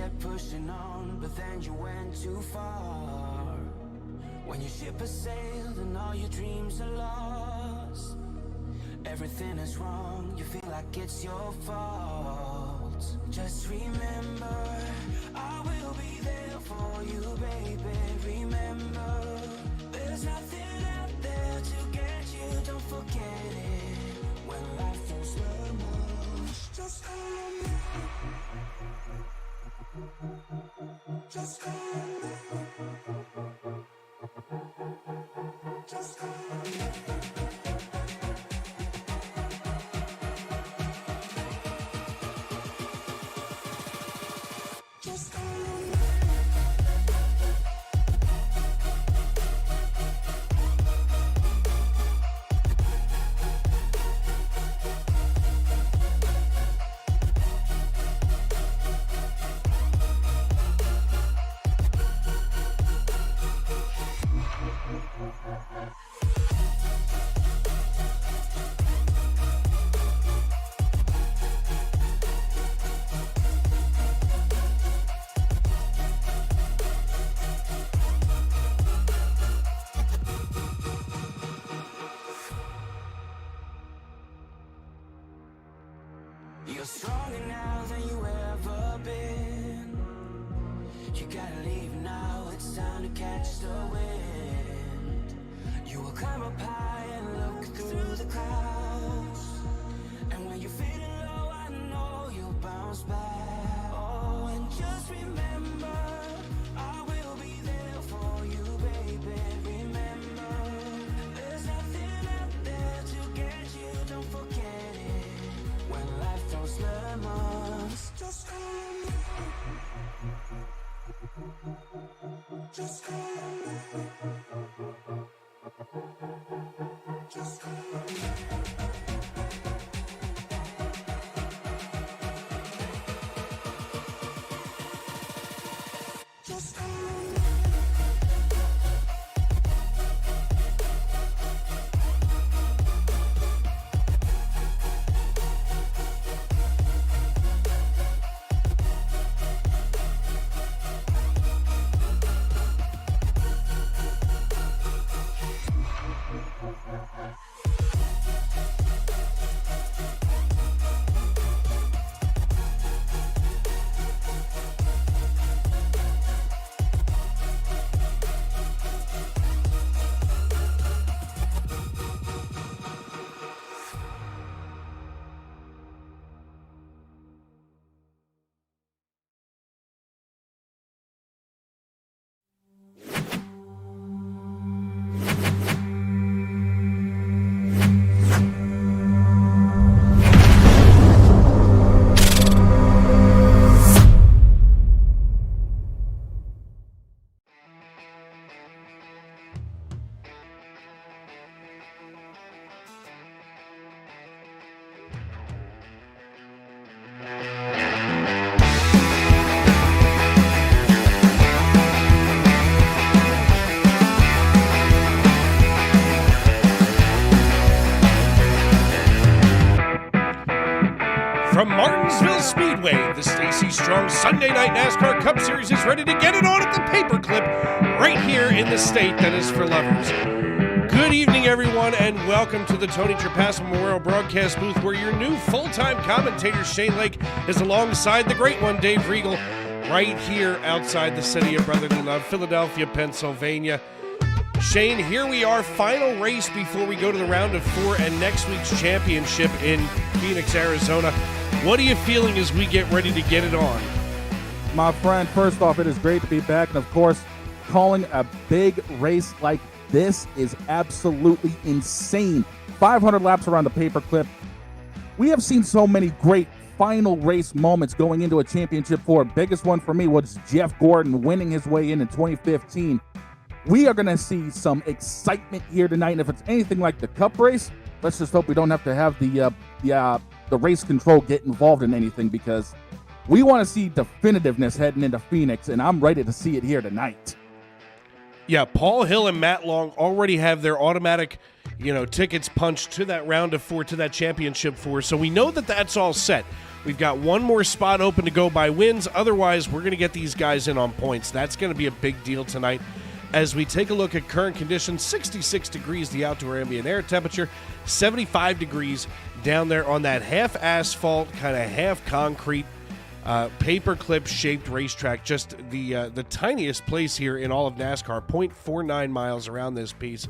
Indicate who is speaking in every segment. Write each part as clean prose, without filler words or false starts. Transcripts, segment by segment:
Speaker 1: kept pushing on, but then you went too far. When your ship has sailed and all your dreams are lost, everything is wrong, you feel like it's your fault. Just remember, I will be there for you, baby. Remember, there's nothing out there to get you, don't forget it. When life throws lemons, just hold me. Just hold me. Just hold me. Just hold me. You're stronger now than you ever been. You gotta leave now, it's time to catch the wind. You will climb up high and look through the clouds, and when you're feeling low, I know you'll bounce back. Oh, and just remember, I will be there for you, baby. Remember, there's nothing out there to get you, don't forget it. When life throws lemons, just call me. Just call me. Just call me. Just call me.
Speaker 2: From Martinsville Speedway, the Stacy Strong Sunday Night NASCAR Cup Series is ready to get it on at the paperclip right here in the state that is for lovers. Good evening, everyone, and welcome to the Tony Trapasso Memorial Broadcast Booth, where your new full-time commentator, Shane Lake, is alongside the great one, Dave Regal, right here outside the city of brotherly love, Philadelphia, Pennsylvania. Shane, here we are, final race before we go to the round of 4 and next week's championship in Phoenix, Arizona. What are you feeling as we get ready to get it on?
Speaker 3: My friend, first off, it is great to be back. And, of course, calling a big race like this is absolutely insane. 500 laps around the paperclip. We have seen so many great final race moments going into a championship four. Biggest one for me was Jeff Gordon winning his way in 2015. We are going to see some excitement here tonight. And if it's anything like the Cup race, let's just hope we don't have to have the race control get involved in anything, because we want to see definitiveness heading into Phoenix, and I'm ready to see it here tonight.
Speaker 2: Yeah, Paul Hill and Matt Long already have their automatic tickets punched to that round of 4, to that championship 4. So we know that that's all set. We've got one more spot open to go by wins. Otherwise, we're going to get these guys in on points. That's going to be a big deal tonight. As we take a look at current conditions, 66 degrees the outdoor ambient air temperature, 75 degrees down there on that half asphalt, kind of half concrete, paperclip shaped racetrack. Just the tiniest place here in all of NASCAR, 0.49 miles around this piece.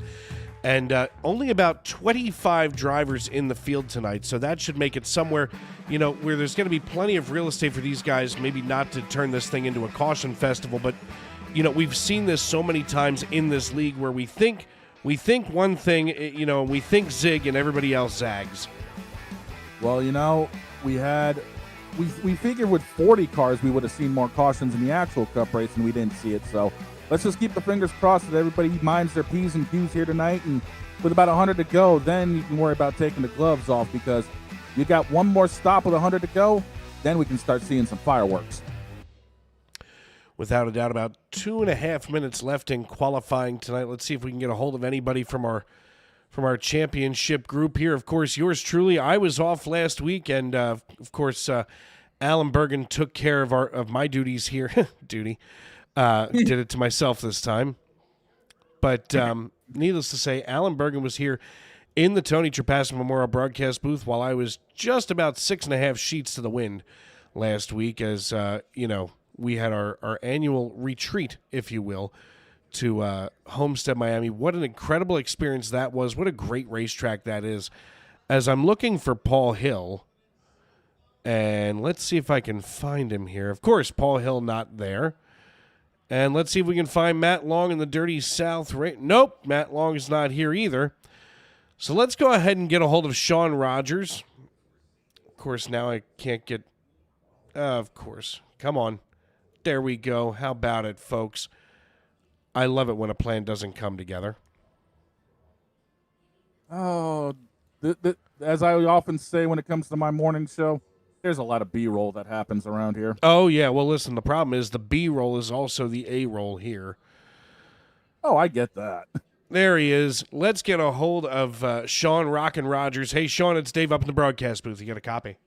Speaker 2: And only about 25 drivers in the field tonight, so that should make it somewhere, where there's going to be plenty of real estate for these guys, maybe not to turn this thing into a caution festival, but, we've seen this so many times in this league where we think one thing, we think zig and everybody else zags.
Speaker 3: Well, we figured with 40 cars we would have seen more cautions in the actual Cup race, and we didn't see it, so let's just keep the fingers crossed that everybody minds their P's and Q's here tonight, and with about 100 to go, then you can worry about taking the gloves off, because you got one more stop with 100 to go, then we can start seeing some fireworks.
Speaker 2: Without a doubt, about 2.5 minutes left in qualifying tonight. Let's see if we can get a hold of anybody from our championship group here. Of course, yours truly. I was off last week, and of course, Alan Bergen took care of my duties here. Did it to myself this time. But needless to say, Alan Bergen was here in the Tony Trepass Memorial broadcast booth while I was just about 6.5 sheets to the wind last week, as we had our annual retreat, if you will, to Homestead, Miami. What an incredible experience that was. What a great racetrack that is. As I'm looking for Paul Hill, and let's see if I can find him here. Of course, Paul Hill not there. And let's see if we can find Matt Long in the Dirty South. Nope, Matt Long is not here either. So let's go ahead and get a hold of Sean Rogers. Of course, now I can't get... of course. Come on. There we go. How about it, folks? I love it when a plan doesn't come together.
Speaker 3: Oh, as I often say when it comes to my morning show, there's a lot of B-roll that happens around here.
Speaker 2: Oh, yeah. Well, listen, the problem is the B-roll is also the A-roll here.
Speaker 3: Oh, I get that.
Speaker 2: There he is. Let's get a hold of Sean Rockin' Rogers. Hey, Sean, it's Dave up in the broadcast booth. You got a copy?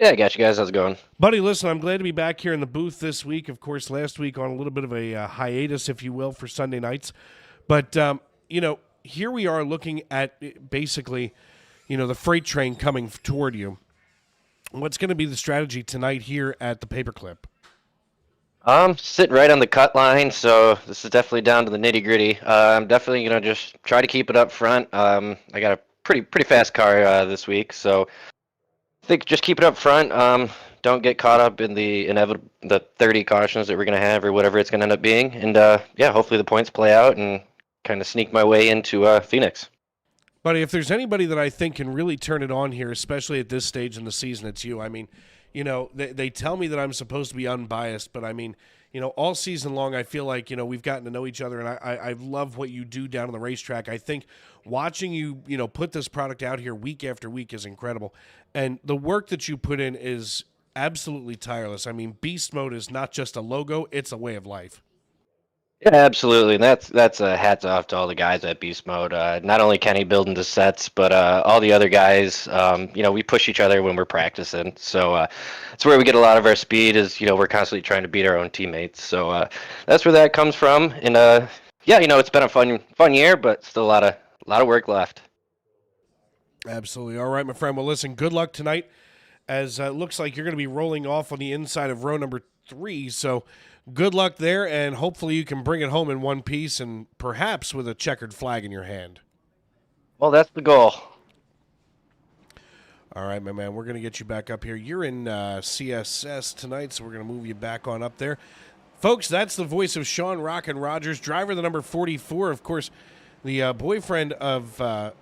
Speaker 4: Yeah, I got you guys. How's it going?
Speaker 2: Buddy, listen, I'm glad to be back here in the booth this week. Of course, last week on a little bit of a hiatus, if you will, for Sunday nights. But, here we are looking at basically, the freight train coming toward you. What's going to be the strategy tonight here at the Paperclip?
Speaker 4: Sitting right on the cut line, so this is definitely down to the nitty-gritty. I'm definitely going to just try to keep it up front. I got a pretty fast car this week, so I think just keep it up front. Don't get caught up in the 30 cautions that we're going to have or whatever it's going to end up being. And, hopefully the points play out and kind of sneak my way into Phoenix.
Speaker 2: Buddy, if there's anybody that I think can really turn it on here, especially at this stage in the season, it's you. I mean, they tell me that I'm supposed to be unbiased, but I mean, all season long, I feel like, we've gotten to know each other, and I love what you do down on the racetrack. I think watching you, put this product out here week after week is incredible. And the work that you put in is absolutely tireless. I mean, Beast Mode is not just a logo, it's a way of life.
Speaker 4: Yeah, absolutely. And that's a hats off to all the guys at Beast Mode. Not only Kenny building the sets, but all the other guys. We push each other when we're practicing. So it's where we get a lot of our speed. Is we're constantly trying to beat our own teammates. So that's where that comes from. And it's been a fun year, but still a lot of work left.
Speaker 2: Absolutely. All right, my friend. Well, listen. Good luck tonight. As it looks like you're going to be rolling off on the inside of row number 3. So good luck there, and hopefully you can bring it home in one piece and perhaps with a checkered flag in your hand.
Speaker 4: Well, that's the goal.
Speaker 2: All right, my man, we're going to get you back up here. You're in CSS tonight, so we're going to move you back on up there. Folks, that's the voice of Sean Rockin' Rogers, driver the number 44, of course, the boyfriend of, I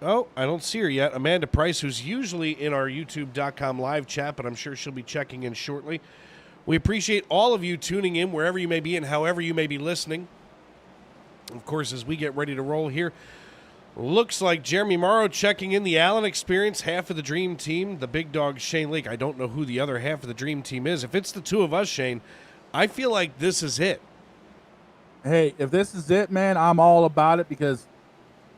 Speaker 2: don't see her yet, Amanda Price, who's usually in our YouTube.com live chat, but I'm sure she'll be checking in shortly. We appreciate all of you tuning in wherever you may be and however you may be listening. Of course, as we get ready to roll here, looks like Jeremy Morrow checking in the Allen Experience, half of the Dream Team, the big dog Shane Lake. I don't know who the other half of the Dream Team is. If it's the two of us, Shane, I feel like this is it.
Speaker 3: Hey, if this is it, man, I'm all about it, because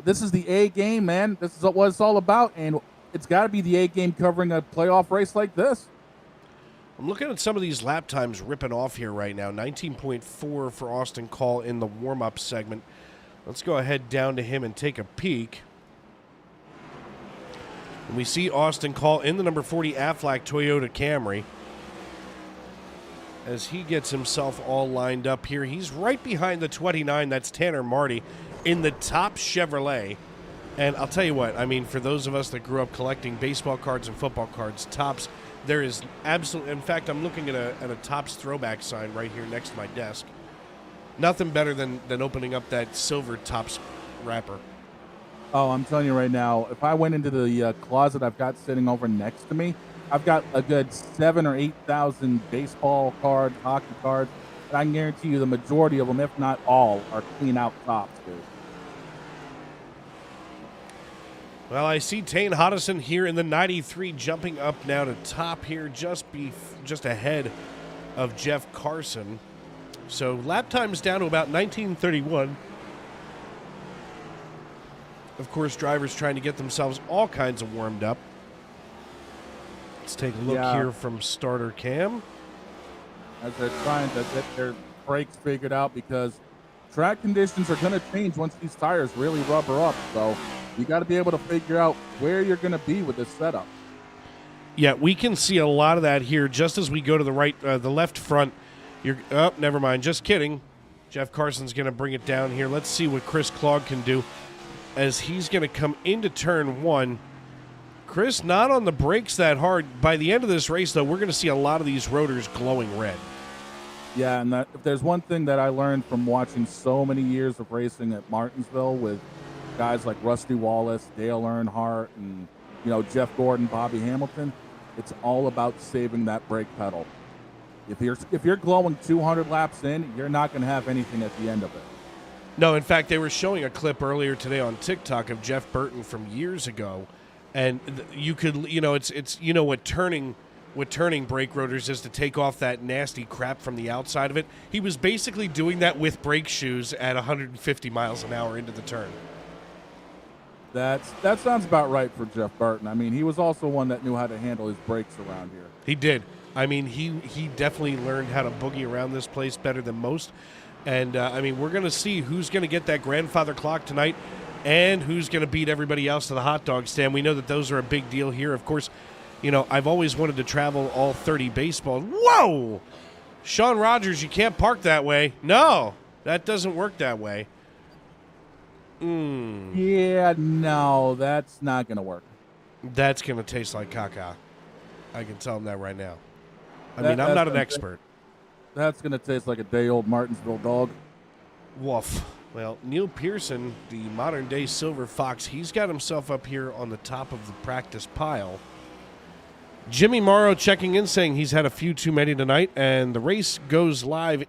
Speaker 3: this is the A game, man. This is what it's all about, and it's got to be the A game covering a playoff race like this.
Speaker 2: I'm looking at some of these lap times ripping off here right now. 19.4 for Austin Call in the warm-up segment. Let's go ahead down to him and take a peek. And we see Austin Call in the number 40 Aflac Toyota Camry. As he gets himself all lined up here, he's right behind the 29. That's Tanner Marty in the top Chevrolet. And I'll tell you what, I mean, for those of us that grew up collecting baseball cards and football cards, Topps, there is absolutely, in fact, I'm looking at a Topps throwback sign right here next to my desk. Nothing better than opening up that silver Topps wrapper.
Speaker 3: Oh, I'm telling you right now, if I went into the closet I've got sitting over next to me, I've got a good 7,000 or 8,000 baseball cards, hockey cards, and I can guarantee you the majority of them, if not all, are clean out Topps, dude.
Speaker 2: Well, I see Tane Hodison here in the 93 jumping up now to top here, just ahead of Jeff Carson. So lap time's down to about 19:31. Of course, drivers trying to get themselves all kinds of warmed up. Let's take a look here from starter cam.
Speaker 3: As they're trying to get their brakes figured out, because track conditions are going to change once these tires really rubber up. So you got to be able to figure out where you're going to be with this setup.
Speaker 2: Yeah, we can see a lot of that here just as we go to the right, the left front. Never mind. Just kidding. Jeff Carson's going to bring it down here. Let's see what Chris Clogg can do as he's going to come into turn one. Chris, not on the brakes that hard. By the end of this race, though, we're going to see a lot of these rotors glowing red.
Speaker 3: Yeah, and if there's one thing that I learned from watching so many years of racing at Martinsville with guys like Rusty Wallace, Dale Earnhardt, and Jeff Gordon, Bobby Hamilton, it's all about saving that brake pedal. If you're glowing 200 laps in, you're not going to have anything at the end of it.
Speaker 2: No, in fact, they were showing a clip earlier today on TikTok of Jeff Burton from years ago, and you could, it's what turning brake rotors is, to take off that nasty crap from the outside of it. He was basically doing that with brake shoes at 150 miles an hour into the turn.
Speaker 3: That sounds about right for Jeff Burton. I mean, he was also one that knew how to handle his brakes around here.
Speaker 2: He did. I mean, he definitely learned how to boogie around this place better than most. And, we're going to see who's going to get that grandfather clock tonight and who's going to beat everybody else to the hot dog stand. We know that those are a big deal here. Of course, I've always wanted to travel all 30 baseballs. Whoa! Sean Rogers, you can't park that way. No, that doesn't work that way.
Speaker 3: Yeah, no, that's not going to work.
Speaker 2: That's going to taste like caca. I can tell him that right now. I'm not an expert.
Speaker 3: That's going to taste like a day-old Martinsville dog.
Speaker 2: Woof. Well, Neil Pearson, the modern-day Silver Fox, he's got himself up here on the top of the practice pile. Jimmy Morrow checking in, saying he's had a few too many tonight, and the race goes green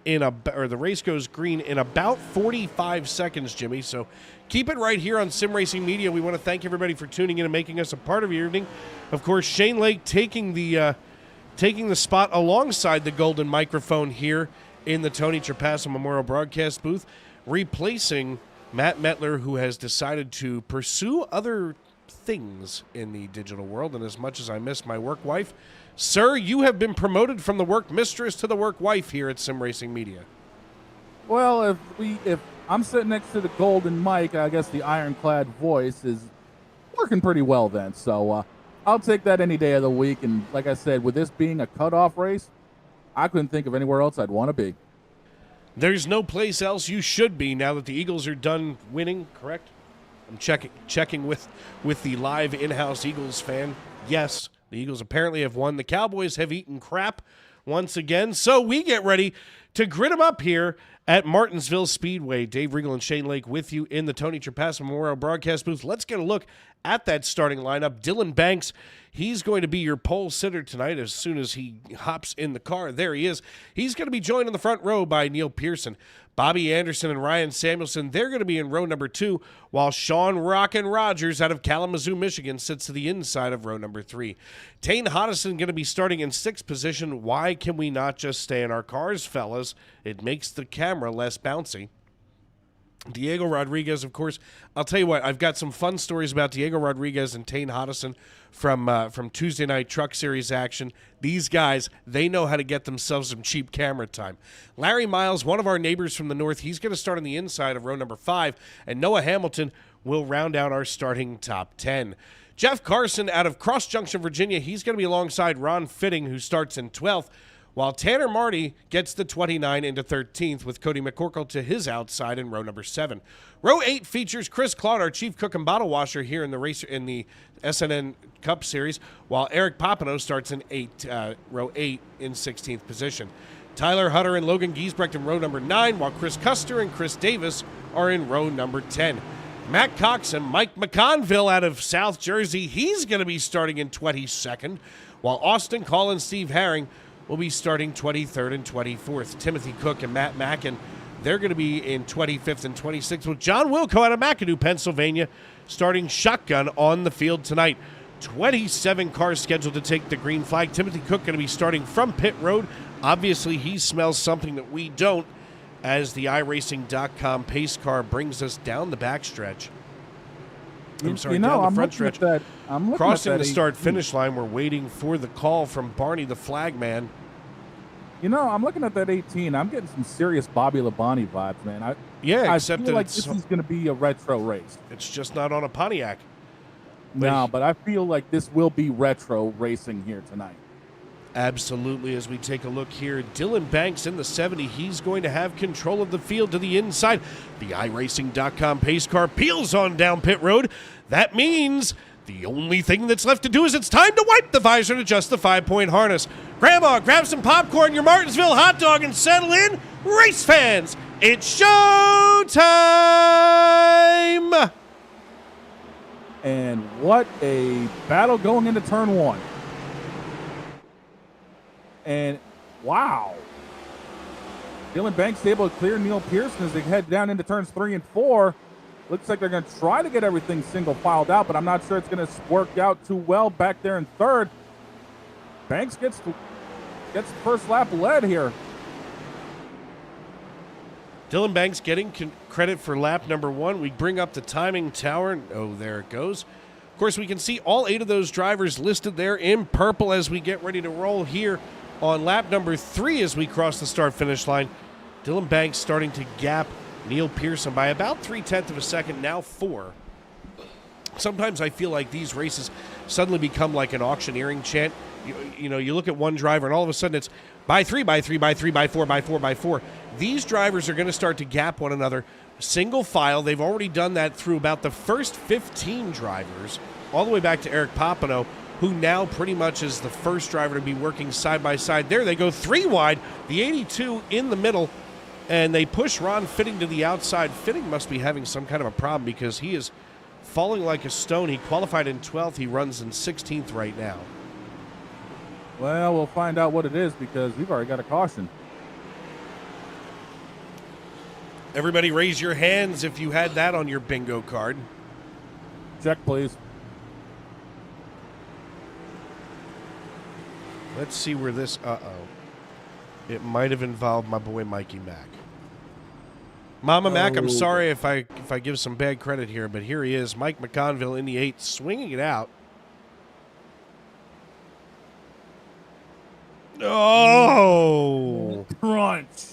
Speaker 2: in about 45 seconds, Jimmy. So keep it right here on Sim Racing Media. We want to thank everybody for tuning in and making us a part of your evening. Of course, Shane Lake taking the spot alongside the golden microphone here in the Tony Trapasso Memorial Broadcast booth, replacing Matt Metler, who has decided to pursue other things in the digital world. And as much as I miss my work wife, sir, you have been promoted from the work mistress to the work wife here at Sim Racing Media.
Speaker 3: Well, if I'm sitting next to the golden mic, I guess the ironclad voice is working pretty well then. So I'll take that any day of the week. And like I said, with this being a cutoff race, I couldn't think of anywhere else I'd want to be.
Speaker 2: There's no place else you should be now that the Eagles are done winning, correct? I'm checking with the live in-house Eagles fan. Yes, the Eagles apparently have won. The Cowboys have eaten crap once again. So we get ready to grit them up here at Martinsville Speedway. Dave Regal and Shane Lake with you in the Tony Trapasso Memorial Broadcast booth. Let's get a look at that starting lineup. Dylan Banks, he's going to be your pole sitter tonight as soon as he hops in the car. There he is. He's going to be joined in the front row by Neil Pearson. Bobby Anderson and Ryan Samuelson, they're going to be in row number 2, while Sean Rockin' Rogers out of Kalamazoo, Michigan, sits to the inside of row number 3. Tane Hodison going to be starting in 6th position. Why can we not just stay in our cars, fellas? It makes the camera less bouncy. Diego Rodriguez, of course. I'll tell you what, I've got some fun stories about Diego Rodriguez and Tane Hodison from Tuesday Night Truck Series action. These guys, they know how to get themselves some cheap camera time. Larry Miles, one of our neighbors from the north, he's going to start on the inside of row number 5, and Noah Hamilton will round out our starting top 10. Jeff Carson out of Cross Junction, Virginia, he's going to be alongside Ron Fitting, who starts in 12th. While Tanner Marty gets the 29 into 13th with Cody McCorkle to his outside in row number 7. Row 8 features Chris Claude, our chief cook and bottle washer here in the SNN Cup Series, while Eric Papineau starts in row 8 in 16th position. Tyler Hutter and Logan Giesbrecht in row number 9, while Chris Custer and Chris Davis are in row number 10. Matt Cox and Mike McConville out of South Jersey, he's going to be starting in 22nd, while Austin Call and Steve Herring will be starting 23rd and 24th. Timothy Cook and Matt Mackin, they're going to be in 25th and 26th, with John Wilco out of McAdoo, Pennsylvania, starting shotgun on the field tonight. 27 cars scheduled to take the green flag. Timothy Cook going to be starting from pit road. Obviously, he smells something that we don't, as the iRacing.com pace car brings us down the backstretch. I'm sorry, down the front stretch. Crossing the start-finish line, we're waiting for the call from Barney, the flag man.
Speaker 3: You know, I'm looking at that 18. I'm getting some serious Bobby Labonte vibes, man. I
Speaker 2: except
Speaker 3: feel
Speaker 2: that
Speaker 3: like this is going to be a retro race.
Speaker 2: It's just not on a Pontiac.
Speaker 3: But I feel like this will be retro racing here tonight.
Speaker 2: Absolutely. As we take a look here, Dylan Banks in the 70. He's going to have control of the field to the inside. The iRacing.com pace car peels on down pit road. That means the only thing that's left to do is it's time to wipe the visor and adjust the 5-point harness. Grandma, grab some popcorn, your Martinsville hot dog, and settle in. Race fans, it's show time!
Speaker 3: And what a battle going into turn 1. And wow. Dylan Banks able to clear Neil Pearson as they head down into turns 3 and 4. Looks like they're going to try to get everything single filed out, but I'm not sure it's going to work out too well back there in third. Banks gets the first lap led here.
Speaker 2: Dylan Banks getting credit for lap number 1. We bring up the timing tower. Oh, there it goes. Of course, we can see all 8 of those drivers listed there in purple as we get ready to roll here on lap number 3 as we cross the start-finish line. Dylan Banks starting to gap Neil Pearson by about 0.3 of a second, now 4. Sometimes I feel like these races suddenly become like an auctioneering chant. You know, you look at one driver and all of a sudden it's by 3, by 3, by 3, by 4, by 4, by 4. These drivers are going to start to gap one another single file. They've already done that through about the first 15 drivers, all the way back to Eric Papineau, who now pretty much is the first driver to be working side by side. There they go, 3 wide, the 82 in the middle, and they push Ron Fitting to the outside. Fitting must be having some kind of a problem because he is falling like a stone. He qualified in 12th. He runs in 16th right now.
Speaker 3: Well, we'll find out what it is because we've already got a caution.
Speaker 2: Everybody raise your hands if you had that on your bingo card.
Speaker 3: Check, please.
Speaker 2: Let's see where this, it might have involved my boy Mikey Mack. Mama Mac, I'm sorry if I give some bad credit here, but here he is, Mike McConville in the 8th, swinging it out. Oh!
Speaker 3: Crunch.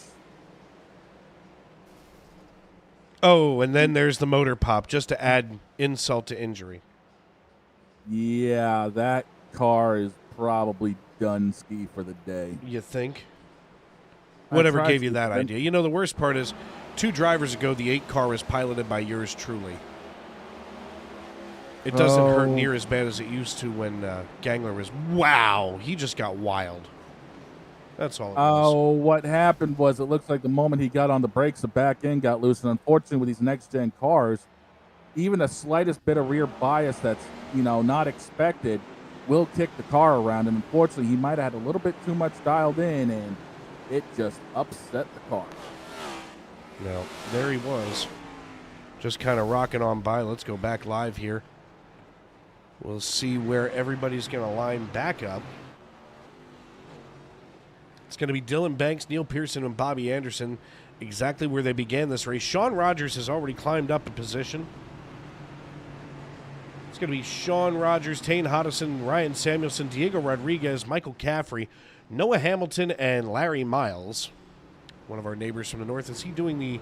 Speaker 2: Oh, and then there's the motor pop, just to add insult to injury.
Speaker 3: Yeah, that car is probably done ski for the day.
Speaker 2: You think? Whatever gave you that idea? You know, the worst part is 2 drivers ago, the 8 car was piloted by yours truly. It doesn't hurt near as bad as it used to when Gangler was. Wow, he just got wild. That's all it was.
Speaker 3: Oh, what happened was it looks like the moment he got on the brakes, the back end got loose. And unfortunately, with these next-gen cars, even the slightest bit of rear bias that's, not expected will kick the car around. And unfortunately, he might have had a little bit too much dialed in, and it just upset the car.
Speaker 2: No, there he was. Just kind of rocking on by. Let's go back live here. We'll see where everybody's going to line back up. It's going to be Dylan Banks, Neil Pearson, and Bobby Anderson exactly where they began this race. Sean Rogers has already climbed up a position. It's going to be Sean Rogers, Tane Hodison, Ryan Samuelson, Diego Rodriguez, Michael Caffrey, Noah Hamilton, and Larry Miles. One of our neighbors from the north. Is he doing the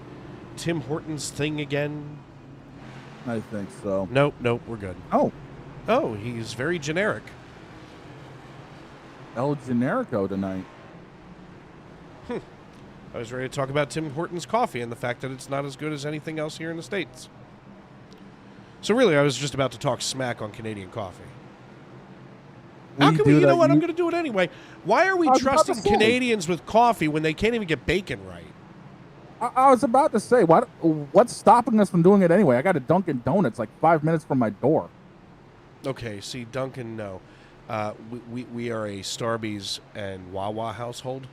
Speaker 2: Tim Hortons thing again?
Speaker 3: I think so.
Speaker 2: Nope, we're good.
Speaker 3: Oh,
Speaker 2: He's very generic.
Speaker 3: El Generico tonight.
Speaker 2: I was ready to talk about Tim Hortons coffee and the fact that it's not as good as anything else here in the States. So really, I was just about to talk smack on Canadian coffee. How can we, you know what, I'm going to do it anyway. Why are we trusting Canadians with coffee when they can't even get bacon right?
Speaker 3: I was about to say, what's stopping us from doing it anyway? I got a Dunkin' Donuts like 5 minutes from my door.
Speaker 2: Okay, see, Dunkin', no. We are a Starbucks and Wawa household.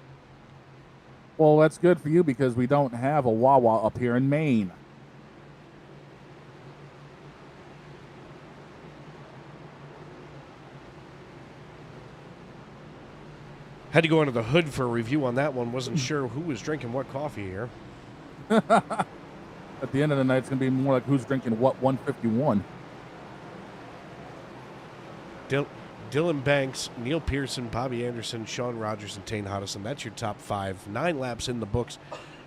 Speaker 3: Well, that's good for you because we don't have a Wawa up here in Maine.
Speaker 2: Had to go under the hood for a review on that one. Wasn't sure who was drinking what coffee here.
Speaker 3: At the end of the night, it's going to be more like who's drinking what 151.
Speaker 2: Dylan Banks, Neil Pearson, Bobby Anderson, Sean Rogers, and Tane Hodison. That's your top 5. 9 laps in the books.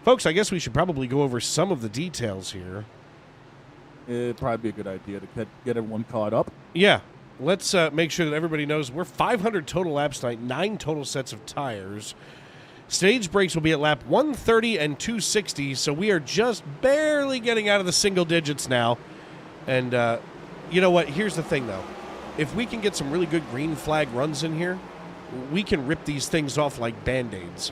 Speaker 2: Folks, I guess we should probably go over some of the details here.
Speaker 3: It'd probably be a good idea to get everyone caught up.
Speaker 2: Yeah. Let's make sure that everybody knows we're 500 total laps tonight, 9 total sets of tires. Stage breaks will be at lap 130 and 260, so we are just barely getting out of the single digits now. And you know what? Here's the thing, though. If we can get some really good green flag runs in here, we can rip these things off like Band-Aids.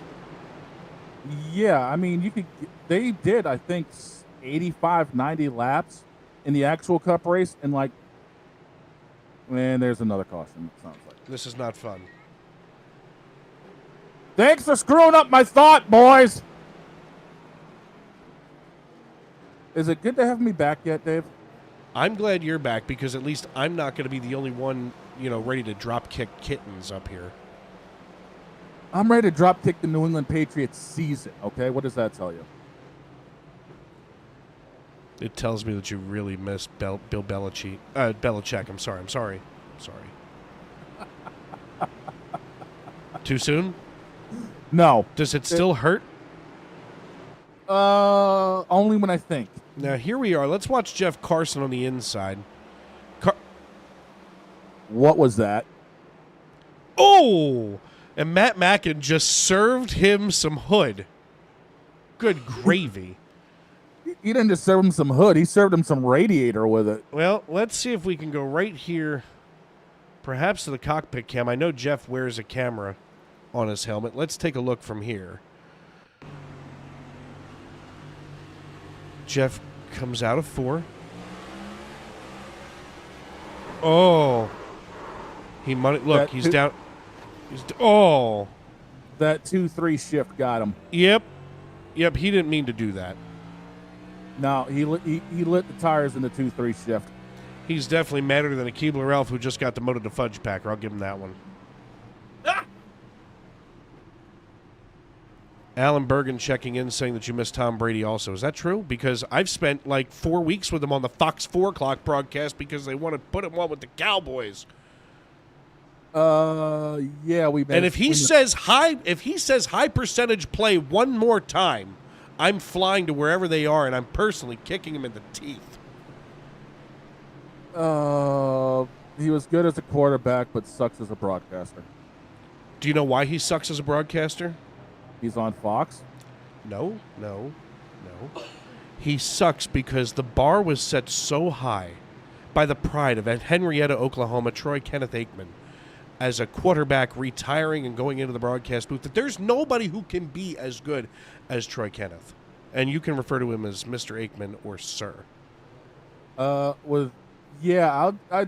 Speaker 3: Yeah, I mean, they did, I think, 85, 90 laps in the actual Cup race, and man, there's another caution, it sounds like.
Speaker 2: This is not fun.
Speaker 3: Thanks for screwing up my thought, boys! Is it good to have me back yet, Dave?
Speaker 2: I'm glad you're back because at least I'm not going to be the only one, ready to drop kick kittens up here.
Speaker 3: I'm ready to drop kick the New England Patriots season, okay? What does that tell you?
Speaker 2: It tells me that you really miss Bill Belichick. Belichick, I'm sorry. Too soon?
Speaker 3: No.
Speaker 2: Does it still hurt?
Speaker 3: Only when I think.
Speaker 2: Now, here we are. Let's watch Jeff Carson on the inside.
Speaker 3: What was that?
Speaker 2: Oh! And Matt Mackin just served him some hood. Good gravy.
Speaker 3: He didn't just serve him some hood. He served him some radiator with it.
Speaker 2: Well, let's see if we can go right here, perhaps to the cockpit cam. I know Jeff wears a camera on his helmet. Let's take a look from here. Jeff comes out of 4. Oh. Look, he's down. Oh.
Speaker 3: That 2-3 shift got him.
Speaker 2: Yep, he didn't mean to do that.
Speaker 3: No, he lit the tires in the 2-3 shift.
Speaker 2: He's definitely madder than a Keebler Elf who just got demoted to Fudge Packer. I'll give him that one. Ah! Alan Bergen checking in saying that you missed Tom Brady also. Is that true? Because I've spent like 4 weeks with him on the Fox 4 o'clock broadcast because they want to put him on with the Cowboys.
Speaker 3: Yeah, we.
Speaker 2: And if he says high percentage play one more time, I'm flying to wherever they are, and I'm personally kicking him in the teeth.
Speaker 3: He was good as a quarterback, but sucks as a broadcaster.
Speaker 2: Do you know why he sucks as a broadcaster?
Speaker 3: He's on Fox?
Speaker 2: No. He sucks because the bar was set so high by the pride of Henrietta, Oklahoma, Troy Kenneth Aikman, as a quarterback retiring and going into the broadcast booth, that there's nobody who can be as good as Troy Kenneth. And you can refer to him as Mr. Aikman or Sir.
Speaker 3: I'd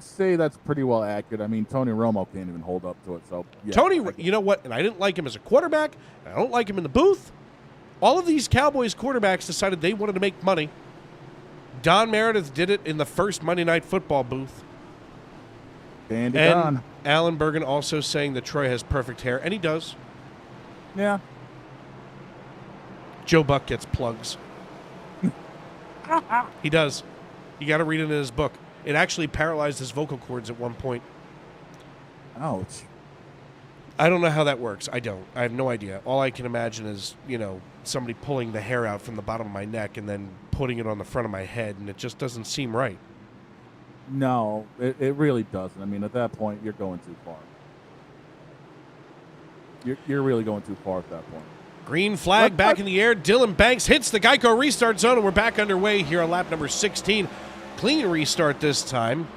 Speaker 3: say that's pretty well accurate. I mean, Tony Romo can't even hold up to it. So yeah,
Speaker 2: Tony, you know what? And I didn't like him as a quarterback. I don't like him in the booth. All of these Cowboys quarterbacks decided they wanted to make money. Don Meredith did it in the first Monday Night Football booth.
Speaker 3: And
Speaker 2: Don. Alan Bergen also saying that Troy has perfect hair, and he does.
Speaker 3: Yeah.
Speaker 2: Joe Buck gets plugs. He does. You got to read it in his book. It actually paralyzed his vocal cords at one point.
Speaker 3: Ouch.
Speaker 2: I don't know how that works. I don't. I have no idea. All I can imagine is, somebody pulling the hair out from the bottom of my neck and then putting it on the front of my head, and it just doesn't seem right.
Speaker 3: No, it really doesn't. I mean, at that point, you're going too far. You're really going too far at that point.
Speaker 2: Green flag back in the air. Dylan Banks hits the Geico restart zone, and we're back underway here on lap number 16. Clean restart this time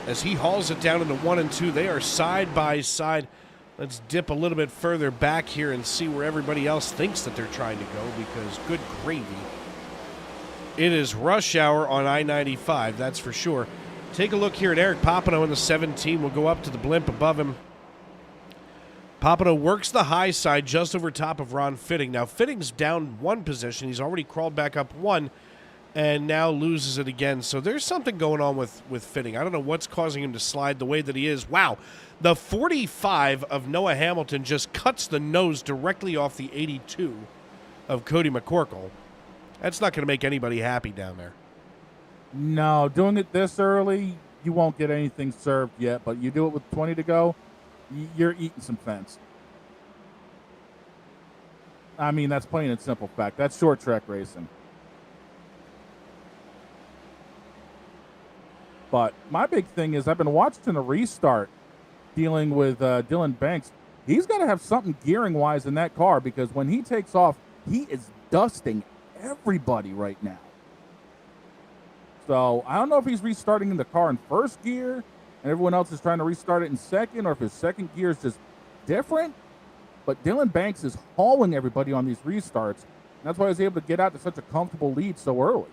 Speaker 2: as he hauls it down into 1 and 2. They are side by side. Let's dip a little bit further back here and see where everybody else thinks that they're trying to go, because good gravy. It is rush hour on I-95, that's for sure. Take a look here at Eric Papineau in the 17. We'll go up to the blimp above him. Papineau works the high side just over top of Ron Fitting. Now, Fitting's down 1 position. He's already crawled back up 1 and now loses it again. So there's something going on with Fitting. I don't know what's causing him to slide the way that he is. Wow. The 45 of Noah Hamilton just cuts the nose directly off the 82 of Cody McCorkle. That's not going to make anybody happy down there.
Speaker 3: No, doing it this early, you won't get anything served yet, but you do it with 20 to go, you're eating some fence. I mean, that's plain and simple fact. That's short track racing. But my big thing is I've been watching the restart dealing with Dylan Banks. He's got to have something gearing-wise in that car, because when he takes off, he is dusting everybody right now. So I don't know if he's restarting in the car in first gear and everyone else is trying to restart it in second, or if his second gear is just different. But Dylan Banks is hauling everybody on these restarts. And that's why he was able to get out to such a comfortable lead so early.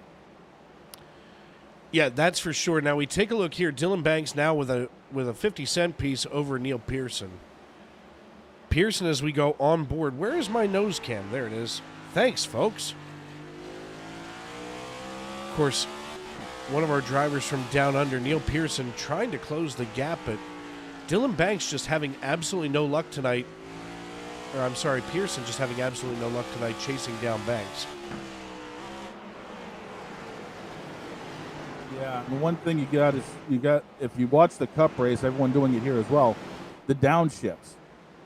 Speaker 2: Yeah, that's for sure. Now we take a look here. Dylan Banks now with a 50-cent piece over Neil Pearson. Pearson, as we go on board. Where is my nose cam? There it is. Thanks, folks. Of course, one of our drivers from down under, Neil Pearson, trying to close the gap, but Dylan Banks just having absolutely no luck tonight. Or I'm sorry, Pearson just having absolutely no luck tonight chasing down Banks.
Speaker 3: Yeah, and one thing you got if you watch the Cup race, everyone doing it here as well, the downshifts.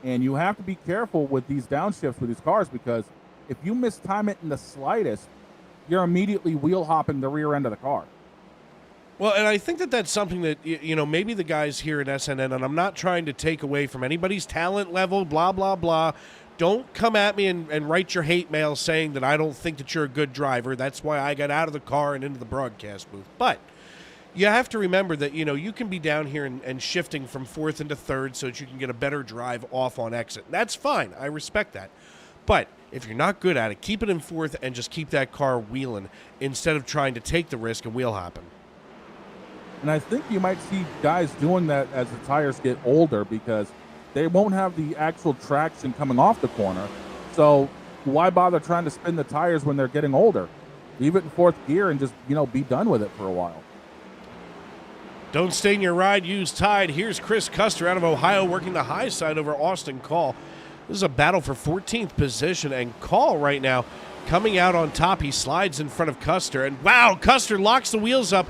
Speaker 3: And you have to be careful with these downshifts with these cars, because if you mistime it in the slightest, you're immediately wheel hopping the rear end of the car.
Speaker 2: Well, and I think that that's something that, maybe the guys here at SNN, and I'm not trying to take away from anybody's talent level, blah, blah, blah. Don't come at me and write your hate mail saying that I don't think that you're a good driver. That's why I got out of the car and into the broadcast booth. But you have to remember that, you can be down here and shifting from fourth into third so that you can get a better drive off on exit. That's fine. I respect that. But if you're not good at it, keep it in fourth and just keep that car wheeling instead of trying to take the risk and wheel hopping.
Speaker 3: And I think you might see guys doing that as the tires get older, because they won't have the actual traction coming off the corner. So why bother trying to spin the tires when they're getting older? Leave it in fourth gear and just, be done with it for a while.
Speaker 2: Don't stain your ride, use Tide. Here's Chris Custer out of Ohio working the high side over Austin Call. This is a battle for 14th position, and Call right now coming out on top. He slides in front of Custer, and wow, Custer locks the wheels up.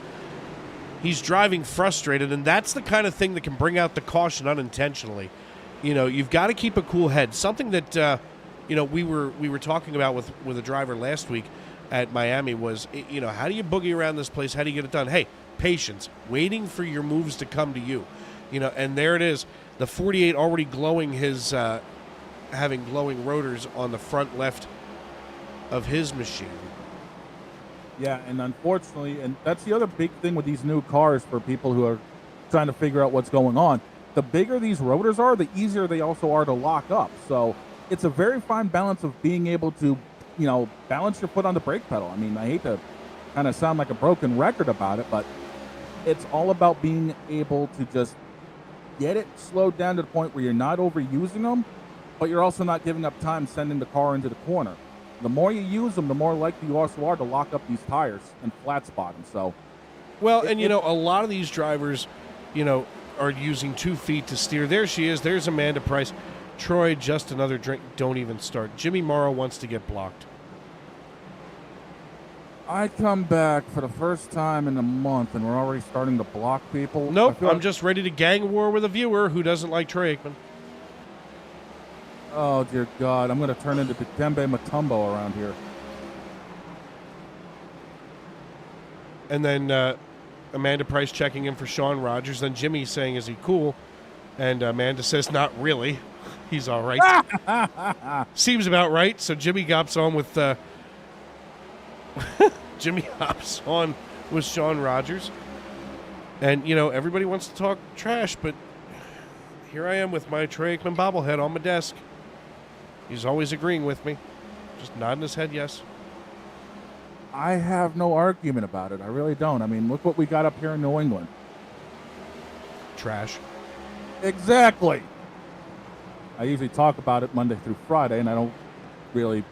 Speaker 2: He's driving frustrated, and that's the kind of thing that can bring out the caution unintentionally. You've got to keep a cool head. Something that we were talking about with a driver last week at Miami was, how do you boogie around this place? How do you get it done? Hey, patience, waiting for your moves to come to you. And there it is. The 48 already glowing his, having glowing rotors on the front left of his machine.
Speaker 3: Yeah, and unfortunately, and that's the other big thing with these new cars for people who are trying to figure out what's going on. The bigger these rotors are, the easier they also are to lock up. So it's a very fine balance of being able to, balance your foot on the brake pedal. I mean, I hate to kind of sound like a broken record about it, but it's all about being able to just get it slowed down to the point where you're not overusing them, but you're also not giving up time sending the car into the corner. The more you use them, the more likely you also are to lock up these tires and flat spot them. So,
Speaker 2: well, and a lot of these drivers, are using 2 feet to steer. There she is. There's Amanda Price Troy, just another drink. Don't even start. Jimmy Morrow wants to get blocked.
Speaker 3: I come back for the first time in a month, and we're already starting to block people.
Speaker 2: Nope, I'm just ready to gang war with a viewer who doesn't like Troy Aikman.
Speaker 3: Oh, dear God. I'm going to turn into Dikembe Mutombo around here.
Speaker 2: And then Amanda Price checking in for Sean Rogers. Then Jimmy saying, is he cool? And Amanda says, not really. He's all right. Seems about right. So Jimmy hops on with Sean Rogers. And, you know, everybody wants to talk trash, but here I am with my Troy Aikman bobblehead on my desk. He's always agreeing with me. Just nodding his head yes.
Speaker 3: I have no argument about it. I really don't. I mean, look what we got up here in New England.
Speaker 2: Trash.
Speaker 3: Exactly. I usually talk about it Monday through Friday, and I don't really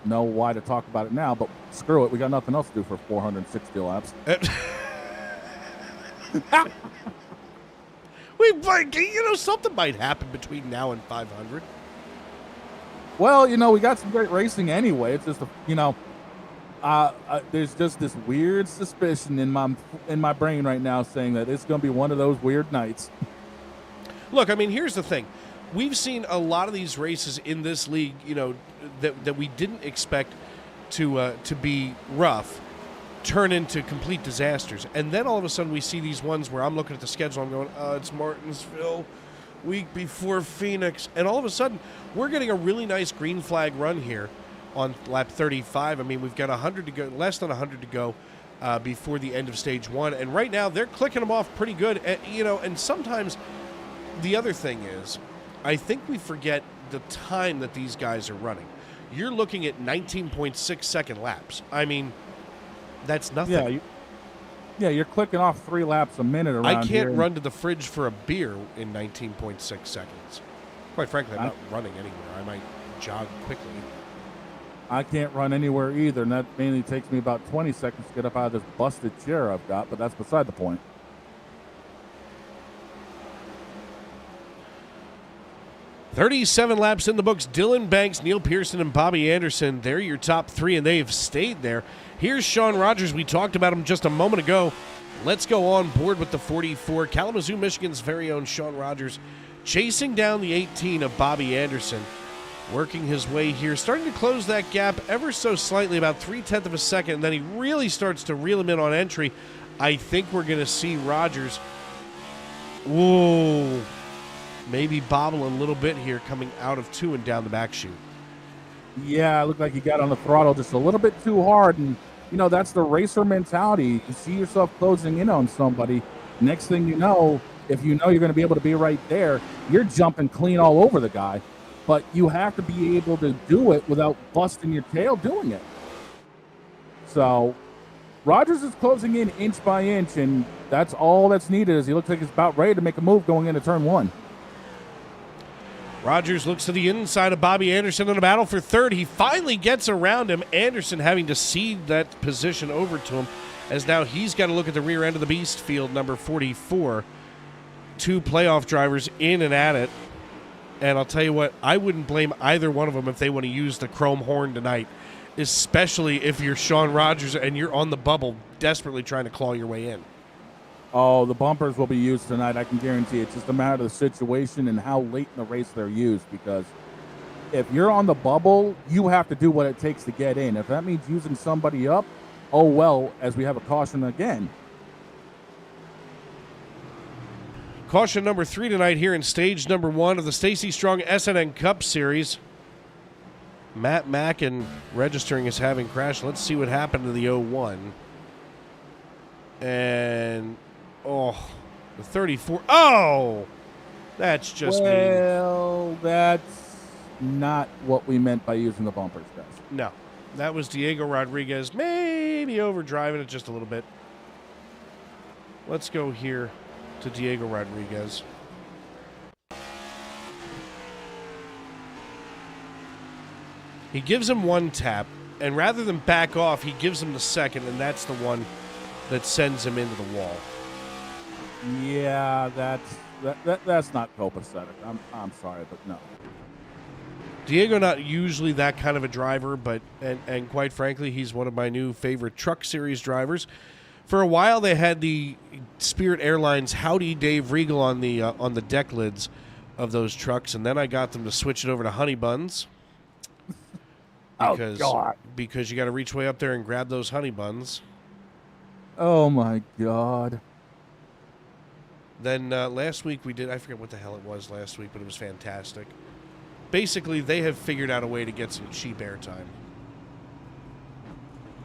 Speaker 3: know why to talk about it now, but screw it. We got nothing else to do for 460 laps.
Speaker 2: Something might happen between now and 500.
Speaker 3: Well, we got some great racing anyway. It's just, there's just this weird suspicion in my brain right now saying that it's going to be one of those weird nights.
Speaker 2: Look, I mean, here's the thing. We've seen a lot of these races in this league, that we didn't expect to be rough, turn into complete disasters. And then all of a sudden we see these ones where I'm looking at the schedule, I'm going, it's Martinsville, week before Phoenix. And all of a sudden we're getting a really nice green flag run here on lap 35. I mean, we've got 100 to go, less than 100 to go before the end of stage one. And right now they're clicking them off pretty good. And, and sometimes the other thing is, I think we forget the time that these guys are running. You're looking at 19.6 second laps. I mean, that's nothing.
Speaker 3: Yeah, you're clicking off 3 laps a minute around
Speaker 2: I
Speaker 3: here.
Speaker 2: can't run to the fridge for a beer in 19.6 seconds. Quite frankly, I'm not running anywhere. I might jog quickly.
Speaker 3: I can't run anywhere either, and that mainly takes me about 20 seconds to get up out of this busted chair I've got, but that's beside the point.
Speaker 2: "37 laps in the books. Dylan Banks, Neil Pearson, and Bobby Anderson. They're your top 3, and they've stayed there. Here's Sean Rogers. We talked about him just a moment ago. Let's go on board with the 44. Kalamazoo, Michigan's very own Sean Rogers, chasing down the 18 of Bobby Anderson, working his way here, starting to close that gap ever so slightly, about 0.3 of a second, and then he really starts to reel him in on entry. I think we're going to see Rogers, maybe bobble a little bit here coming out of 2 and down the back chute.
Speaker 3: Yeah, it looked like he got on the throttle just a little bit too hard, and that's the racer mentality. You see yourself closing in on somebody, next thing you know, if you know you're going to be able to be right there, you're jumping clean all over the guy. But you have to be able to do it without busting your tail doing it. So Rogers is closing in inch by inch, and that's all that's needed, as he looks like he's about ready to make a move going into turn 1.
Speaker 2: Rogers looks to the inside of Bobby Anderson in a battle for third. He finally gets around him. Anderson having to cede that position over to him, as now he's got to look at the rear end of the beast field, number 44. 2 playoff drivers in and at it. And I'll tell you what, I wouldn't blame either one of them if they want to use the chrome horn tonight, especially if you're Sean Rogers and you're on the bubble desperately trying to claw your way in.
Speaker 3: Oh, the bumpers will be used tonight, I can guarantee. It's just a matter of the situation and how late in the race they're used, because if you're on the bubble, you have to do what it takes to get in. If that means using somebody up, oh well, as we have a caution again.
Speaker 2: Caution number 3 tonight here in stage number 1 of the Stacy Strong SRM Cup Series. Matt Mackin registering as having crashed. Let's see what happened to the 01. And, the 34. Oh! That's just mean.
Speaker 3: Well, that's not what we meant by using the bumpers, guys.
Speaker 2: No. That was Diego Rodriguez, maybe overdriving it just a little bit. Let's go here to Diego Rodriguez. He gives him 1 tap, and rather than back off, he gives him the second, and that's the one that sends him into the wall.
Speaker 3: Yeah, that's not copacetic. I'm sorry, but no.
Speaker 2: Diego, not usually that kind of a driver, but and quite frankly, he's one of my new favorite truck series drivers. For a while, they had the Spirit Airlines Howdy Dave Regal on the deck lids of those trucks, and then I got them to switch it over to honey buns. Because you got to reach way up there and grab those honey buns.
Speaker 3: Oh my God.
Speaker 2: Then last week I forget what the hell it was last week, but it was fantastic. Basically, they have figured out a way to get some cheap airtime.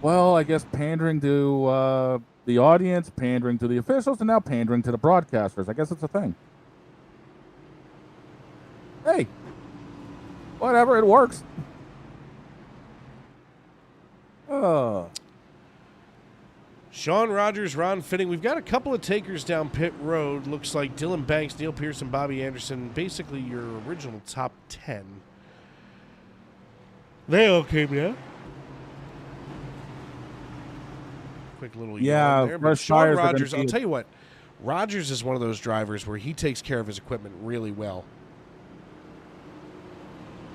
Speaker 3: Well, I guess pandering to the audience, pandering to the officials, and now pandering to the broadcasters. I guess it's a thing. Hey, whatever, it works.
Speaker 2: Sean Rogers, Ron Fitting. We've got a couple of takers down pit road. Looks like Dylan Banks, Neil Pearson, Bobby Anderson. Basically, your original top 10. They all came down. Quick little yawn there. But Sean Rogers, I'll tell you what. Rogers is one of those drivers where he takes care of his equipment really well.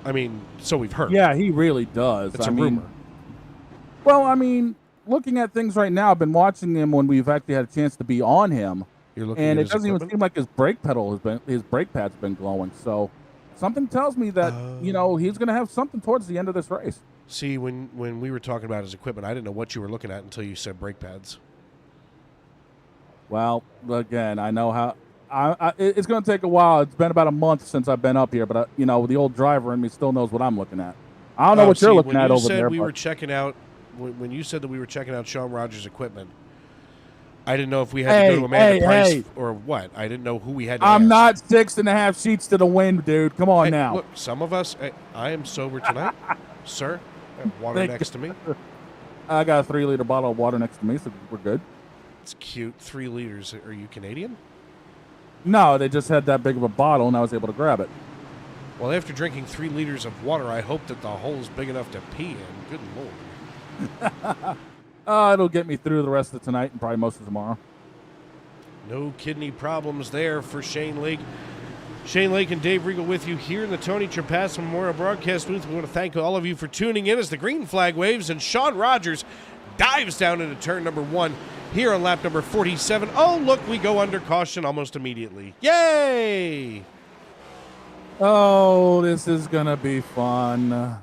Speaker 2: I mean, so we've heard.
Speaker 3: Yeah, he really does.
Speaker 2: It's a rumor.
Speaker 3: Well, I mean, looking at things right now, I've been watching him when we've actually had a chance to be on him, and it doesn't even seem like his brake pad's been glowing. So something tells me that he's going to have something towards the end of this race.
Speaker 2: See, when we were talking about his equipment, I didn't know what you were looking at until you said brake pads.
Speaker 3: Well, again, I know how. It's going to take a while. It's been about a month since I've been up here, but the old driver in me still knows what I'm looking at. I don't know what you're looking at over there.
Speaker 2: When you said that we were checking out Sean Rogers' equipment, I didn't know if we had to go to Amanda Price or what. I didn't know who we had to
Speaker 3: I'm
Speaker 2: ask.
Speaker 3: not 6.5 sheets to the wind, dude. Come on now.
Speaker 2: Look, some of us, I am sober tonight, sir. I have water next to me.
Speaker 3: I got a 3-liter bottle of water next to me, so we're good.
Speaker 2: It's cute. 3 liters. Are you Canadian?
Speaker 3: No, they just had that big of a bottle, and I was able to grab it.
Speaker 2: Well, after drinking 3 liters of water, I hope that the hole's big enough to pee in. Good Lord.
Speaker 3: It'll get me through the rest of tonight and probably most of tomorrow.
Speaker 2: No kidney problems there for Shane Lake. Shane Lake and Dave Regal with you here in the Tony Trapasso Memorial Broadcast booth. We want to thank all of you for tuning in as the green flag waves and Sean Rogers dives down into turn number 1 here on lap number 47. Oh, look, we go under caution almost immediately. Yay!
Speaker 3: Oh, this is going to be fun.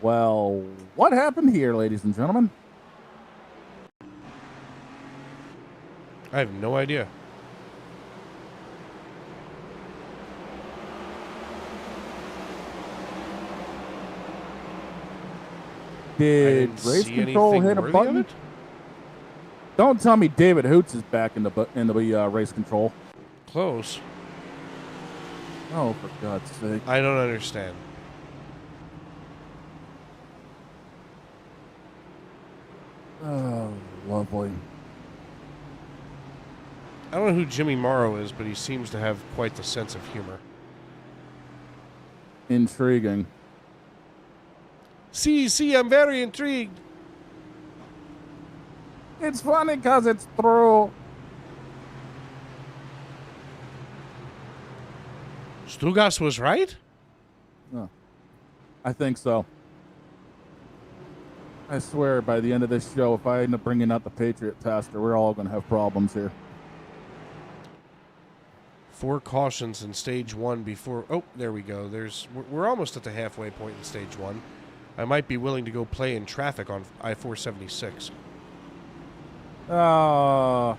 Speaker 3: Well, what happened here, ladies and gentlemen?
Speaker 2: I have no idea.
Speaker 3: Did race control hit a button? Don't tell me David Hoots is back in the race control.
Speaker 2: Close.
Speaker 3: Oh, for God's sake.
Speaker 2: I don't understand.
Speaker 3: Oh, lovely.
Speaker 2: I don't know who Jimmy Morrow is, but he seems to have quite the sense of humor.
Speaker 3: Intriguing.
Speaker 2: See, I'm very intrigued.
Speaker 3: It's funny because it's true.
Speaker 2: Stugas was right?
Speaker 3: Oh, I think so. I swear, by the end of this show, if I end up bringing out the Patriot Taster, we're all going to have problems here.
Speaker 2: 4 cautions in stage 1 before... Oh, there we go. We're almost at the halfway point in stage 1. I might be willing to go play in traffic on I-476.
Speaker 3: Oh,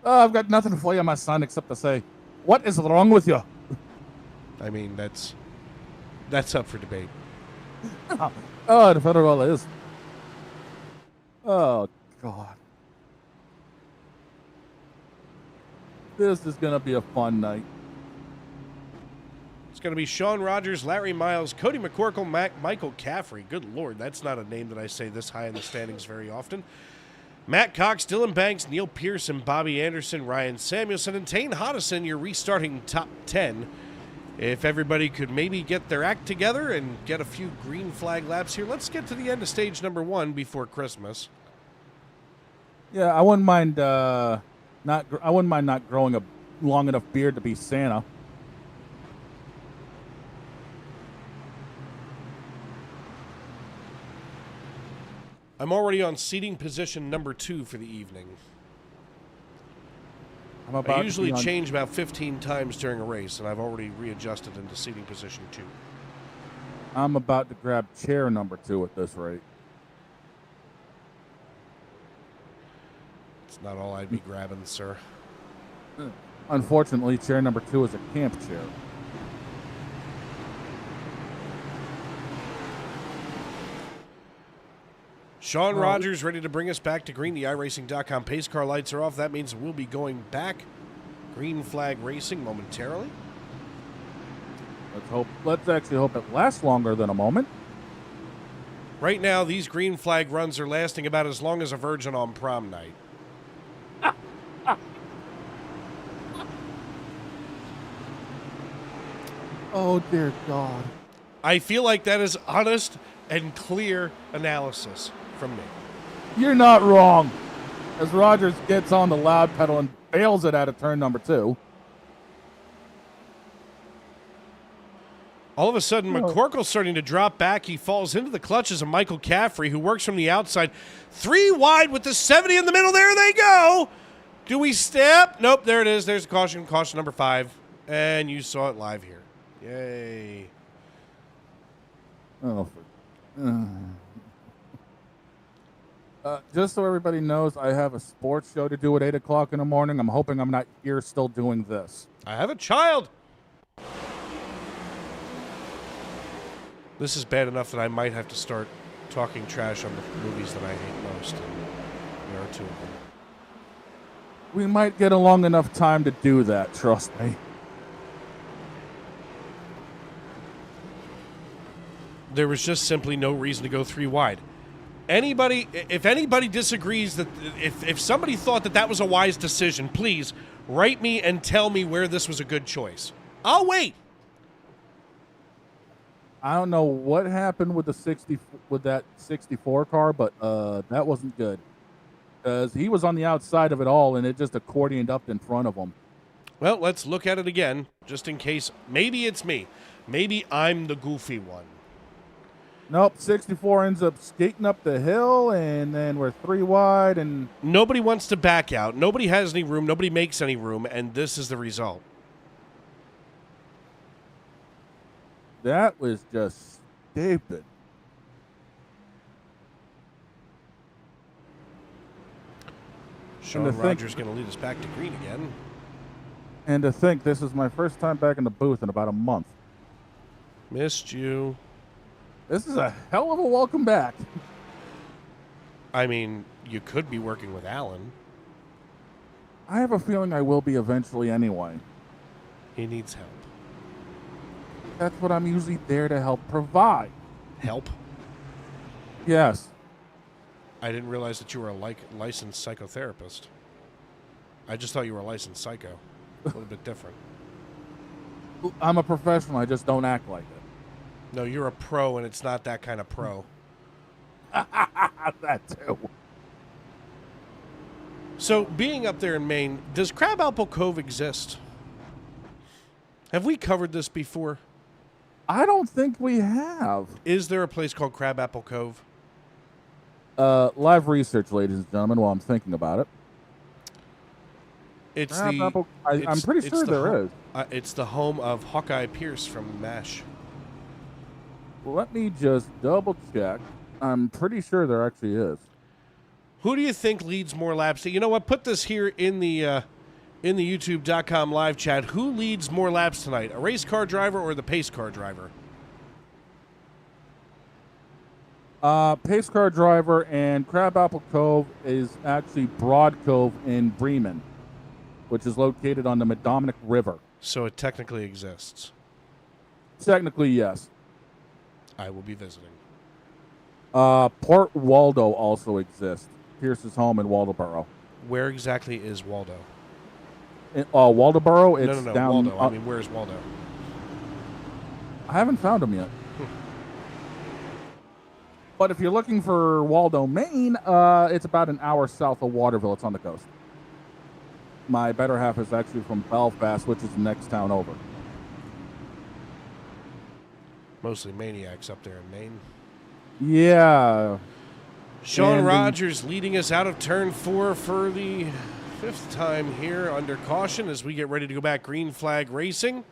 Speaker 3: I've got nothing for you, my son, except to say, what is wrong with you?
Speaker 2: I mean, that's up for debate.
Speaker 3: Oh, it very well is. Oh, God. This is going to be a fun night.
Speaker 2: It's going to be Sean Rogers, Larry Miles, Cody McCorkle, Michael Caffrey. Good Lord, that's not a name that I say this high in the standings very often. Matt Cox, Dylan Banks, Neil Pearson, Bobby Anderson, Ryan Samuelson, and Tane Hodison, your restarting top 10 If everybody could maybe get their act together and get a few green flag laps here, let's get to the end of stage number 1 before Christmas.
Speaker 3: Yeah, I wouldn't mind not growing a long enough beard to be Santa.
Speaker 2: I'm already on seating position number 2 for the evening. I usually change about 15 times during a race, and I've already readjusted into seating position 2.
Speaker 3: I'm about to grab chair number 2 at this rate.
Speaker 2: It's not all I'd be grabbing, sir.
Speaker 3: Unfortunately, chair number 2 is a camp chair.
Speaker 2: Sean Rogers ready to bring us back to green. The iRacing.com pace car lights are off. That means we'll be going back. Green flag racing momentarily.
Speaker 3: Let's actually hope it lasts longer than a moment.
Speaker 2: Right now, these green flag runs are lasting about as long as a virgin on prom night.
Speaker 3: Oh, dear God.
Speaker 2: I feel like that is honest and clear analysis from me.
Speaker 3: You're not wrong. As Rogers gets on the loud pedal and bails it out of turn number 2.
Speaker 2: All of a sudden, McCorkle's starting to drop back. He falls into the clutches of Michael Caffrey, who works from the outside. 3 wide with the 70 in the middle. There they go. Do we step? Nope, there it is. There's a caution. Caution number 5. And you saw it live here. Yay.
Speaker 3: Oh, just so everybody knows, I have a sports show to do at 8 o'clock in the morning. I'm hoping I'm not here still doing this.
Speaker 2: I have a child. This is bad enough that I might have to start talking trash on the movies that I hate most. And there are 2 of them.
Speaker 3: We might get a long enough time to do that, trust me.
Speaker 2: There was just simply no reason to go 3 wide. If anybody disagrees that if somebody thought that was a wise decision, please write me and tell me where this was a good choice. I'll wait.
Speaker 3: I don't know what happened with that 64 car, but that wasn't good. Because he was on the outside of it all, and it just accordioned up in front of him.
Speaker 2: Well, let's look at it again, just in case. Maybe it's me. Maybe I'm the goofy one.
Speaker 3: Nope, 64 ends up skating up the hill, and then we're 3 wide, and
Speaker 2: nobody wants to back out. Nobody has any room. Nobody makes any room, and this is the result.
Speaker 3: That was just stupid.
Speaker 2: Sean Rogers going to lead us back to green again.
Speaker 3: And to think this is my first time back in the booth in about a month.
Speaker 2: Missed you.
Speaker 3: This is a hell of a welcome back.
Speaker 2: I mean, you could be working with Alan.
Speaker 3: I have a feeling I will be eventually anyway.
Speaker 2: He needs help.
Speaker 3: That's what I'm usually there to help provide.
Speaker 2: Help?
Speaker 3: Yes.
Speaker 2: I didn't realize that you were a licensed psychotherapist. I just thought you were a licensed psycho. A little bit different.
Speaker 3: I'm a professional. I just don't act like it.
Speaker 2: No, you're a pro, and it's not that kind of pro.
Speaker 3: That too.
Speaker 2: So, being up there in Maine, does Crabapple Cove exist? Have we covered this before?
Speaker 3: I don't think we have.
Speaker 2: Is there a place called Crabapple Cove?
Speaker 3: Live research, ladies and gentlemen, while I'm thinking about it. I'm pretty sure there is.
Speaker 2: It's the home of Hawkeye Pierce from MASH.
Speaker 3: Let me just double check. I'm pretty sure there actually is.
Speaker 2: Who do you think leads more laps? You know what? Put this here in the YouTube.com live chat. Who leads more laps tonight? A race car driver or the pace car driver?
Speaker 3: Pace car driver, and Crabapple Cove is actually Broad Cove in Bremen, which is located on the Mdominic River.
Speaker 2: So it technically exists.
Speaker 3: Technically, yes.
Speaker 2: I will be visiting.
Speaker 3: Port Waldo also exists. Pierce's home in Waldoboro.
Speaker 2: Where exactly is Waldo?
Speaker 3: Waldoboro? It's
Speaker 2: no,
Speaker 3: down.
Speaker 2: Waldo. I mean, where's Waldo?
Speaker 3: haven't found them yet. But if you're looking for Waldo, Maine, it's about an hour south of Waterville. It's on the coast. My better half is actually from Belfast, which is the next town over.
Speaker 2: Mostly maniacs up there in Maine.
Speaker 3: Yeah.
Speaker 2: Sean Rogers leading us out of turn 4 for the 5th time here under caution as we get ready to go back green flag racing.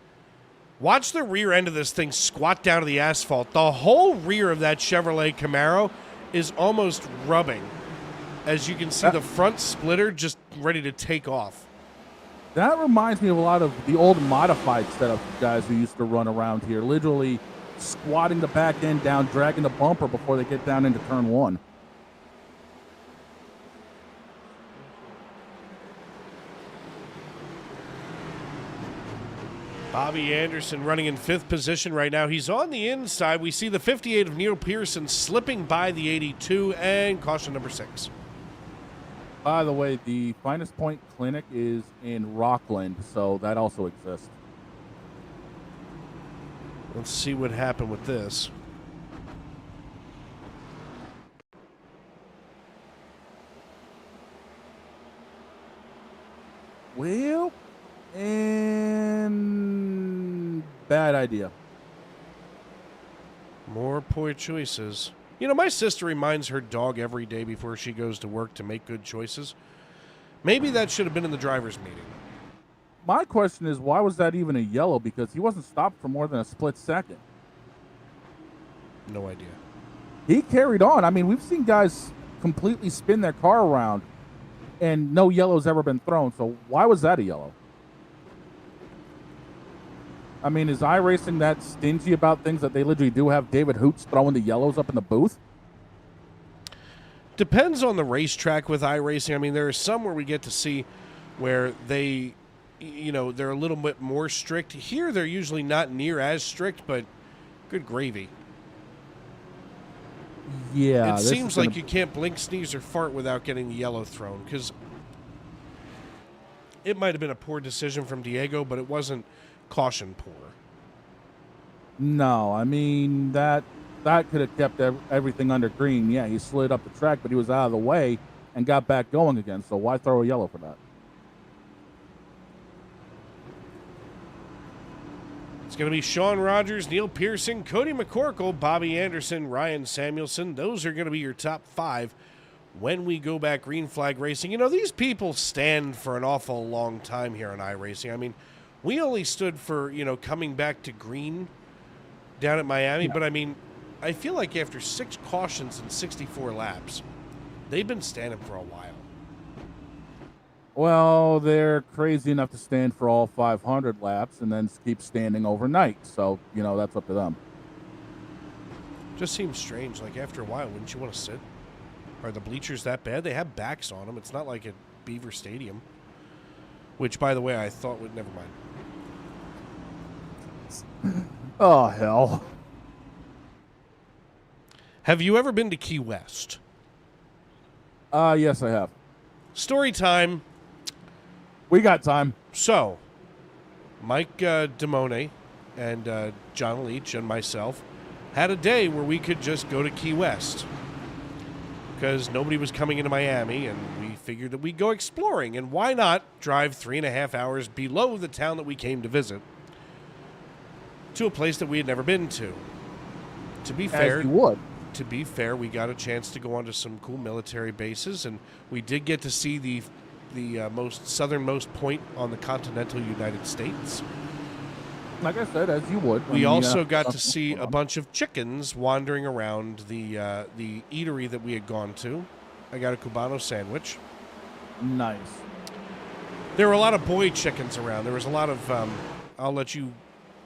Speaker 2: Watch the rear end of this thing squat down to the asphalt. The whole rear of that Chevrolet Camaro is almost rubbing. As you can see, the front splitter just ready to take off.
Speaker 3: That reminds me of a lot of the old modified setup guys who used to run around here, literally squatting the back end down, dragging the bumper before they get down into turn 1.
Speaker 2: Bobby Anderson running in 5th position right now. He's on the inside. We see the 58 of Neil Pearson slipping by the 82 and caution number 6.
Speaker 3: By the way, the Finest Point Clinic is in Rockland, so that also exists.
Speaker 2: Let's see what happened with this.
Speaker 3: Well, and bad idea.
Speaker 2: More poor choices. You know, my sister reminds her dog every day before she goes to work to make good choices. Maybe that should have been in the driver's meeting.
Speaker 3: My question is, why was that even a yellow? Because he wasn't stopped for more than a split second.
Speaker 2: No idea.
Speaker 3: He carried on. I mean, we've seen guys completely spin their car around and no yellow's ever been thrown. So why was that a yellow? I mean, is iRacing that stingy about things that they literally do have David Hoots throwing the yellows up in the booth?
Speaker 2: Depends on the racetrack with iRacing. I mean, there are some where we get to see where they, you know, they're a little bit more strict. Here, they're usually not near as strict, but good gravy.
Speaker 3: Yeah.
Speaker 2: It seems like you can't blink, sneeze, or fart without getting the yellow thrown, because it might have been a poor decision from Diego, but it wasn't caution poor.
Speaker 3: No, I mean, that could have kept everything under green. Yeah, he slid up the track, but he was out of the way and got back going again. So why throw a yellow for that?
Speaker 2: It's going to be Sean Rogers, Neil Pearson, Cody McCorkle, Bobby Anderson, Ryan Samuelson. Those are going to be your top 5 when we go back green flag racing. You know, these people stand for an awful long time here on iRacing. I mean, we only stood for, you know, coming back to green down at Miami, but I mean, I feel like after 6 cautions and 64 laps, they've been standing for a while.
Speaker 3: Well, they're crazy enough to stand for all 500 laps and then keep standing overnight. So, you know, that's up to them.
Speaker 2: Just seems strange. Like, after a while, wouldn't you want to sit? Are the bleachers that bad? They have backs on them. It's not like at Beaver Stadium. Which, by the way, I thought would... Never mind.
Speaker 3: Oh, hell.
Speaker 2: Have you ever been to Key West?
Speaker 3: Yes, I have.
Speaker 2: Story time.
Speaker 3: We got time.
Speaker 2: So, Mike Damone and John Leach and myself had a day where we could just go to Key West because nobody was coming into Miami, and we figured that we'd go exploring, and why not drive 3.5 hours below the town that we came to visit to a place that we had never been to. To be fair,
Speaker 3: As you would.
Speaker 2: To be fair, we got a chance to go onto some cool military bases, and we did get to see the most southernmost point on the continental United States.
Speaker 3: Like I said, as you would.
Speaker 2: We also got to see a bunch of chickens wandering around the eatery that we had gone to. I got a Cubano sandwich.
Speaker 3: Nice.
Speaker 2: There were a lot of boy chickens around. There was a lot of, I'll let you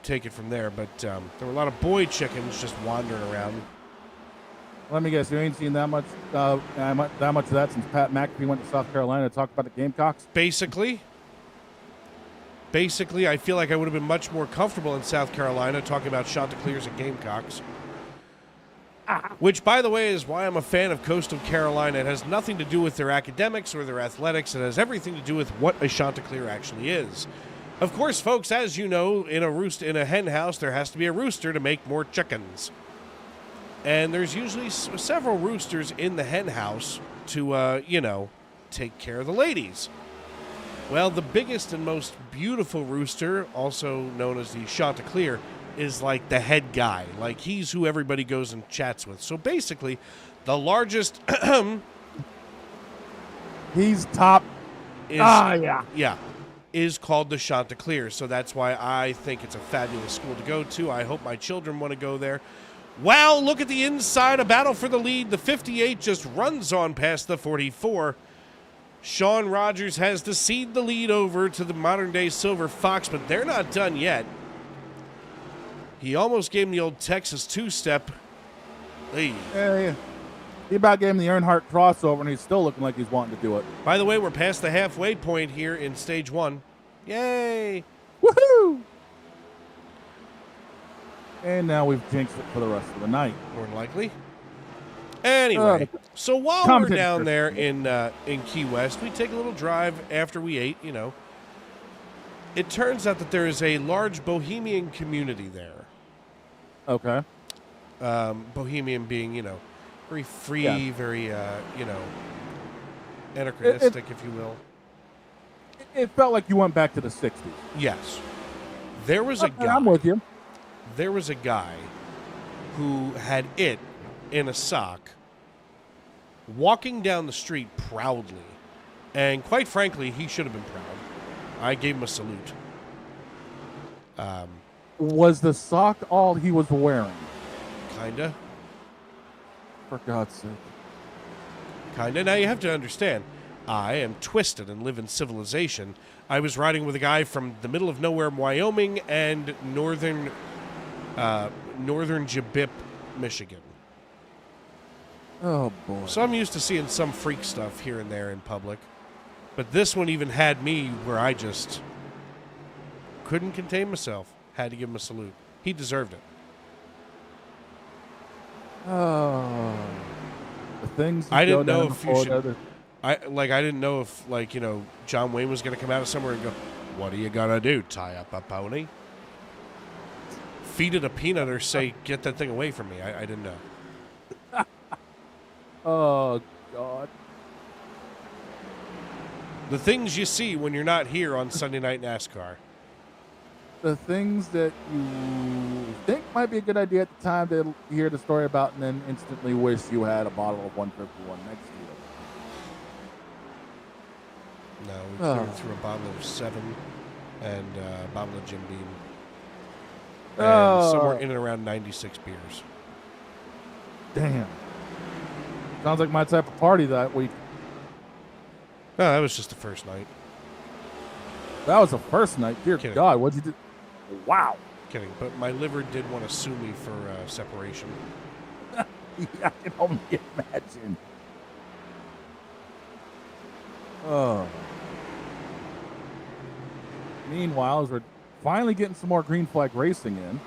Speaker 2: take it from there, but there were a lot of boy chickens just wandering around.
Speaker 3: Let me guess, you ain't seen that much of that since Pat McAfee went to South Carolina to talk about the Gamecocks?
Speaker 2: Basically, I feel like I would have been much more comfortable in South Carolina talking about Chanticleers and Gamecocks. Which, by the way, is why I'm a fan of Coastal Carolina. It has nothing to do with their academics or their athletics. It has everything to do with what a Chanticleer actually is. Of course, folks, as you know, in a hen house, there has to be a rooster to make more chickens. And there's usually several roosters in the hen house to, take care of the ladies. Well, the biggest and most beautiful rooster, also known as the Chanticleer, is like the head guy. Like, he's who everybody goes and chats with. So basically, the largest
Speaker 3: He's top.
Speaker 2: is
Speaker 3: Yeah.
Speaker 2: is called the Chanticleer. So that's why I think it's a fabulous school to go to. I hope my children want to go there. Wow, look at the inside, a battle for the lead. The 58 just runs on past the 44. Sean Rogers has to cede the lead over to the modern-day Silver Fox, but they're not done yet. He almost gave him the old Texas two-step. Hey.
Speaker 3: Yeah. He about gave him the Earnhardt crossover, and he's still looking like he's wanting to do it.
Speaker 2: By the way, we're past the halfway point here in Stage 1. Yay!
Speaker 3: Woohoo! And now we've jinxed it for the rest of the night.
Speaker 2: More than likely. Anyway, so while we're down there in Key West, we take a little drive after we ate, It turns out that there is a large Bohemian community there.
Speaker 3: Okay.
Speaker 2: Bohemian being, very free,
Speaker 3: Yeah.
Speaker 2: very, anachronistic, if you will.
Speaker 3: It felt like you went back to the 60s.
Speaker 2: Yes. There was a guy.
Speaker 3: I'm with you.
Speaker 2: There was a guy who had it in a sock walking down the street proudly. And quite frankly, he should have been proud. I gave him a salute.
Speaker 3: Was the sock all he was wearing?
Speaker 2: Kinda.
Speaker 3: For God's sake.
Speaker 2: Kinda. Now you have to understand, I am twisted and live in civilization. I was riding with a guy from the middle of nowhere, Wyoming, and northern Jabip, Michigan.
Speaker 3: Oh, boy.
Speaker 2: So I'm used to seeing some freak stuff here and there in public. But this one even had me where I just couldn't contain myself. Had to give him a salute. He deserved it.
Speaker 3: Oh. The things
Speaker 2: I didn't
Speaker 3: go
Speaker 2: know
Speaker 3: down
Speaker 2: if
Speaker 3: the
Speaker 2: you
Speaker 3: floor
Speaker 2: should.
Speaker 3: there.
Speaker 2: I didn't know if John Wayne was going to come out of somewhere and go, "What are you gonna do? Tie up a pony? Feed it a peanut or say get that thing away from me?" I didn't know.
Speaker 3: Oh, God.
Speaker 2: The things you see when you're not here on Sunday Night NASCAR.
Speaker 3: The things that you think might be a good idea at the time to hear the story about, and then instantly wish you had a bottle of 151 next to you.
Speaker 2: No, we cleared through a bottle of 7 and a bottle of Jim Beam. And somewhere in and around 96 beers.
Speaker 3: Damn. Sounds like my type of party that week.
Speaker 2: No, that was just the first night.
Speaker 3: That was the first night. Dear
Speaker 2: Kidding.
Speaker 3: God, what'd you do? Wow.
Speaker 2: Kidding, but my liver did want to sue me for separation.
Speaker 3: Yeah, I can only imagine. Oh. Meanwhile, as we're finally getting some more green flag racing in.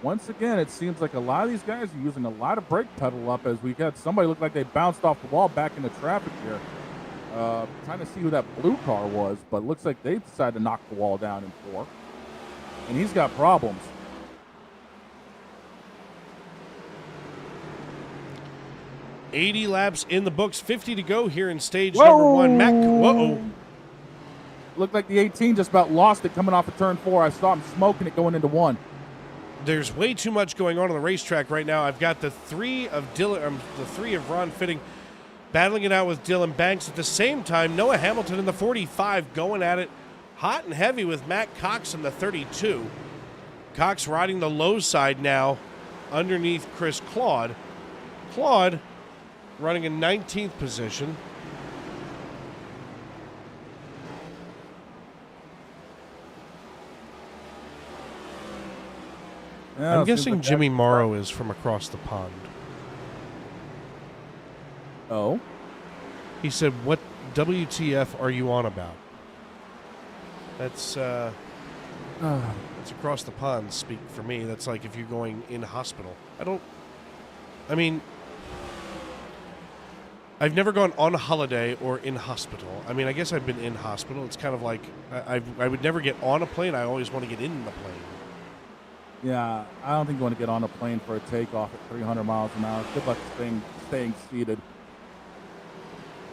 Speaker 3: Once again, it seems like a lot of these guys are using a lot of brake pedal up as we got somebody look like they bounced off the wall back into traffic here. Trying to see who that blue car was, but it looks like they decided to knock the wall down in 4. And he's got problems.
Speaker 2: $80 laps in the books, 50 to go here in stage number 1. Whoa.
Speaker 3: Looked like the 18 just about lost it coming off of turn 4. I saw him smoking it going into 1.
Speaker 2: There's way too much going on the racetrack right now. I've got the 3 of Ron Fitting battling it out with Dylan Banks. At the same time, Noah Hamilton in the 45 going at it hot and heavy with Matt Cox in the 32. Cox riding the low side now underneath Chris Claude. Claude running in 19th position.
Speaker 3: Yeah,
Speaker 2: I'm
Speaker 3: seems
Speaker 2: guessing
Speaker 3: like
Speaker 2: Jimmy
Speaker 3: that-
Speaker 2: Morrow is from across the pond.
Speaker 3: Oh?
Speaker 2: He said, "What WTF are you on about?" That's across the pond speak for me. That's like if you're going in hospital. I've never gone on holiday or in hospital. I mean, I guess I've been in hospital. It's kind of like I would never get on a plane. I always want to get in the plane.
Speaker 3: Yeah, I don't think you want to get on a plane for a takeoff at 300 miles an hour. Good luck staying seated.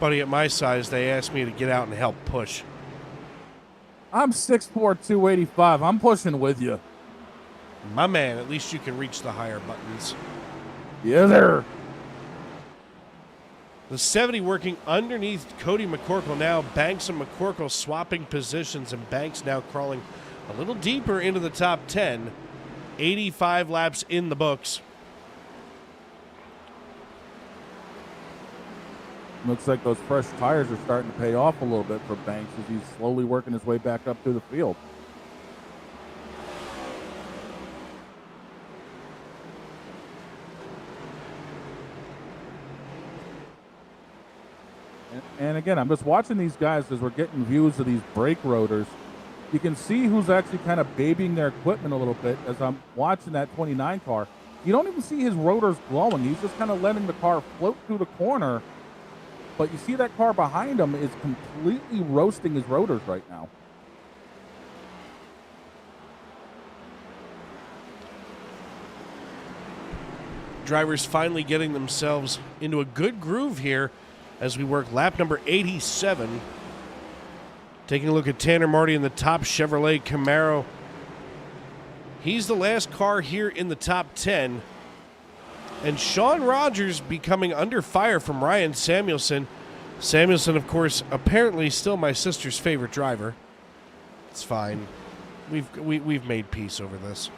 Speaker 2: Buddy, at my size, they asked me to get out and help push.
Speaker 3: I'm 6'4", 285. I'm pushing with you.
Speaker 2: My man, at least you can reach the higher buttons.
Speaker 3: Yes, sir.
Speaker 2: The 70 working underneath Cody McCorkle now. Banks and McCorkle swapping positions, and Banks now crawling a little deeper into the top 10. 85 laps in the books.
Speaker 3: Looks like those fresh tires are starting to pay off a little bit for Banks as he's slowly working his way back up through the field. And again, I'm just watching these guys as we're getting views of these brake rotors. You can see who's actually kind of babying their equipment a little bit as I'm watching that 29 car. You don't even see his rotors glowing. He's just kind of letting the car float through the corner. But you see that car behind him is completely roasting his rotors right now.
Speaker 2: Drivers finally getting themselves into a good groove here as we work lap number 87. Taking a look at Tanner Marty in the top Chevrolet Camaro. He's the last car here in the top 10. And Sean Rogers becoming under fire from Ryan Samuelson. Samuelson, of course, apparently still my sister's favorite driver. It's fine. We've made peace over this.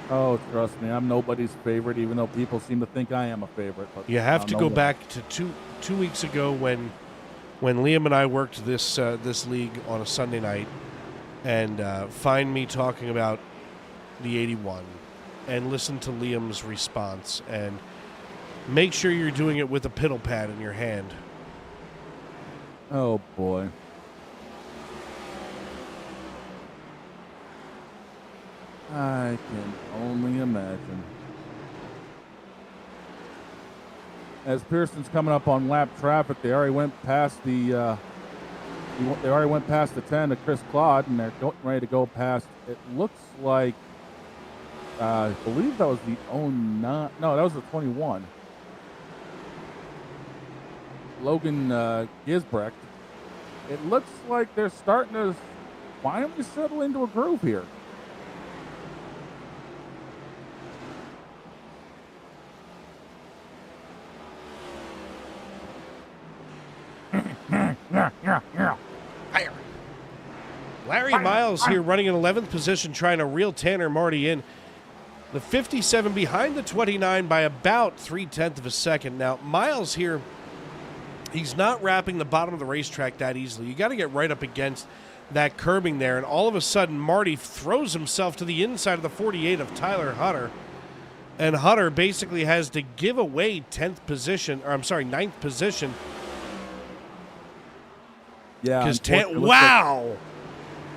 Speaker 3: Oh, trust me, I'm nobody's favorite, even though people seem to think I am a favorite. But
Speaker 2: you have to go back to two weeks ago when Liam and I worked this league on a Sunday night, and find me talking about the 81, and listen to Liam's response, and make sure you're doing it with a piddle pad in your hand.
Speaker 3: Oh, boy. I can only imagine. As Pearson's coming up on lap traffic, they already went past the 10 to Chris Claude, and they're ready to go past. It looks like I believe that was the 09. No, that was the 21. Logan Gisbrecht. It looks like they're starting to finally settle into a groove here.
Speaker 2: Higher. Larry Miles here running in 11th position, trying to reel Tanner Marty in. The 57 behind the 29 by about 0.3 of a second. Now, Miles here, he's not wrapping the bottom of the racetrack that easily. You got to get right up against that curbing there, and all of a sudden, Marty throws himself to the inside of the 48 of Tyler Hutter, and Hutter basically has to give away 9th position.
Speaker 3: Yeah.
Speaker 2: Wow.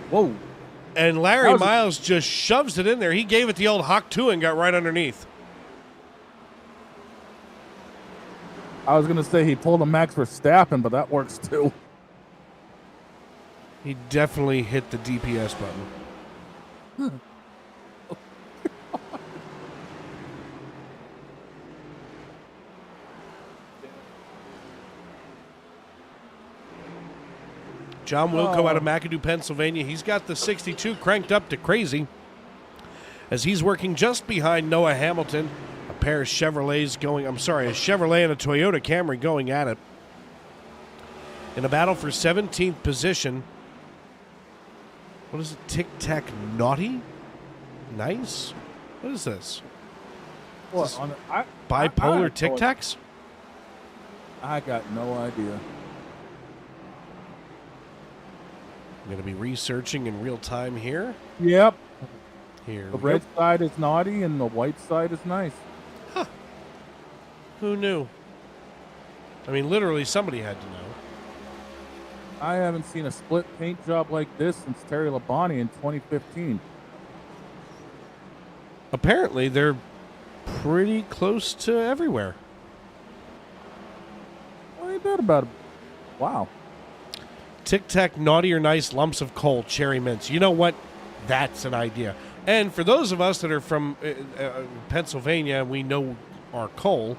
Speaker 3: Whoa.
Speaker 2: And Larry Miles just shoves it in there. He gave it the old Hawk 2 and got right underneath.
Speaker 3: I was going to say he pulled a Max Verstappen, but that works too.
Speaker 2: He definitely hit the DPS button. John Wilco out of McAdoo, Pennsylvania. He's got the 62 cranked up to crazy as he's working just behind Noah Hamilton. A Chevrolet and a Toyota Camry going at it. In a battle for 17th position. What is it? Tic-Tac Naughty? Nice. What is this?
Speaker 3: What?
Speaker 2: Bipolar Tic-Tacs?
Speaker 3: I got no idea.
Speaker 2: I'm going to be researching in real time here.
Speaker 3: Yep.
Speaker 2: Here.
Speaker 3: The red side is naughty and the white side is nice.
Speaker 2: Huh. Who knew? I mean, literally somebody had to know.
Speaker 3: I haven't seen a split paint job like this since Terry Labonte in 2015.
Speaker 2: Apparently, they're pretty close to everywhere.
Speaker 3: Ain't that about it? Wow.
Speaker 2: Tic Tac Naughty or Nice lumps of coal, cherry mints. You know what? That's an idea. And for those of us that are from Pennsylvania, we know our coal.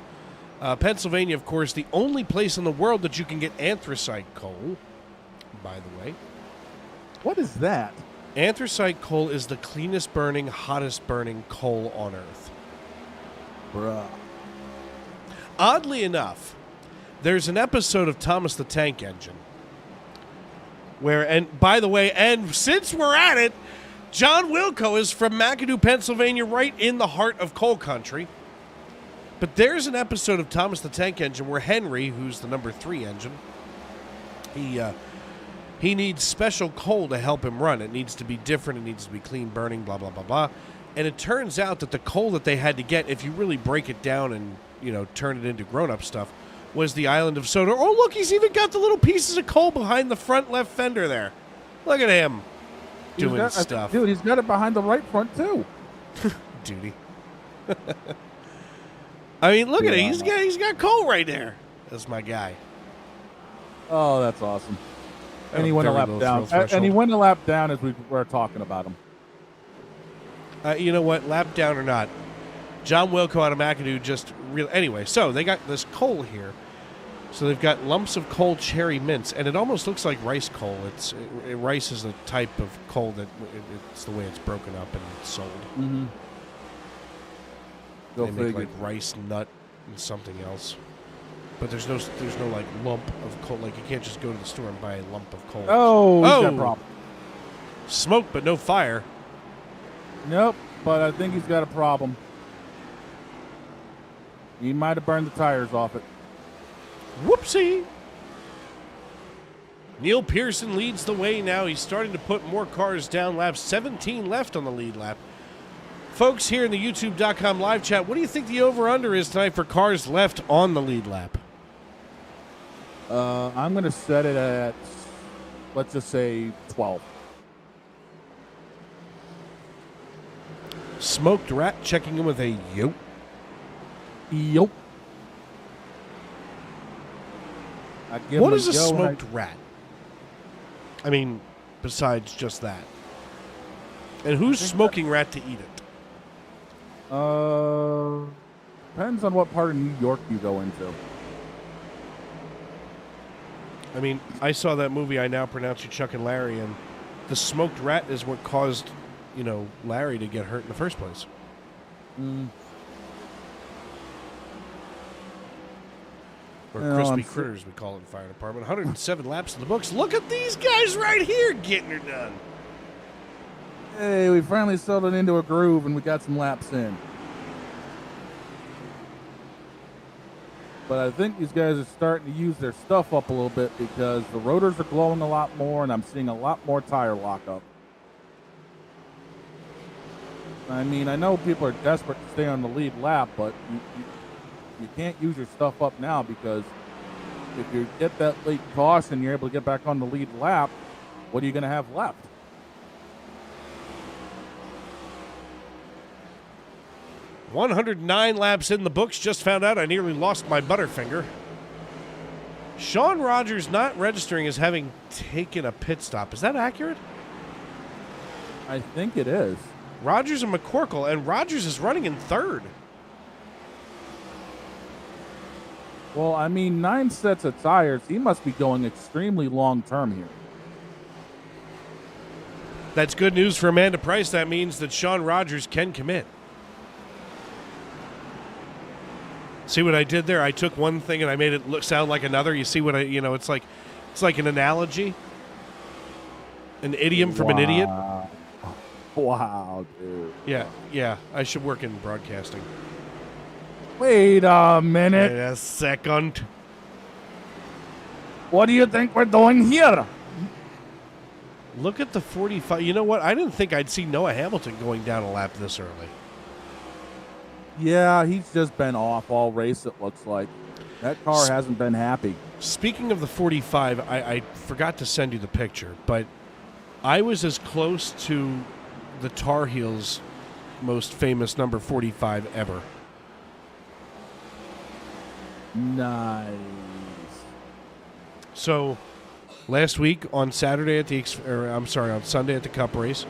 Speaker 2: Pennsylvania, of course, the only place in the world that you can get anthracite coal, by the way.
Speaker 3: What is that?
Speaker 2: Anthracite coal is the cleanest burning, hottest burning coal on Earth.
Speaker 3: Bruh.
Speaker 2: Oddly enough, there's an episode of Thomas the Tank Engine where, and by the way, and since we're at it, John Wilco is from McAdoo, Pennsylvania, right in the heart of coal country. But there's an episode of Thomas the Tank Engine where Henry, who's the number 3 engine, he needs special coal to help him run. It needs to be different. It needs to be clean burning, blah, blah, blah, blah. And it turns out that the coal that they had to get, if you really break it down and, turn it into grown-up stuff, was the island of Soda. Oh, look, he's even got the little pieces of coal behind the front left fender there. Look at him doing stuff.
Speaker 3: Dude, he's got it behind the right front, too.
Speaker 2: Duty. I mean, look at it. He's got coal right there. That's my guy.
Speaker 3: Oh, that's awesome. And he
Speaker 2: A
Speaker 3: went a
Speaker 2: very
Speaker 3: lap
Speaker 2: low
Speaker 3: down.
Speaker 2: thrill
Speaker 3: And he went a lap down as we were talking about him.
Speaker 2: You know what? Lap down or not, John Wilco out of McAdoo just really. Anyway, so they got this coal here. So they've got lumps of coal cherry mints, and it almost looks like rice coal. Rice is a type of coal that it's the way it's broken up and it's sold.
Speaker 3: Mm-hmm.
Speaker 2: They make like rice nut and something else. But there's no like lump of coal. Like you can't just go to the store and buy a lump of coal.
Speaker 3: Oh, he's got a problem.
Speaker 2: Smoke but no fire.
Speaker 3: Nope, but I think he's got a problem. He might have burned the tires off it.
Speaker 2: Whoopsie. Neil Pearson leads the way now. He's starting to put more cars down. Lap 17 left on the lead lap. Folks here in the YouTube.com live chat, what do you think the over-under is tonight for cars left on the lead lap?
Speaker 3: I'm going to set it at, let's just say, 12.
Speaker 2: Smoked Rat checking in with a yope.
Speaker 3: Yup.
Speaker 2: What is a smoked rat? I mean, besides just that. And who's smoking rat to eat it?
Speaker 3: Depends on what part of New York you go into.
Speaker 2: I mean, I saw that movie, I Now Pronounce You Chuck and Larry, and the smoked rat is what caused, Larry to get hurt in the first place. Or crispy critters, we call it in the fire department. 107 laps in the books. Look at these guys right here getting her done.
Speaker 3: Hey, we finally settled into a groove and we got some laps in. But I think these guys are starting to use their stuff up a little bit because the rotors are glowing a lot more and I'm seeing a lot more tire lockup. I mean, I know people are desperate to stay on the lead lap, but you can't use your stuff up now because if you get that late caution and you're able to get back on the lead lap, what are you going to have left?
Speaker 2: $109 laps in the books. Just found out I nearly lost my Butterfinger. Sean Rogers not registering as having taken a pit stop. Is that accurate?
Speaker 3: I think it is.
Speaker 2: Rogers and McCorkle, and Rogers is running in third.
Speaker 3: Well, I mean, 9 sets of tires. He must be going extremely long term here.
Speaker 2: That's good news for Amanda Price. That means that Sean Rogers can commit. See what I did there? I took one thing and I made it sound like another. You see what it's like an analogy, an idiom from an idiot.
Speaker 3: Wow, dude.
Speaker 2: Yeah. I should work in broadcasting.
Speaker 3: Wait a minute.
Speaker 2: Wait a second.
Speaker 3: What do you think we're doing here?
Speaker 2: Look at the 45. You know what? I didn't think I'd see Noah Hamilton going down a lap this early.
Speaker 3: Yeah, he's just been off all race, it looks like. That car hasn't been happy.
Speaker 2: Speaking of the 45, I forgot to send you the picture, but I was as close to the Tar Heels' most famous number 45 ever.
Speaker 3: Nice.
Speaker 2: So last week on Saturday at on Sunday at the Cup race,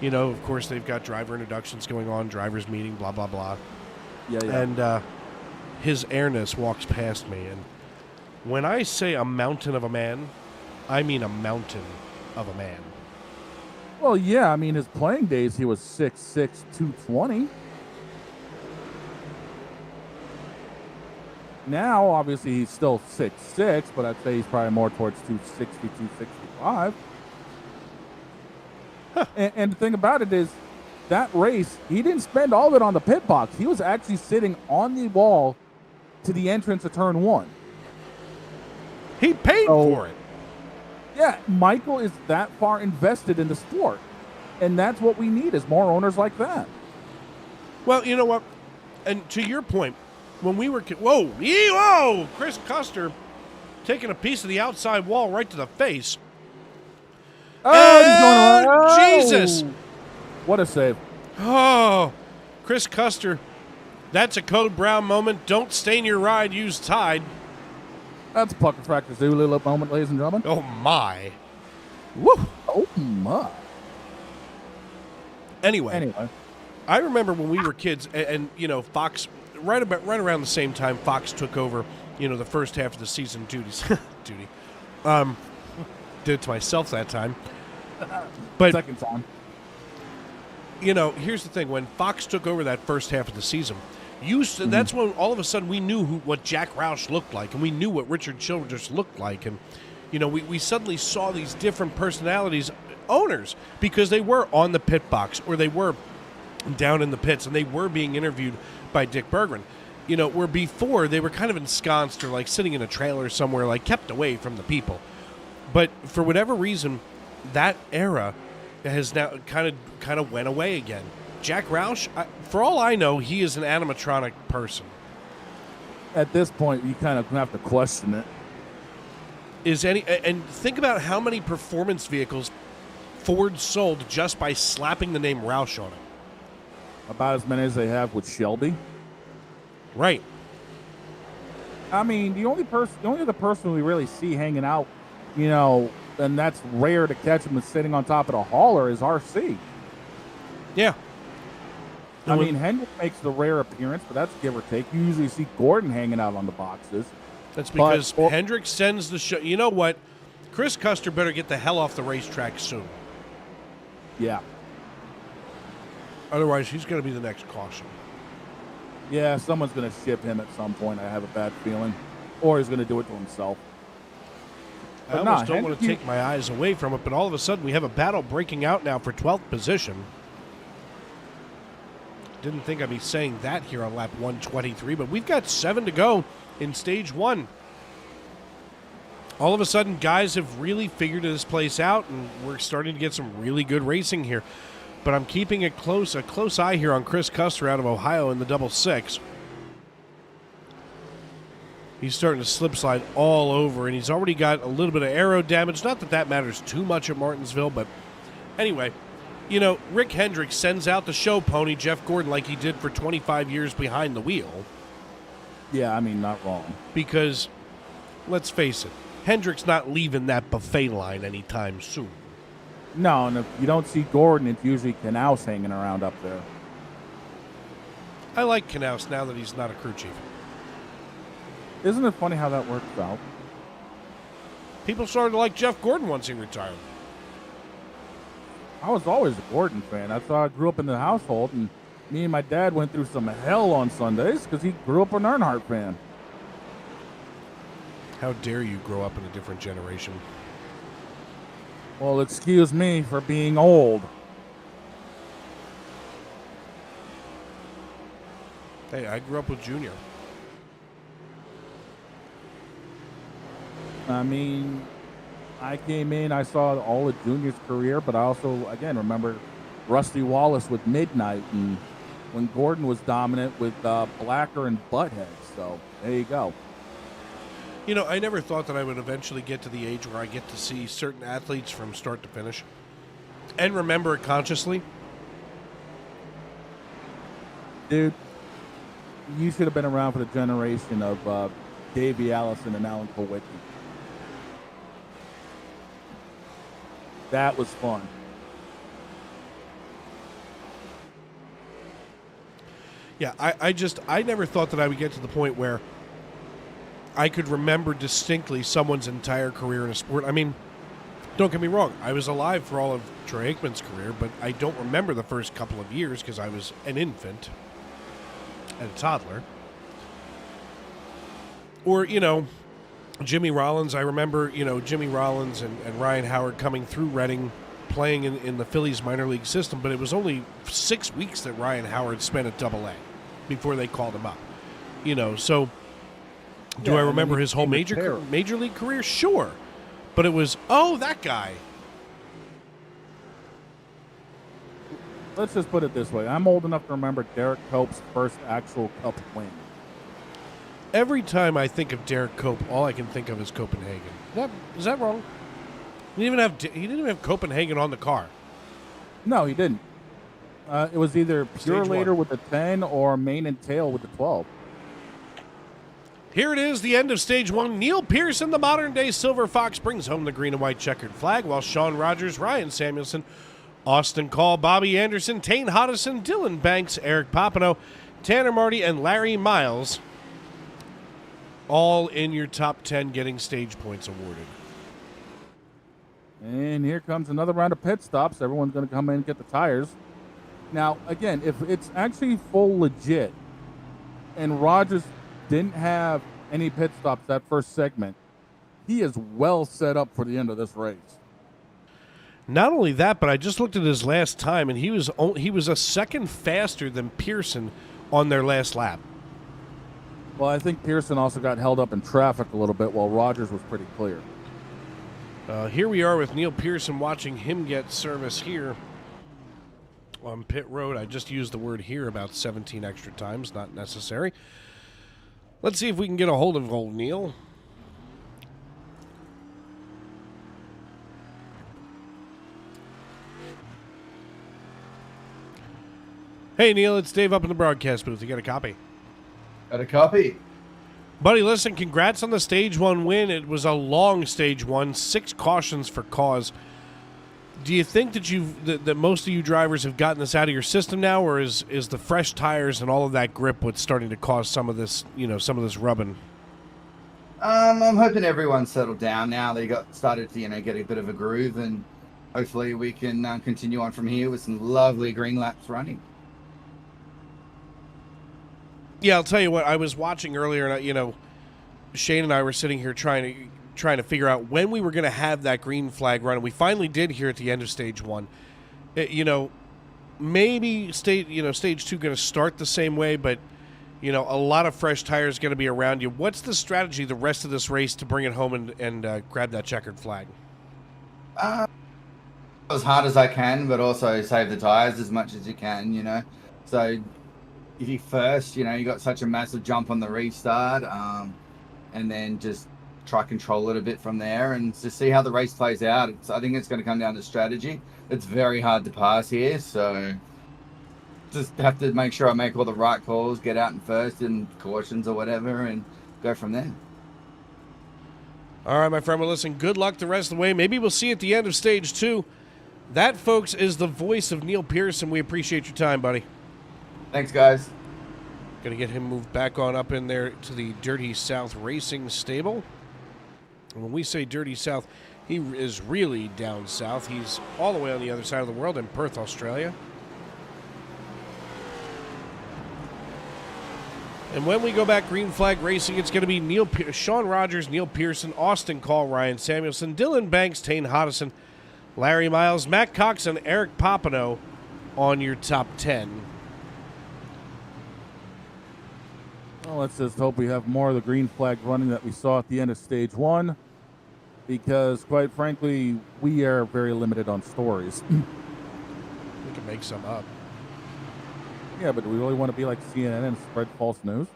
Speaker 2: you know, of course they've got driver introductions going on, drivers meeting, blah blah blah.
Speaker 3: Yeah.
Speaker 2: And his airness walks past me, and when I say a mountain of a man, I mean a mountain of a man.
Speaker 3: Well, yeah, I mean, his playing days, he was 6'6", 220. Now, obviously, he's still 6'6", but I'd say he's probably more towards 260, 265. And the thing about it is, that race, he didn't spend all of it on the pit box. He was actually sitting on the wall to the entrance of turn 1.
Speaker 2: He paid for it.
Speaker 3: Yeah, Michael is that far invested in the sport. And that's what we need, is more owners like that.
Speaker 2: Well, you know what? And to your point, when we were... Whoa! Chris Custer taking a piece of the outside wall right to the face.
Speaker 3: Oh, he's going around.
Speaker 2: Jesus!
Speaker 3: What a save.
Speaker 2: Oh, Chris Custer. That's a Code Brown moment. Don't stain your ride, use Tide.
Speaker 3: That's a Pucker Factor Zulu moment, ladies and gentlemen.
Speaker 2: Oh, my.
Speaker 3: Woo! Oh, my.
Speaker 2: Anyway, I remember when we were kids, and you know, Fox, right around the same time, Fox took over, you know, the first half of the season duties. Did it to myself that time. But
Speaker 3: second time.
Speaker 2: You know, here's the thing: when Fox took over that first half of the season, that's when all of a sudden we knew what Jack Roush looked like, and we knew what Richard Childress looked like, and you know, we suddenly saw these different personalities, owners, because they were on the pit box or they were down in the pits and they were being interviewed by Dick Berggren. You know, where before they were kind of ensconced or like sitting in a trailer somewhere, like kept away from the people. But for whatever reason, that era has now kind of went away again. Jack Roush, for all I know, he is an animatronic person.
Speaker 3: At this point, you kind of have to question it.
Speaker 2: And think about how many performance vehicles Ford sold just by slapping the name Roush on it.
Speaker 3: About as many as they have with Shelby.
Speaker 2: Right.
Speaker 3: I mean, the only other person we really see hanging out, you know, and that's rare to catch him sitting on top of the hauler, is RC.
Speaker 2: Yeah.
Speaker 3: I mean, Hendrick makes the rare appearance, but that's give or take. You usually see Gordon hanging out on the boxes.
Speaker 2: That's because Hendrick sends the show. You know what? Chris Custer better get the hell off the racetrack soon.
Speaker 3: Yeah.
Speaker 2: Otherwise, he's going to be the next caution.
Speaker 3: Yeah, someone's going to ship him at some point, I have a bad feeling. Or he's going to do it to himself.
Speaker 2: I almost don't want to take my eyes away from it, but all of a sudden we have a battle breaking out now for 12th position. Didn't think I'd be saying that here on lap 123, but we've got 7 to go in stage 1. All of a sudden, guys have really figured this place out, and we're starting to get some really good racing here. But I'm keeping a close eye here on Chris Custer out of Ohio in the double 6. He's starting to slip slide all over, and he's already got a little bit of aero damage. Not that that matters too much at Martinsville, but anyway, you know, Rick Hendricks sends out the show pony, Jeff Gordon, like he did for 25 years behind the wheel.
Speaker 3: Yeah, I mean, not wrong.
Speaker 2: Because, let's face it, Hendrick's not leaving that buffet line anytime soon.
Speaker 3: No, and if you don't see Gordon, it's usually Knaus hanging around up there.
Speaker 2: I like Knaus now that he's not a crew chief.
Speaker 3: Isn't it funny how that works out?
Speaker 2: People started to like Jeff Gordon once he retired.
Speaker 3: I was always a Gordon fan. That's how I grew up in the household, and me and my dad went through some hell on Sundays because he grew up an Earnhardt fan.
Speaker 2: How dare you grow up in a different generation?
Speaker 3: Well, excuse me for being old.
Speaker 2: Hey, I grew up with Junior.
Speaker 3: I mean, I came in, I saw all of Junior's career, but I also, again, remember Rusty Wallace with Midnight and when Gordon was dominant with Blacker and Butthead. So there you go.
Speaker 2: You know, I never thought that I would eventually get to the age where I get to see certain athletes from start to finish and remember it consciously.
Speaker 3: Dude, you should have been around for the generation of Davey Allison and Alan Kowicki. That was fun.
Speaker 2: Yeah, I never thought that I would get to the point where I could remember distinctly someone's entire career in a sport. I mean, don't get me wrong, I was alive for all of Troy Aikman's career, but I don't remember the first couple of years because I was an infant and a toddler. Or, Jimmy Rollins. I remember, Jimmy Rollins and Ryan Howard coming through Reading, playing in the Phillies minor league system, but it was only 6 weeks that Ryan Howard spent at Double-A before they called him up. So do I remember his whole major league career? Sure. But it was, that guy.
Speaker 3: Let's just put it this way. I'm old enough to remember Derek Cope's first actual Cup win.
Speaker 2: Every time I think of Derek Cope, all I can think of is Copenhagen. Is that wrong? He didn't even have Copenhagen on the car.
Speaker 3: No, he didn't. It was either Pure
Speaker 2: Stage
Speaker 3: Later
Speaker 2: one.
Speaker 3: with the 10 or Mane and Tail with the 12.
Speaker 2: Here it is, the end of stage one. Neil Pearson, the modern-day Silver Fox, brings home the green and white checkered flag, while Sean Rogers, Ryan Samuelson, Austin Call, Bobby Anderson, Tane Hodison, Dylan Banks, Eric Papineau, Tanner Marty, and Larry Miles, all in your top 10 getting stage points awarded.
Speaker 3: And here comes another round of pit stops. Everyone's going to come in and get the tires. Now, again, if it's actually full legit and Rogers didn't have any pit stops that first segment, he is well set up for the end of this race.
Speaker 2: Not only that, but I just looked at his last time, and he was a second faster than Pearson on their last lap.
Speaker 3: Well, I think Pearson also got held up in traffic a little bit while Rogers was pretty clear.
Speaker 2: Here we are with Neil Pearson, watching him get service here on pit road. I just used the word here about 17 extra times, not necessary. Let's see if we can get a hold of old Neil. Hey, Neil, it's Dave up in the broadcast booth. You got a copy?
Speaker 5: Got a copy.
Speaker 2: Buddy, listen, congrats on the Stage 1 win. It was a long Stage 1, 6 cautions for cause. Do you think that most of you drivers have gotten this out of your system now, or is the fresh tires and all of that grip what's starting to cause some of this rubbing?
Speaker 5: I'm hoping everyone's settled down now. They started to get a bit of a groove, and hopefully we can continue on from here with some lovely green laps running.
Speaker 2: Yeah, I'll tell you what. I was watching earlier, and Shane and I were sitting here trying to figure out when we were going to have that green flag run, and we finally did here at the end of Stage 1. Maybe Stage 2 going to start the same way, but a lot of fresh tires going to be around you. What's the strategy the rest of this race to bring it home and grab that checkered flag?
Speaker 5: As hard as I can, but also save the tires as much as you can. So if you first, you got such a massive jump on the restart, and then just try control it a bit from there and just see how the race plays out. I think it's going to come down to strategy. It's very hard to pass here, so just have to make sure I make all the right calls, get out in first and cautions or whatever, and go from there.
Speaker 2: All right, my friend. Well, listen, good luck the rest of the way. Maybe we'll see you at the end of Stage 2. That, folks, is the voice of Neil Pearson. We appreciate your time, buddy.
Speaker 5: Thanks, guys.
Speaker 2: Going to get him moved back on up in there to the Dirty South Racing stable. And when we say Dirty South, he is really down south. He's all the way on the other side of the world in Perth, Australia. And when we go back green flag racing, it's going to be Sean Rogers, Neil Pearson, Austin Call, Ryan Samuelson, Dylan Banks, Tane Hodison, Larry Miles, Matt Cox, and Eric Papineau on your top 10.
Speaker 3: Well, let's just hope we have more of the green flag running that we saw at the end of Stage 1, because, quite frankly, we are very limited on stories.
Speaker 2: We can make some up.
Speaker 3: Yeah, but do we really want to be like CNN and spread false news?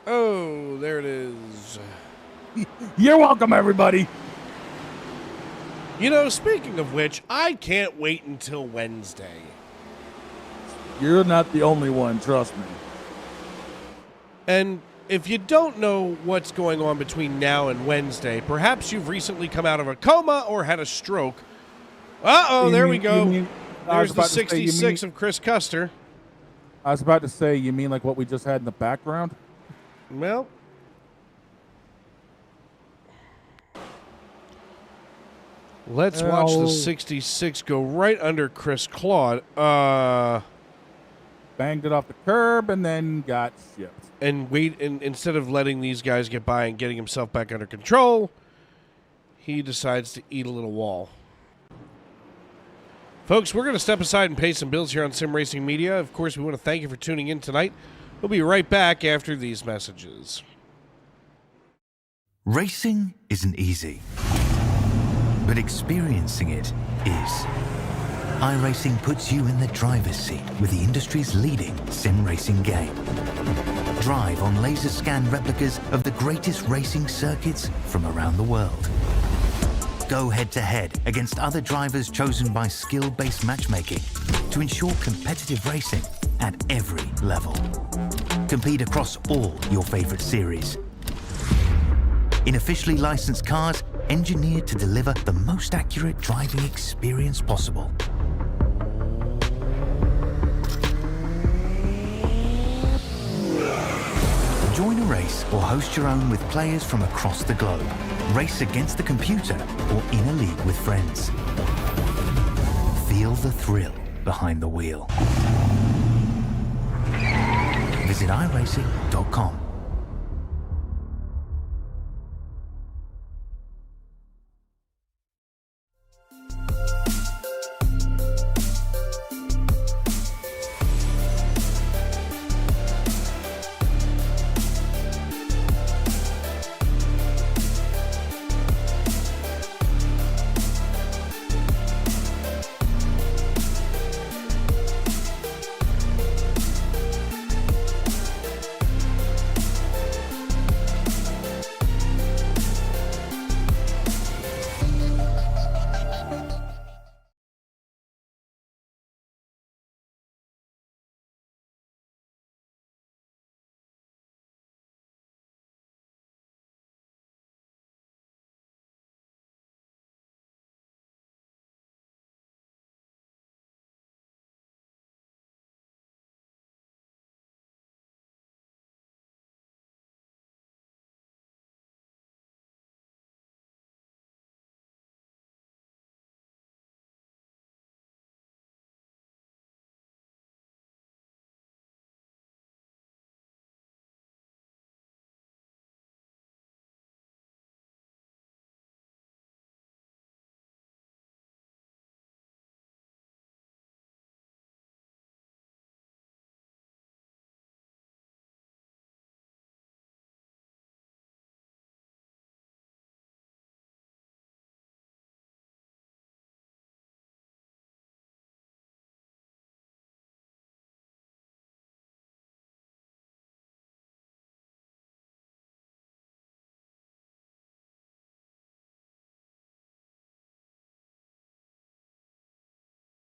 Speaker 2: Oh, there it is.
Speaker 3: You're welcome, everybody.
Speaker 2: Speaking of which, I can't wait until Wednesday.
Speaker 3: You're not the only one, trust me.
Speaker 2: And if you don't know what's going on between now and Wednesday, perhaps you've recently come out of a coma or had a stroke, Uh-oh,
Speaker 3: You
Speaker 2: there we
Speaker 3: mean-
Speaker 2: go.
Speaker 3: you mean- I
Speaker 2: There's
Speaker 3: was
Speaker 2: the
Speaker 3: about to say, you
Speaker 2: 66
Speaker 3: mean-
Speaker 2: of Chris Custer.
Speaker 3: I was about to say, you mean like what we just had in the background?
Speaker 2: Well, let's watch the 66 go right under Chris Claude.
Speaker 3: Banged it off the curb and then got shipped.
Speaker 2: And instead of letting these guys get by and getting himself back under control, he decides to eat a little wall. Folks, we're going to step aside and pay some bills here on Sim Racing Media. Of course, we want to thank you for tuning in tonight. We'll be right back after these messages.
Speaker 6: Racing isn't easy, but experiencing it is. iRacing puts you in the driver's seat with the industry's leading sim racing game. Drive on laser scan replicas of the greatest racing circuits from around the world. Go head-to-head against other drivers chosen by skill-based matchmaking to ensure competitive racing at every level. Compete across all your favorite series. In officially licensed cars, engineered to deliver the most accurate driving experience possible. Join a race or host your own with players from across the globe. Race against the computer or in a league with friends. Feel the thrill behind the wheel. Visit iRacing.com.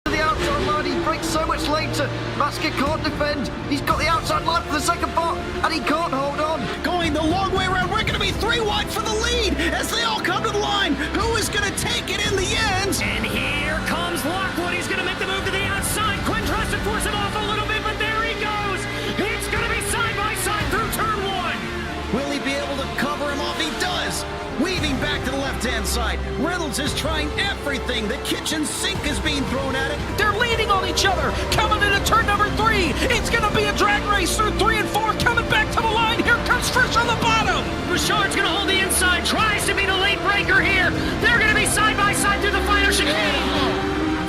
Speaker 7: The outside line, he breaks so much later. Masker can't defend. He's got the outside line for the second part, and he can't hold on.
Speaker 8: Going the long way around, we're going to be 3 wide for the lead as they all come to the line. Who is going to take it in the end?
Speaker 9: And here comes Lockwood. He's going to make the move to the outside. Quinn tries to force him off a little bit, but there he goes. It's going to be side by side through turn 1.
Speaker 8: Will he be able to cover him off? He does. Weaving back to the left-hand side. Reynolds is trying everything. The kitchen sink is being thrown at it.
Speaker 10: They're leaning on each other. Coming into turn number 3. It's going to be a drag race through 3 and 4. Coming back to the line. Here comes Frisch on the bottom.
Speaker 9: Bouchard's going to hold the inside. Tries to be the late breaker here. They're going to be side by side through the final chicane.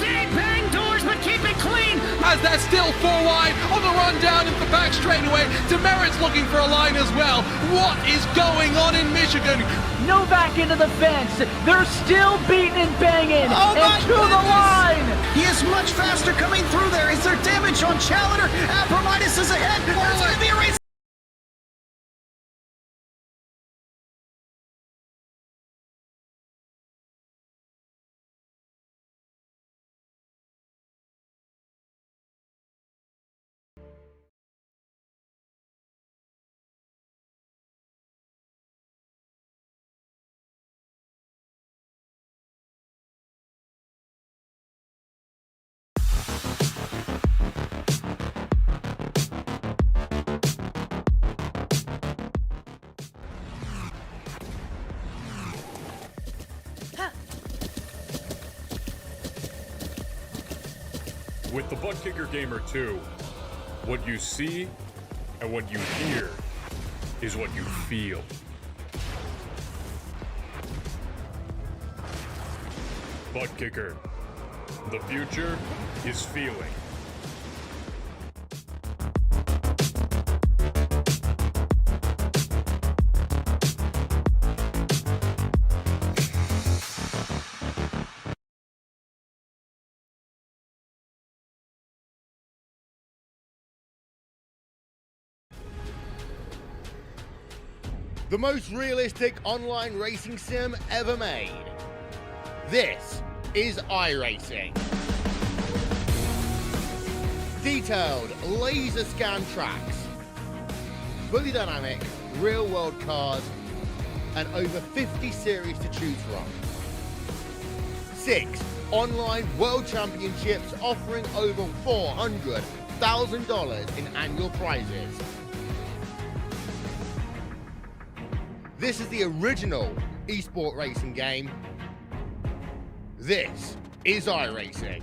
Speaker 9: They bang doors, but keep it clean.
Speaker 11: As they're still 4 wide on the run down into the back straightaway. Demerit's looking for a line as well. What is going on in Michigan?
Speaker 10: Novak into the fence. They're still beating and banging.
Speaker 8: Oh my
Speaker 10: and to the
Speaker 8: goodness.
Speaker 10: line.
Speaker 8: He is much faster coming through there. Is there damage on Challenger? Abramitis is ahead. There's going to be a race.
Speaker 12: With the Butt Kicker Gamer 2, what you see and what you hear is what you feel. Butt Kicker. The future is feeling.
Speaker 13: The most realistic online racing sim ever made. This is iRacing. Detailed laser scan tracks, fully dynamic real world cars, and over 50 series to choose from. 6 online world championships offering over $400,000 in annual prizes. This is the original esport racing game. This is iRacing.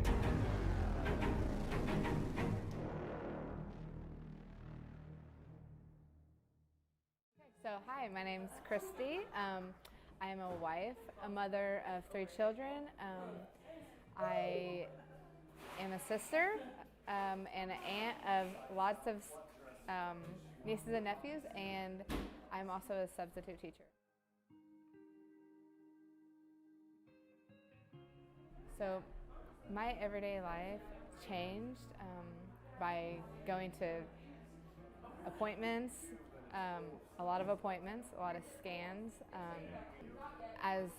Speaker 14: So hi, my name's Christy. I am a wife, a mother of 3 children. I am a sister and an aunt of lots of nieces and nephews, and I'm also a substitute teacher. So my everyday life changed by going to appointments, a lot of appointments, a lot of scans. As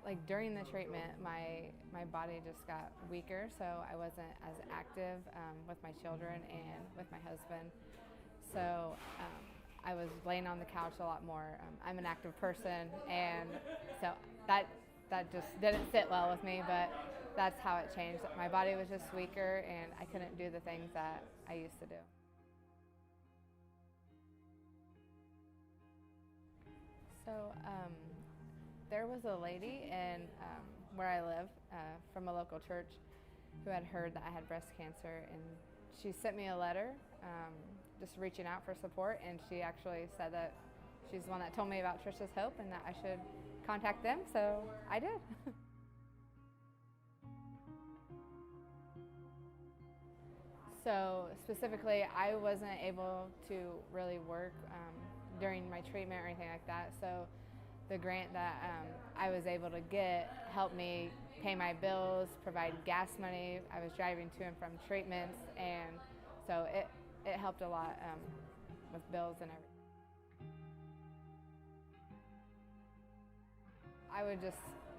Speaker 14: like during the treatment, my body just got weaker, so I wasn't as active with my children and with my husband. So I was laying on the couch a lot more. I'm an active person, and so that just didn't sit well with me, but that's how it changed. My body was just weaker, and I couldn't do the things that I used to do. So there was a lady in where I live from a local church who had heard that I had breast cancer, and she sent me a letter just reaching out for support, and she actually said that she's the one that told me about Trisha's Hope and that I should contact them, so I did. So specifically, I wasn't able to really work during my treatment or anything like that, so the grant that I was able to get helped me pay my bills, provide gas money. I was driving to and from treatments, and so it helped a lot with bills and everything. I would just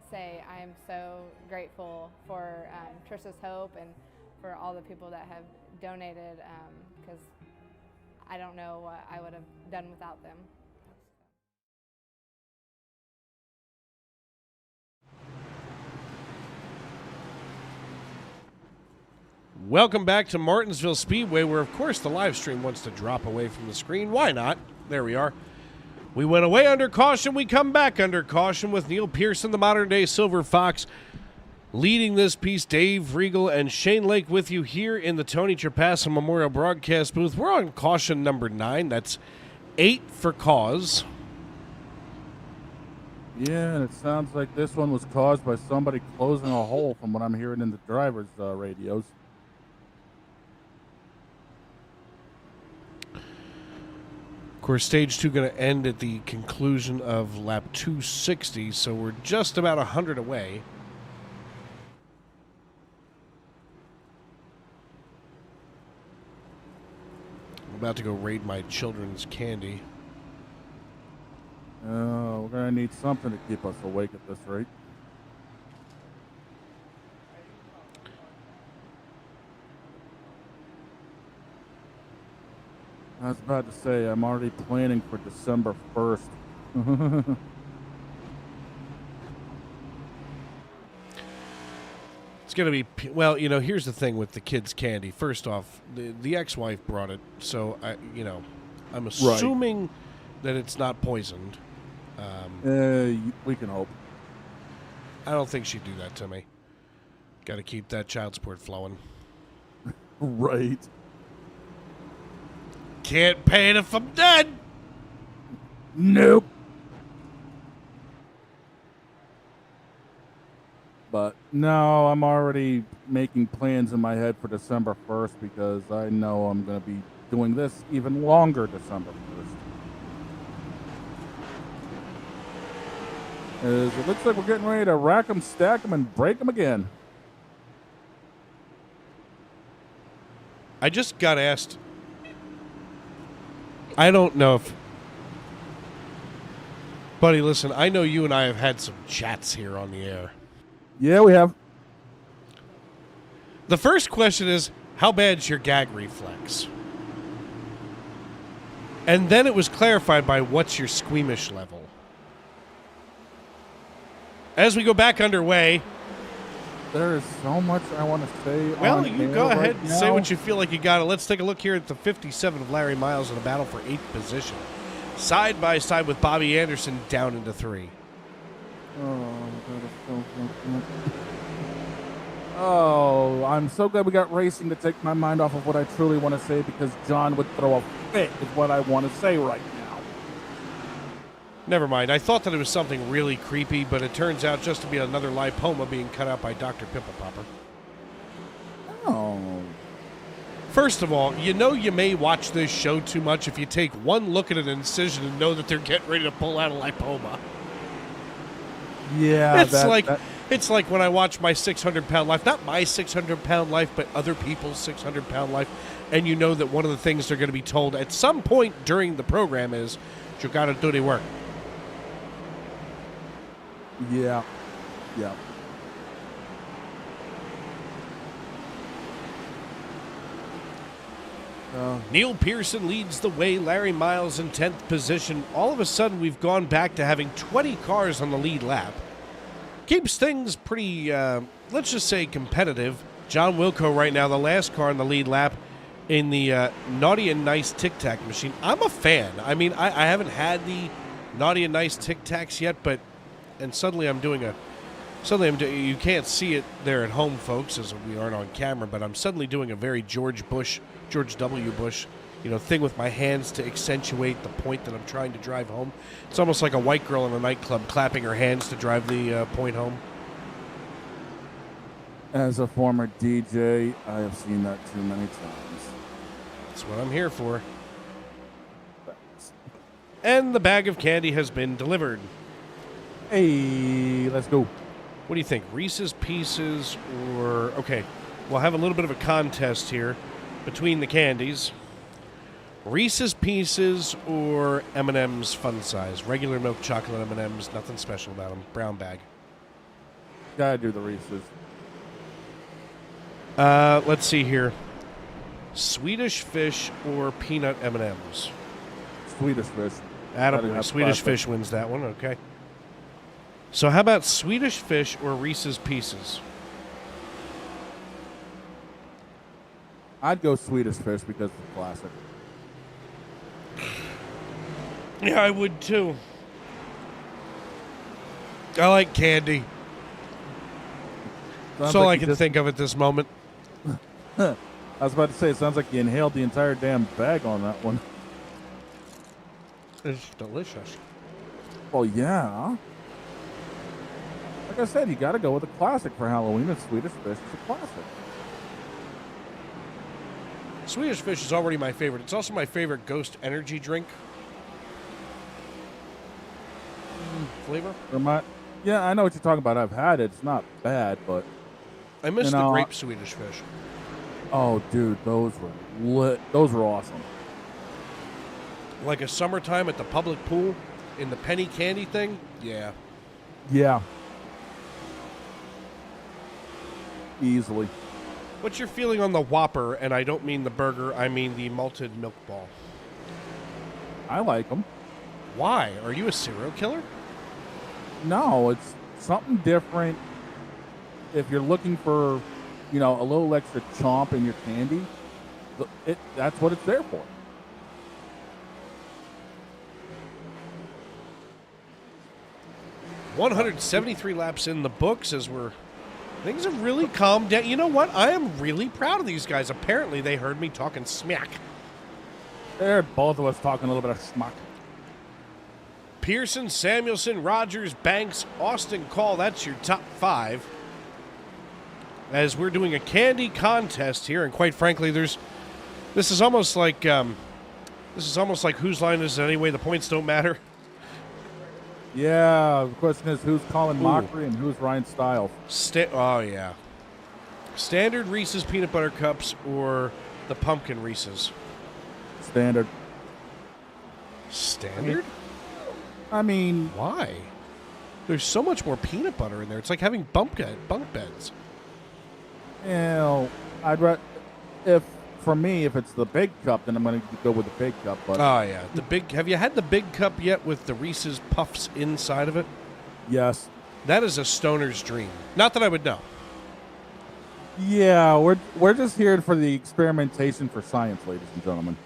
Speaker 14: say I am so grateful for Trisha's Hope and for all the people that have donated, because I don't know what I would have done without them.
Speaker 2: Welcome back to Martinsville Speedway, where, of course, the live stream wants to drop away from the screen. Why not? There we are. We went away under caution. We come back under caution with Neil Pearson, the modern-day Silver Fox, leading this piece. Dave Regal and Shane Lake with you here in the Tony Trapassa Memorial Broadcast booth. We're on caution number 9. That's 8 for cause.
Speaker 3: Yeah, and it sounds like this one was caused by somebody closing a hole from what I'm hearing in the driver's radios.
Speaker 2: Of course, stage 2 going to end at the conclusion of lap 260, so we're just about 100 away. I'm about to go raid my children's candy.
Speaker 3: We're going to need something to keep us awake at this rate. I was about to say, I'm already planning for December 1st.
Speaker 2: It's going to be, well, you know, here's the thing with the kids' candy. First off, the ex-wife brought it, so, I'm assuming that it's not poisoned.
Speaker 3: We can hope.
Speaker 2: I don't think she'd do that to me. Got to keep that child support flowing.
Speaker 3: Right.
Speaker 2: Can't pay it if I'm dead.
Speaker 3: Nope. But no, I'm already making plans in my head for December 1st because I know I'm going to be doing this even longer December 1st. As it looks like we're getting ready to rack them, stack them, and break them again.
Speaker 2: I just got asked. I don't know if... Buddy, listen, I know you and I have had some chats here on the air.
Speaker 3: Yeah, we have.
Speaker 2: The first question is, how bad's your gag reflex? And then it was clarified by what's your squeamish level. As we go back underway...
Speaker 3: There is so much I want to say.
Speaker 2: Well, you go ahead and say
Speaker 3: now.
Speaker 2: what you feel like you got it. Let's take a look here at the 57 of Larry Miles in a battle for 8th position. Side by side with Bobby Anderson down into 3.
Speaker 3: Oh, I'm so glad we got racing to take my mind off of what I truly want to say because John would throw a fit is what I want to say right now.
Speaker 2: Never mind. I thought that it was something really creepy, but it turns out just to be another lipoma being cut out by Dr. Pimple Popper.
Speaker 3: Oh.
Speaker 2: First of all, you know you may watch this show too much if you take one look at an incision and know that they're getting ready to pull out a lipoma.
Speaker 3: Yeah,
Speaker 2: it's like when I watch my 600-pound life, not my 600-pound life, but other people's 600-pound life, and you know that one of the things they're going to be told at some point during the program is, you got to do the work.
Speaker 3: Yeah. Yeah.
Speaker 2: Neil Pearson leads the way, Larry Miles in 10th position. All of a sudden, we've gone back to having 20 cars on the lead lap. Keeps things pretty, let's just say, competitive. John Wilco right now, the last car on the lead lap in the Naughty and Nice Tic Tac machine. I'm a fan. I mean, I haven't had the Naughty and Nice Tic Tacs yet, but, and suddenly I'm doing you can't see it there at home, folks, as we aren't on camera, but I'm suddenly doing a very George W. Bush, thing with my hands to accentuate the point that I'm trying to drive home. It's almost like a white girl in a nightclub clapping her hands to drive the point home.
Speaker 3: As a former DJ, I have seen that too many times.
Speaker 2: That's what I'm here for. And the bag of candy has been delivered.
Speaker 3: Hey, let's go.
Speaker 2: What do you think? Reese's Pieces or... Okay, we'll have a little bit of a contest here between the candies. Reese's Pieces or M&M's Fun Size? Regular milk chocolate M&M's, nothing special about them. Brown bag.
Speaker 3: Gotta do the Reese's.
Speaker 2: Let's see here. Swedish Fish or peanut M&M's?
Speaker 3: Swedish Fish.
Speaker 2: Attaboy. Swedish Fish wins that one, okay. So how about Swedish Fish or Reese's Pieces?
Speaker 3: I'd go Swedish Fish because it's a classic.
Speaker 2: Yeah, I would too. I like candy. That's all I can think of at this moment.
Speaker 3: I was about to say, it sounds like you inhaled the entire damn bag on that one.
Speaker 2: It's delicious.
Speaker 3: Well, yeah. Like I said, you got to go with a classic for Halloween, and Swedish Fish is a classic.
Speaker 2: Swedish Fish is already my favorite. It's also my favorite Ghost energy drink. Flavor?
Speaker 3: Yeah, I know what you're talking about. I've had it. It's not bad, but...
Speaker 2: I miss the grape Swedish Fish.
Speaker 3: Oh, dude, those were lit. Those were awesome.
Speaker 2: Like a summertime at the public pool in the penny candy thing? Yeah.
Speaker 3: Yeah. Easily.
Speaker 2: What's your feeling on the Whopper? And I don't mean the burger, I mean the malted milk ball.
Speaker 3: I like them.
Speaker 2: Why? Are you a serial killer?
Speaker 3: No, it's something different. If you're looking for, a little extra chomp in your candy, that's what it's there for.
Speaker 2: $173 laps in the books as we're Things have really calmed down. You know what? I am really proud of these guys. Apparently, they heard me talking smack.
Speaker 3: They heard both of us talking a little bit of smack.
Speaker 2: Pearson, Samuelson, Rogers, Banks, Austin, Call. That's your top 5. As we're doing a candy contest here, and quite frankly, this is almost like whose line is it anyway? The points don't matter.
Speaker 3: Yeah, the question is who's calling mockery and who's Ryan Stiles.
Speaker 2: Oh, yeah. Standard Reese's Peanut Butter Cups or the Pumpkin Reese's?
Speaker 3: Standard.
Speaker 2: Standard?
Speaker 3: I mean...
Speaker 2: Why? There's so much more peanut butter in there. It's like having bunk beds.
Speaker 3: You know, for me, if it's the big cup, then I'm going to go with the big cup. But
Speaker 2: oh, yeah. Have you had the big cup yet with the Reese's Puffs inside of it?
Speaker 3: Yes.
Speaker 2: That is a stoner's dream. Not that I would know.
Speaker 3: Yeah, we're just here for the experimentation for science, ladies and gentlemen.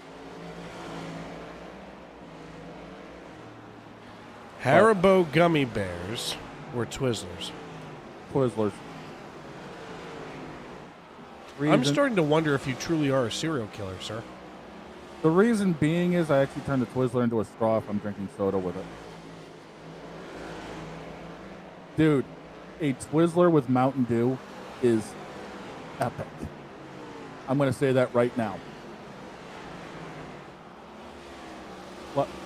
Speaker 2: Haribo gummy bears or Twizzlers?
Speaker 3: Twizzlers.
Speaker 2: I'm starting to wonder if you truly are a serial killer, sir.
Speaker 3: The reason being is I actually turned the Twizzler into a straw if I'm drinking soda with it. Dude, a Twizzler with Mountain Dew is epic. I'm going to say that right now.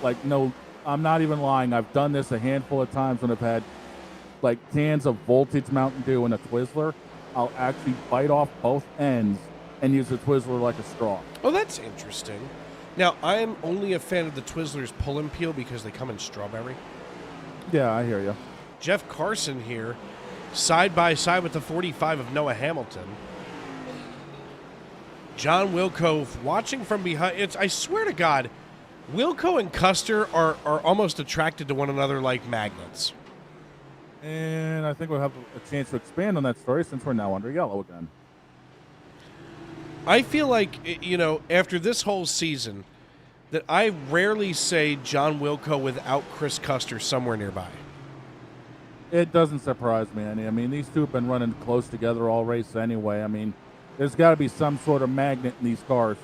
Speaker 3: Like, no, I'm not even lying. I've done this a handful of times when I've had, like, cans of Voltage Mountain Dew in a Twizzler. I'll actually bite off both ends and use the Twizzler like a straw.
Speaker 2: Oh, that's interesting. Now, I am only a fan of the Twizzlers pull and peel because they come in strawberry.
Speaker 3: Yeah, I hear you.
Speaker 2: Jeff Carson here, side by side with the 45 of Noah Hamilton. John Wilco watching from behind. I swear to God, Wilco and Custer are almost attracted to one another like magnets.
Speaker 3: And I think we'll have a chance to expand on that story since we're now under yellow again.
Speaker 2: I feel like, after this whole season, that I rarely say John Wilco without Chris Custer somewhere nearby.
Speaker 3: It doesn't surprise me any. I mean, these two have been running close together all race anyway. I mean, there's got to be some sort of magnet in these cars.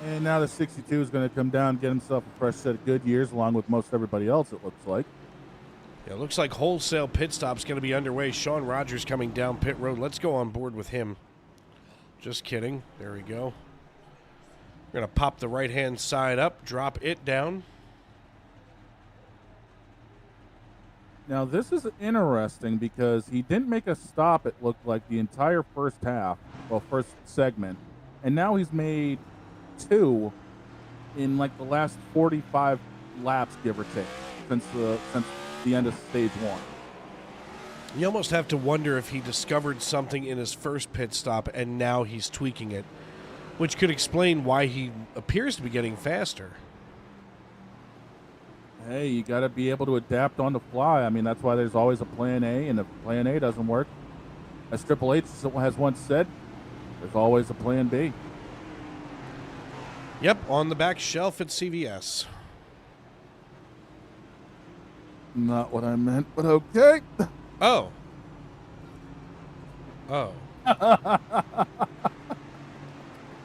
Speaker 3: And now the 62 is going to come down and get himself a fresh set of good years, along with most everybody else, it looks like.
Speaker 2: Yeah, it looks like wholesale pit stop's going to be underway. Sean Rogers coming down pit road. Let's go on board with him. Just kidding. There we go. We're going to pop the right-hand side up, drop it down.
Speaker 3: Now, this is interesting because he didn't make a stop, it looked like, the entire first half, first segment. And now he's made 2 in, like, the last 45 laps, give or take, since the end of stage 1.
Speaker 2: You almost have to wonder if he discovered something in his first pit stop and now he's tweaking it, which could explain why he appears to be getting faster.
Speaker 3: Hey, you got to be able to adapt on the fly. I mean, that's why there's always a plan A, and if plan A doesn't work, as Triple H has once said, there's always a plan B.
Speaker 2: Yep, on the back shelf at CVS.
Speaker 3: Not what I meant, but okay.
Speaker 2: Oh.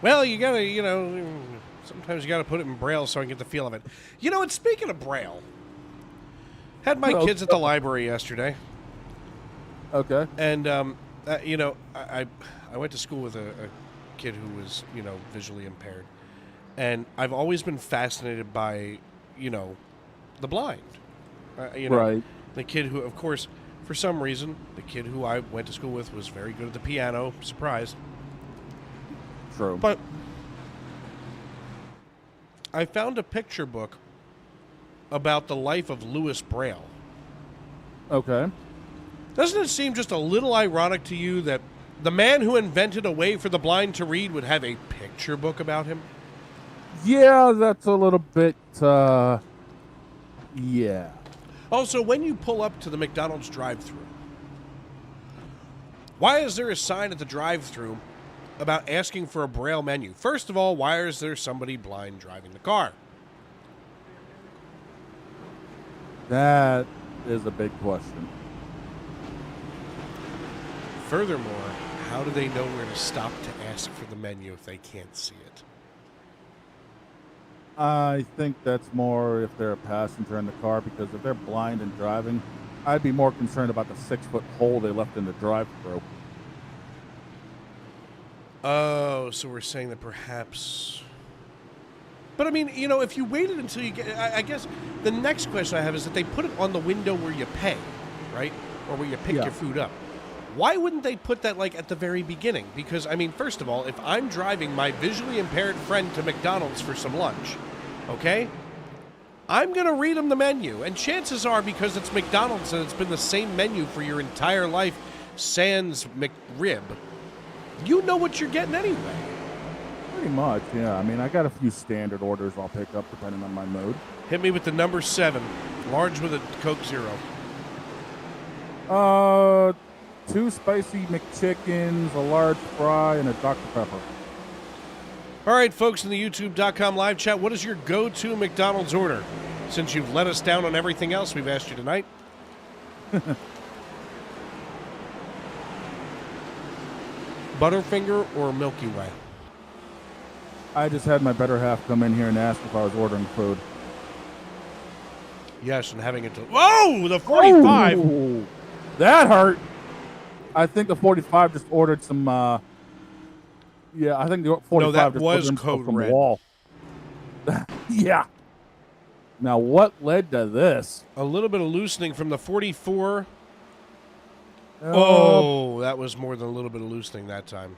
Speaker 2: Well, you gotta, sometimes you gotta put it in Braille so I can get the feel of it. You know what, speaking of Braille, had my kids at the library yesterday.
Speaker 3: Okay.
Speaker 2: And, I went to school with a kid who was, visually impaired. And I've always been fascinated by, the blind.
Speaker 3: Right.
Speaker 2: The kid who, of course, for some reason, the kid who I went to school with was very good at the piano. Surprise.
Speaker 3: True.
Speaker 2: But I found a picture book about the life of Louis Braille.
Speaker 3: Okay.
Speaker 2: Doesn't it seem just a little ironic to you that the man who invented a way for the blind to read would have a picture book about him?
Speaker 3: Yeah, that's a little bit, yeah.
Speaker 2: Also, when you pull up to the McDonald's drive-thru, why is there a sign at the drive-thru about asking for a Braille menu? First of all, why is there somebody blind driving the car?
Speaker 3: That is a big question.
Speaker 2: Furthermore, how do they know where to stop to ask for the menu if they can't see it?
Speaker 3: I think that's more if they're a passenger in the car, because if they're blind and driving, I'd be more concerned about the 6-foot hole they left in the drive-thru.
Speaker 2: Oh, so we're saying that perhaps... But I mean, you know, if you waited until you get... I guess the next question I have is that they put it on the window where you pay, right? Or where you pick your food up. Why wouldn't they put that, like, at the very beginning? Because, I mean, first of all, if I'm driving my visually impaired friend to McDonald's for some lunch, okay, I'm going to read him the menu. And chances are, because it's McDonald's and it's been the same menu for your entire life, sans McRib, you know what you're getting anyway.
Speaker 3: Pretty much, yeah. I mean, I got a few standard orders I'll pick up depending on my mood.
Speaker 2: Hit me with the number 7, large with a Coke Zero.
Speaker 3: 2 spicy McChickens, a large fry, and a Dr. Pepper.
Speaker 2: All right, folks in the YouTube.com live chat, what is your go-to McDonald's order? Since you've let us down on everything else we've asked you tonight. Butterfinger or Milky Way?
Speaker 3: I just had my better half come in here and ask if I was ordering food.
Speaker 2: Yes, and having it... Whoa! The 45!
Speaker 3: Oh, that hurt! I think the 45 just ordered some, yeah, I think the 45
Speaker 2: no, that
Speaker 3: just
Speaker 2: was
Speaker 3: ordered
Speaker 2: code
Speaker 3: some
Speaker 2: red.
Speaker 3: wall. Yeah. Now, what led to this?
Speaker 2: A little bit of loosening from the 44. Oh, that was more than a little bit of loosening that time.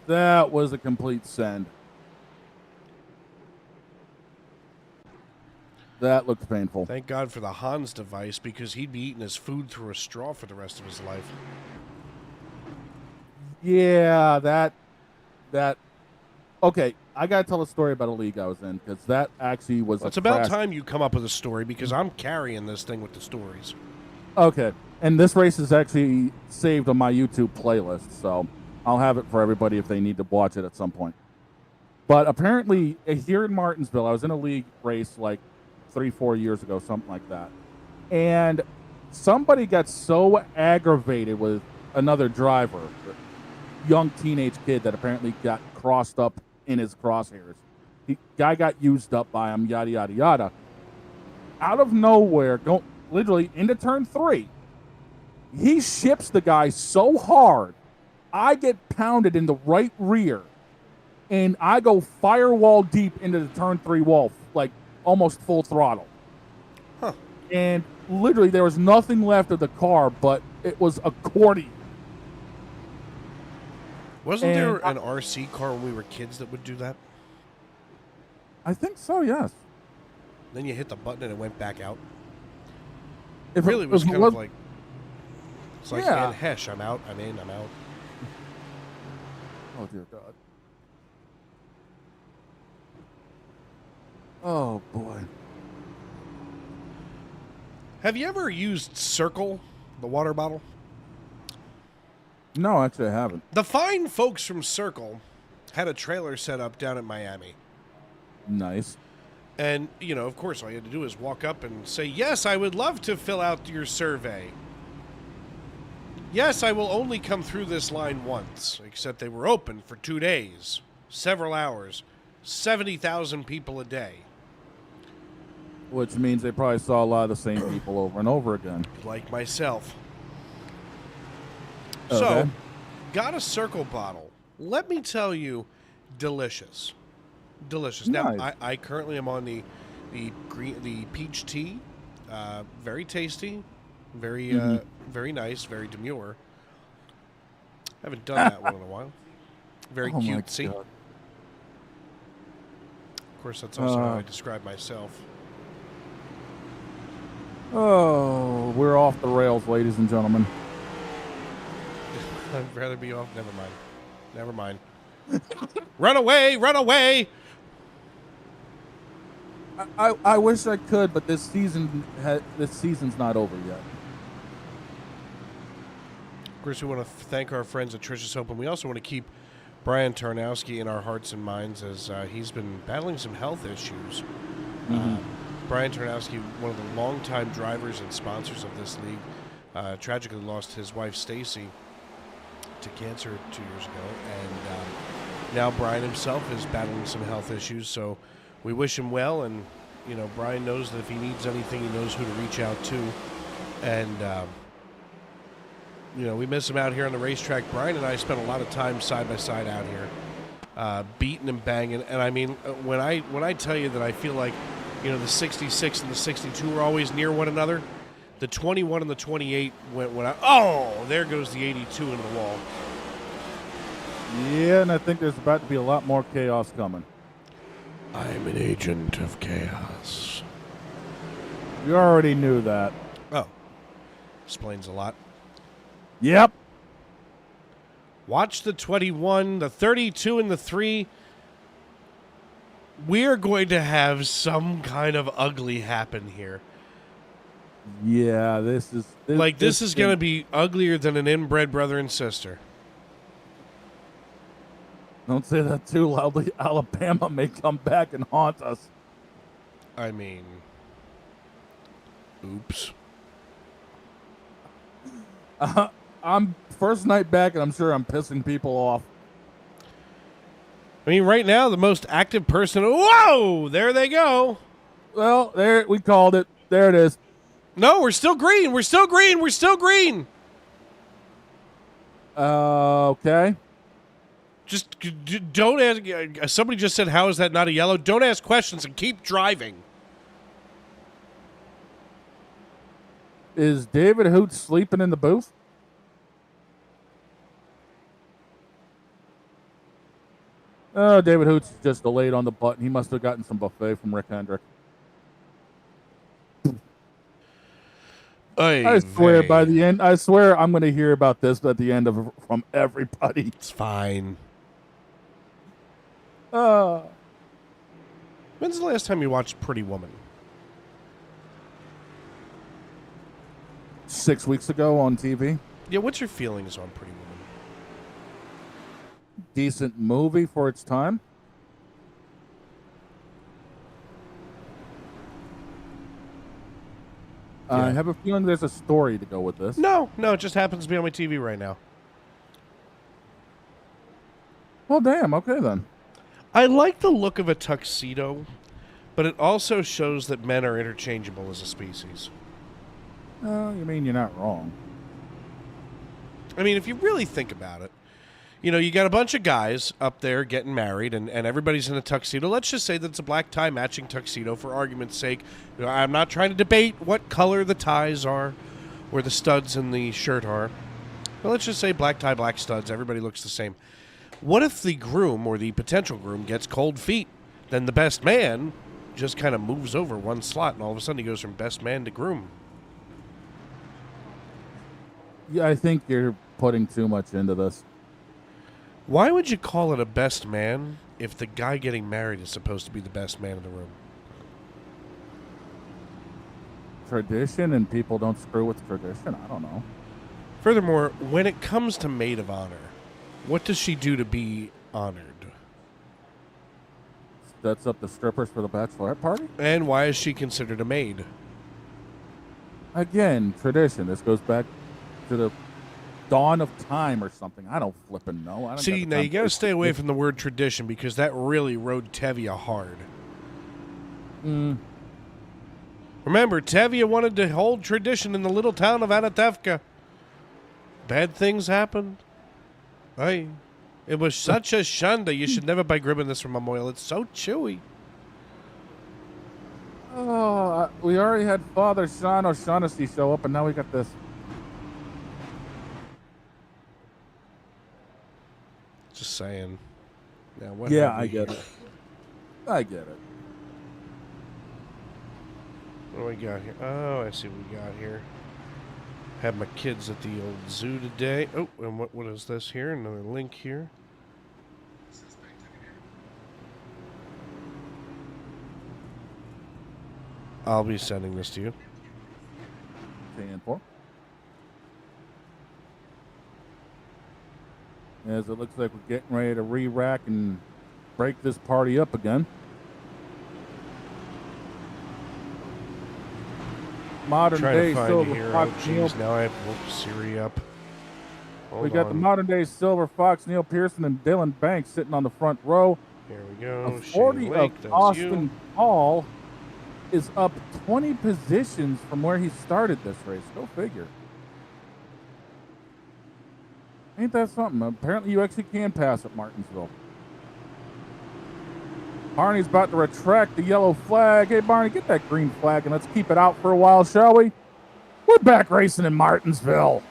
Speaker 3: That was a complete send. That looked painful.
Speaker 2: Thank God for the Hans device, because he'd be eating his food through a straw for the rest of his life.
Speaker 3: Yeah, that. Okay, I gotta tell a story about a league I was in, because that actually was.
Speaker 2: Well, it's about time you come up with a story, because I'm carrying this thing with the stories.
Speaker 3: Okay, and this race is actually saved on my YouTube playlist, so I'll have it for everybody if they need to watch it at some point. But apparently, here in Martinsville, I was in a league race like 3-4 years ago, something like that, and somebody got so aggravated with another driver, young teenage kid, that apparently got crossed up in his crosshairs. The guy got used up by him, yada, yada, yada. Out of nowhere, go literally into turn 3, he ships the guy so hard, I get pounded in the right rear, and I go firewall deep into the turn 3 wall, like almost full throttle.
Speaker 2: Huh.
Speaker 3: And literally there was nothing left of the car, but it was accordion.
Speaker 2: Wasn't there an RC car when we were kids that would do that?
Speaker 3: I think so, yes.
Speaker 2: Then you hit the button and it went back out.
Speaker 3: If
Speaker 2: It really was kind of like... It's like,
Speaker 3: Yeah.
Speaker 2: man, Hesh, I'm out, I'm in, I'm out.
Speaker 3: Oh, dear God. Oh, boy.
Speaker 2: Have you ever used Circle, the water bottle?
Speaker 3: No, actually I haven't.
Speaker 2: The fine folks from Circle had a trailer set up down in Miami.
Speaker 3: Nice.
Speaker 2: And, you know, of course, all you had to do is walk up and say, yes, I would love to fill out your survey. Yes, I will only come through this line once, except they were open for 2 days, several hours, 70,000 people a day.
Speaker 3: Which means they probably saw a lot of the same people over and over again.
Speaker 2: Like myself.
Speaker 3: Okay.
Speaker 2: So, got a Circle bottle. Let me tell you, delicious. Delicious.
Speaker 3: Nice.
Speaker 2: Now, I currently am on the peach tea. Very tasty. Very very nice. Very demure. Haven't done that one in a while. Very
Speaker 3: Oh my
Speaker 2: cutesy.
Speaker 3: God.
Speaker 2: Of course, that's also how I describe myself.
Speaker 3: Oh, we're off the rails, ladies and gentlemen.
Speaker 2: I'd rather be off. Never mind. Never mind. Run away! Run away!
Speaker 3: I wish I could, but this season's not over yet.
Speaker 2: Of course, we want to thank our friends at Trish's Hope, and we also want to keep Brian Tarnowski in our hearts and minds as he's been battling some health issues. Brian Tarnowski, one of the longtime drivers and sponsors of this league, tragically lost his wife, Stacy, to cancer 2 years ago. And now Brian himself is battling some health issues. So we wish him well. And, you know, Brian knows that if he needs anything, he knows who to reach out to. And, you know, we miss him out here on the racetrack. Brian and I spent a lot of time side by side out here, beating and banging. And I mean, when I tell you that I feel like, you know, the 66 and the 62 were always near one another, the 21 and the 28 went out. Oh, there goes the 82 into the wall.
Speaker 3: Yeah, and I think there's about to be a lot more chaos coming.
Speaker 2: I'm an agent of chaos.
Speaker 3: You already knew that.
Speaker 2: Oh, explains a lot.
Speaker 3: Yep.
Speaker 2: Watch the 21, the 32, and the 3. We are going to have some kind of ugly happen here.
Speaker 3: Yeah, this is
Speaker 2: going to be uglier than an inbred brother and sister.
Speaker 3: Don't say that too loudly. Alabama may come back and haunt us.
Speaker 2: I mean, oops.
Speaker 3: I'm first night back, and I'm sure I'm pissing people off.
Speaker 2: I mean, right now, the most active person... Whoa! There they go.
Speaker 3: Well, there we called it. There it is.
Speaker 2: No, we're still green. We're still green. We're still green.
Speaker 3: Okay.
Speaker 2: Just don't ask... somebody just said, how is that not a yellow? Don't ask questions and keep driving.
Speaker 3: Is David Hoot sleeping in the booth? Oh, David Hoot's just delayed on the button. He must have gotten some buffet from Rick Hendrick. I swear by the end, I swear I'm going to hear about this at the end of from everybody.
Speaker 2: It's fine.
Speaker 3: When's
Speaker 2: the last time you watched Pretty Woman?
Speaker 3: 6 weeks ago on TV.
Speaker 2: Yeah, what's your feelings on Pretty Woman?
Speaker 3: Decent movie for its time.
Speaker 2: Yeah.
Speaker 3: I have a feeling there's a story to go with this.
Speaker 2: No, it just happens to be on my TV right now.
Speaker 3: Well, damn. Okay, then.
Speaker 2: I like the look of a tuxedo, but it also shows that men are interchangeable as a species.
Speaker 3: You mean you're not wrong.
Speaker 2: I mean, if you really think about it, you know, you got a bunch of guys up there getting married, and everybody's in a tuxedo. Let's just say that it's a black tie matching tuxedo for argument's sake. You know, I'm not trying to debate what color the ties are or the studs in the shirt are. But let's just say black tie, black studs. Everybody looks the same. What if the groom or the potential groom gets cold feet? Then the best man just kind of moves over one slot, and all of a sudden he goes from best man to groom.
Speaker 3: Yeah, I think you're putting too much into this.
Speaker 2: Why would you call it a best man if the guy getting married is supposed to be the best man in the room?
Speaker 3: Tradition, and people don't screw with tradition. I don't know.
Speaker 2: Furthermore, when it comes to maid of honor, what does she do to be honored?
Speaker 3: Sets up the strippers for the bachelorette party?
Speaker 2: And why is she considered a maid?
Speaker 3: Again, tradition. This goes back to the dawn of time or something. I don't flipping know. I don't
Speaker 2: See, now you got to stay away from the word tradition because that really rode Tevye hard. Remember, Tevye wanted to hold tradition in the little town of Anatevka. Bad things happened. Hey, it was such a shanda. You should never buy gribbing this from Amoyle. It's so chewy.
Speaker 3: Oh, we already had Father Sean O'Shaughnessy show up, and now we got this.
Speaker 2: Just saying. Now, what
Speaker 3: Yeah,
Speaker 2: have we
Speaker 3: I get
Speaker 2: here?
Speaker 3: it. I get it.
Speaker 2: What do we got here? Oh, I see what we got here. Had my kids at the old zoo today. Oh, and what is this here? Another link here. I'll be sending this to you.
Speaker 3: Paying for. As it looks like we're getting ready to re-rack and break this party up again. modern
Speaker 2: Trying
Speaker 3: day
Speaker 2: to find
Speaker 3: Silver
Speaker 2: here.
Speaker 3: Fox
Speaker 2: Oh,
Speaker 3: Neil.
Speaker 2: jeez, now I have Siri up.
Speaker 3: We got the modern day Silver Fox, Neil Pearson and Dylan Banks sitting on the front row.
Speaker 2: Here we go.
Speaker 3: A 40
Speaker 2: Shane
Speaker 3: of
Speaker 2: Lake, that's
Speaker 3: Austin
Speaker 2: you.
Speaker 3: Hall is up 20 positions from where he started this race. Go figure. Ain't that something? Apparently you actually can pass at Martinsville. Barney's about to retract the yellow flag. Hey, Barney, get that green flag and let's keep it out for a while, shall we? We're back racing in Martinsville.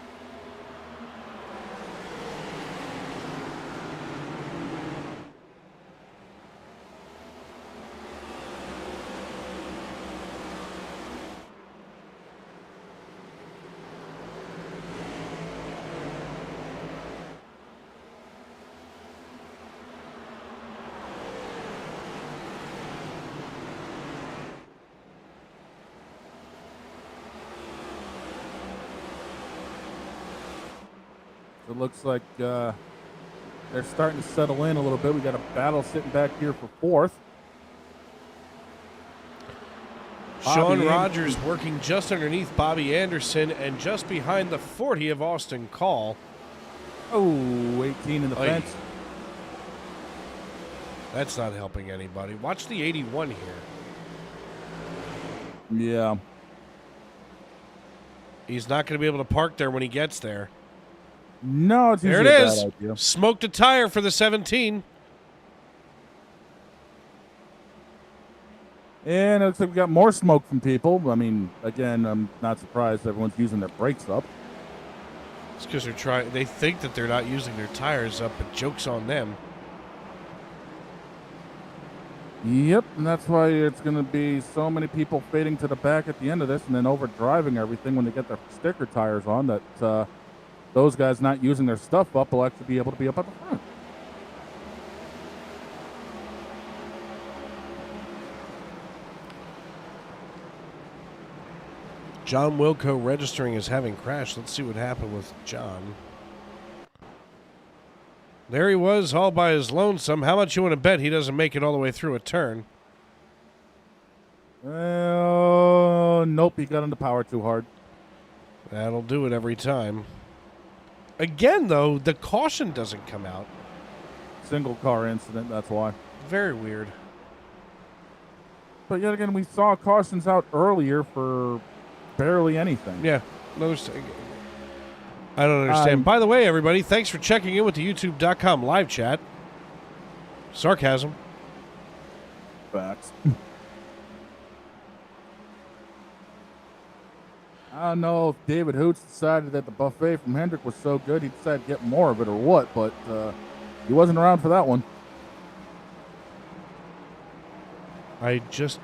Speaker 3: It looks like they're starting to settle in a little bit. We got a battle sitting back here for fourth.
Speaker 2: Sean
Speaker 3: Bobby
Speaker 2: Rogers working just underneath Bobby Anderson and just behind the 40 of Austin Call.
Speaker 3: Oh, 18 in the
Speaker 2: Oy.
Speaker 3: fence.
Speaker 2: That's not helping anybody. Watch the 81 here.
Speaker 3: Yeah.
Speaker 2: He's not going to be able to park there when he gets there.
Speaker 3: No, it's
Speaker 2: There it
Speaker 3: usually a
Speaker 2: is.
Speaker 3: bad idea.
Speaker 2: Smoked a tire for the 17.
Speaker 3: And it looks like we got more smoke from people. I mean, again, I'm not surprised everyone's using their brakes up.
Speaker 2: It's because they think that they're not using their tires up, but joke's on them.
Speaker 3: Yep, and that's why it's going to be so many people fading to the back at the end of this and then overdriving everything when they get their sticker tires on that those guys not using their stuff up will actually be able to be up at the front.
Speaker 2: John Wilco registering as having crashed. Let's see what happened with John. There he was, all by his lonesome. How much you want to bet he doesn't make it all the way through a turn?
Speaker 3: Well, nope, he got on the power too hard.
Speaker 2: That'll do it every time. Again, though, the caution doesn't come out.
Speaker 3: Single car incident, that's why.
Speaker 2: Very weird.
Speaker 3: But yet again, we saw cautions out earlier for barely anything.
Speaker 2: Yeah. I don't understand. By the way, everybody, thanks for checking in with the YouTube.com live chat. Sarcasm.
Speaker 3: Facts. I don't know if David Hoots decided that the buffet from Hendrick was so good he decided to get more of it or what, but he wasn't around for that one.
Speaker 2: I just,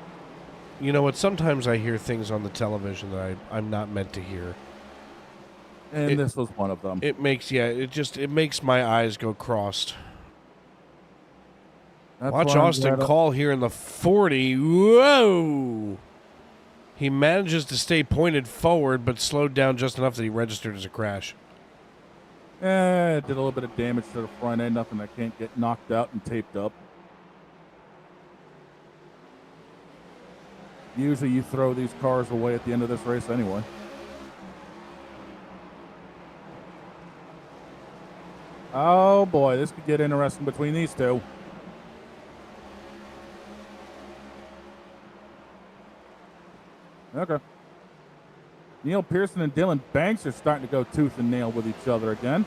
Speaker 2: you know what, sometimes I hear things on the television that I'm not meant to hear.
Speaker 3: And this was one of them.
Speaker 2: It makes, it makes my eyes go crossed. Watch Austin Call here in the 40. Whoa! He manages to stay pointed forward, but slowed down just enough that he registered as a crash.
Speaker 3: It did a little bit of damage to the front end, nothing that can't get knocked out and taped up. Usually you throw these cars away at the end of this race anyway. Oh boy, this could get interesting between these two. Okay. Neil Pearson and Dylan Banks are starting to go tooth and nail with each other again.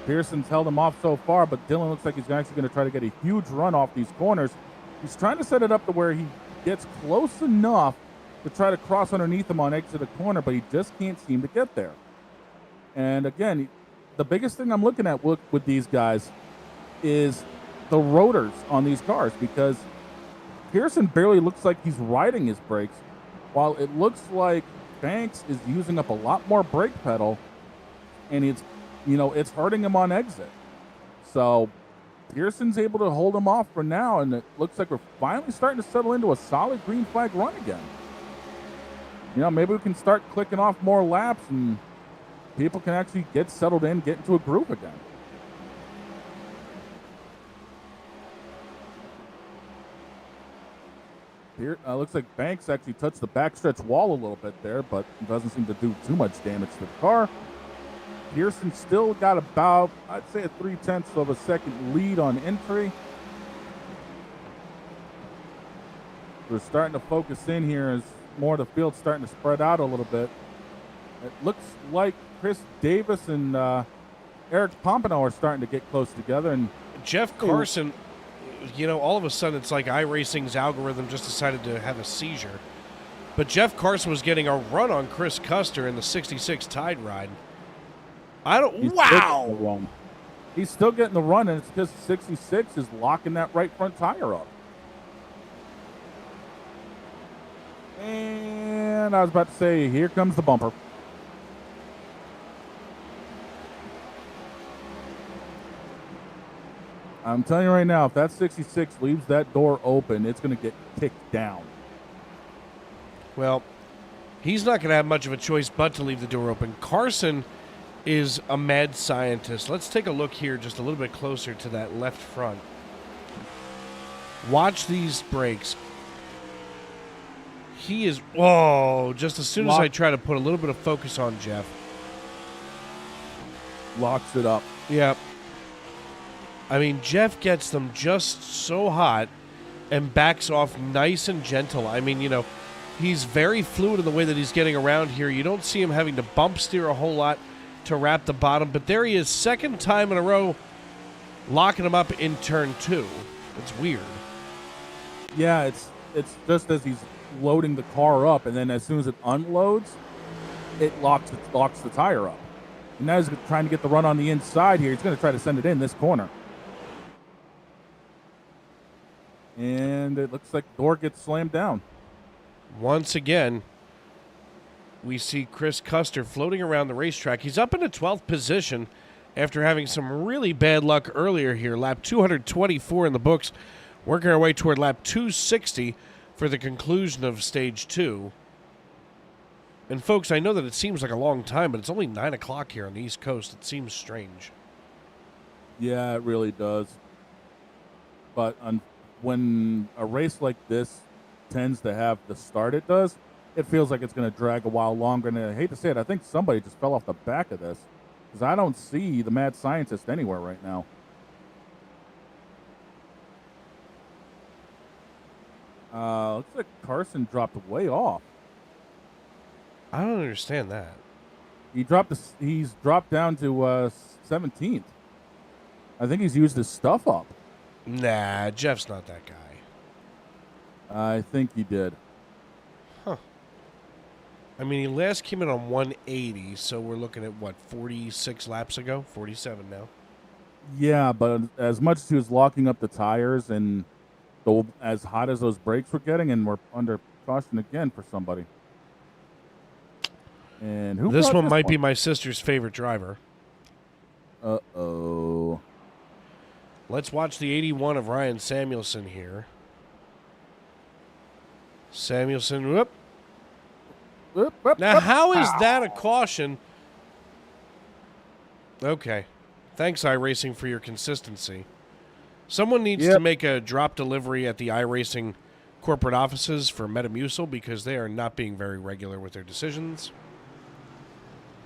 Speaker 3: Pearson's held him off so far, but Dylan looks like he's actually going to try to get a huge run off these corners. He's trying to set it up to where he gets close enough to try to cross underneath him on exit of the corner, but he just can't seem to get there. And again, the biggest thing I'm looking at with these guys is the rotors on these cars, because Pearson barely looks like he's riding his brakes, while it looks like Banks is using up a lot more brake pedal, and it's hurting him on exit. So Pearson's able to hold him off for now, and it looks like we're finally starting to settle into a solid green flag run again. Maybe we can start clicking off more laps and people can actually get settled in, get into a groove again. Here, looks like Banks actually touched the backstretch wall a little bit there, but doesn't seem to do too much damage to the car. Pearson still got about, I'd say, a 0.3 of a second lead on entry. We're starting to focus in here as more of the field's starting to spread out a little bit. It looks like Chris Davis and Eric Pompano are starting to get close together. And
Speaker 2: Jeff Carson, you know, all of a sudden it's like iRacing's algorithm just decided to have a seizure. But Jeff Carson was getting a run on Chris Custer in the 66 Tide Ride. Wow!
Speaker 3: He's still getting the run, and it's because 66 is locking that right front tire up. And I was about to say, here comes the bumper. I'm telling you right now, if that 66 leaves that door open, it's going to get kicked down.
Speaker 2: Well, he's not going to have much of a choice but to leave the door open. Carson is a mad scientist. Let's take a look here just a little bit closer to that left front. Watch these brakes. He is, whoa, just as soon as I try to put a little bit of focus on Jeff.
Speaker 3: Locks it up.
Speaker 2: Yep. I mean, Jeff gets them just so hot and backs off nice and gentle. I mean, you know, he's very fluid in the way that he's getting around here. You don't see him having to bump steer a whole lot to wrap the bottom, but there he is, second time in a row locking him up in turn 2. It's weird.
Speaker 3: Yeah, it's just as he's loading the car up, and then as soon as it unloads, it locks the tire up. And now he's trying to get the run on the inside here. He's going to try to send it in this corner. And it looks like the door gets slammed down.
Speaker 2: Once again, we see Chris Custer floating around the racetrack. He's up in a 12th position after having some really bad luck earlier here. Lap 224 in the books, working our way toward lap 260 for the conclusion of stage 2. And folks, I know that it seems like a long time, but it's only 9 o'clock here on the East Coast. It seems strange.
Speaker 3: Yeah, it really does. But when a race like this tends to have the start it does, it feels like it's going to drag a while longer. And I hate to say it, I think somebody just fell off the back of this, because I don't see the mad scientist anywhere right now. Looks like Carson dropped way off.
Speaker 2: I don't understand that.
Speaker 3: He's dropped down to 17th. I think he's used his stuff up.
Speaker 2: Nah, Jeff's not that guy.
Speaker 3: I think he did.
Speaker 2: Huh. I mean, he last came in on 180, so we're looking at, what, 46 laps ago? 47 now.
Speaker 3: Yeah, but as much as he was locking up the tires and as hot as those brakes were getting, and we're under caution again for somebody. And who?
Speaker 2: This one might be my sister's favorite driver.
Speaker 3: Uh-oh.
Speaker 2: Let's watch the 81 of Ryan Samuelson here. Samuelson, whoop. Now, how is that a caution? Okay. Thanks, iRacing, for your consistency. Someone needs to make a drop delivery at the iRacing corporate offices for Metamucil, because they are not being very regular with their decisions.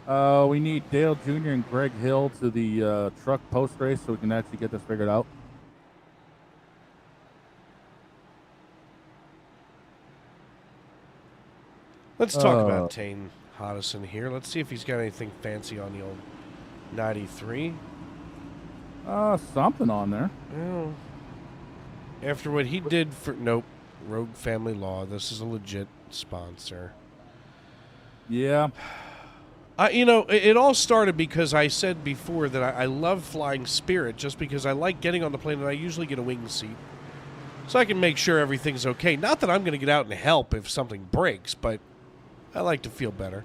Speaker 3: We need Dale Jr. and Greg Hill to the truck post race so we can actually get this figured out.
Speaker 2: Let's talk about Tane Hodison here. Let's see if he's got anything fancy on the old 93.
Speaker 3: Something on there.
Speaker 2: Well, after what he did for... Nope. Rogue Family Law. This is a legit sponsor.
Speaker 3: Yeah.
Speaker 2: You know, it all started because I said before that I love flying Spirit just because I like getting on the plane, and I usually get a wing seat so I can make sure everything's okay. Not that I'm going to get out and help if something breaks, but I like to feel better.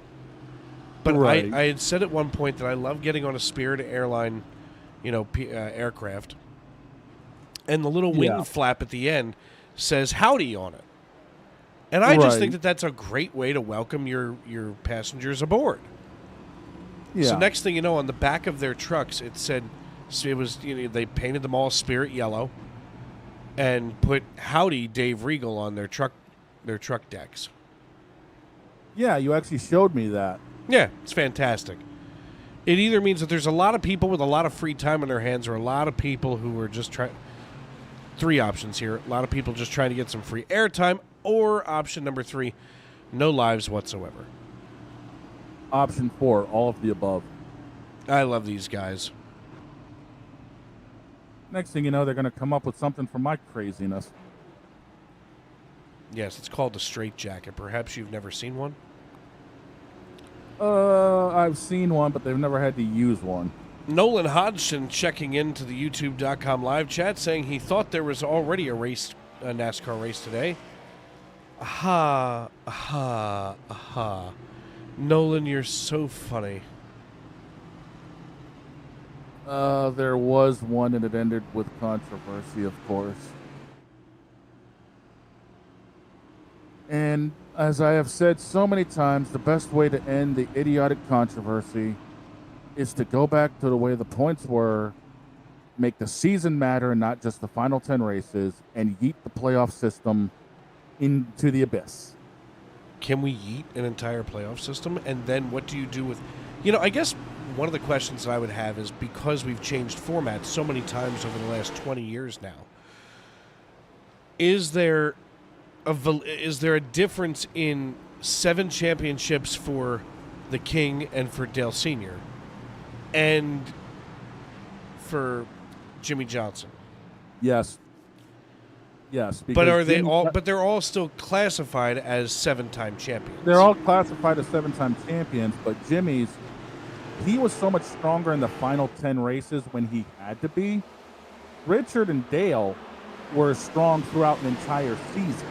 Speaker 2: But
Speaker 3: right.
Speaker 2: I had said at one point that I love getting on a Spirit airline, you know, aircraft, and the little wing flap at the end says howdy on it. And I just think that that's a great way to welcome your passengers aboard.
Speaker 3: Yeah.
Speaker 2: So next thing you know, on the back of their trucks, it said, it was, you know, they painted them all Spirit yellow and put howdy Dave Regal on their truck their truck decks.
Speaker 3: Yeah, you actually showed me that.
Speaker 2: Yeah, it's fantastic. It either means that there's a lot of people with a lot of free time on their hands, or a lot of people who are just trying. 3 options here. A lot of people just trying to get some free airtime, or option number 3, no lives whatsoever.
Speaker 3: Option 4, all of the above.
Speaker 2: I love these guys.
Speaker 3: Next thing you know, they're going to come up with something for my craziness.
Speaker 2: Yes, it's called the straight jacket. Perhaps you've never seen one?
Speaker 3: I've seen one, but they've never had to use one.
Speaker 2: Nolan Hodgson checking into the YouTube.com live chat saying he thought there was already a NASCAR race today. Aha, aha, aha. Nolan, you're so funny.
Speaker 3: There was one, and it ended with controversy, of course. And as I have said so many times, the best way to end the idiotic controversy is to go back to the way the points were, make the season matter and not just the final 10 races, and yeet the playoff system into the abyss.
Speaker 2: Can we yeet an entire playoff system? And then what do you do with... I guess one of the questions that I would have is, because we've changed formats so many times over the last 20 years now, is there a difference in 7 championships for the King and for Dale Sr. and for Jimmy Johnson?
Speaker 3: Yes. Yes.
Speaker 2: But are they all? But they're all still classified as 7-time champions.
Speaker 3: They're all classified as 7-time champions, but Jimmy's, he was so much stronger in the final 10 races when he had to be. Richard and Dale were strong throughout an entire season.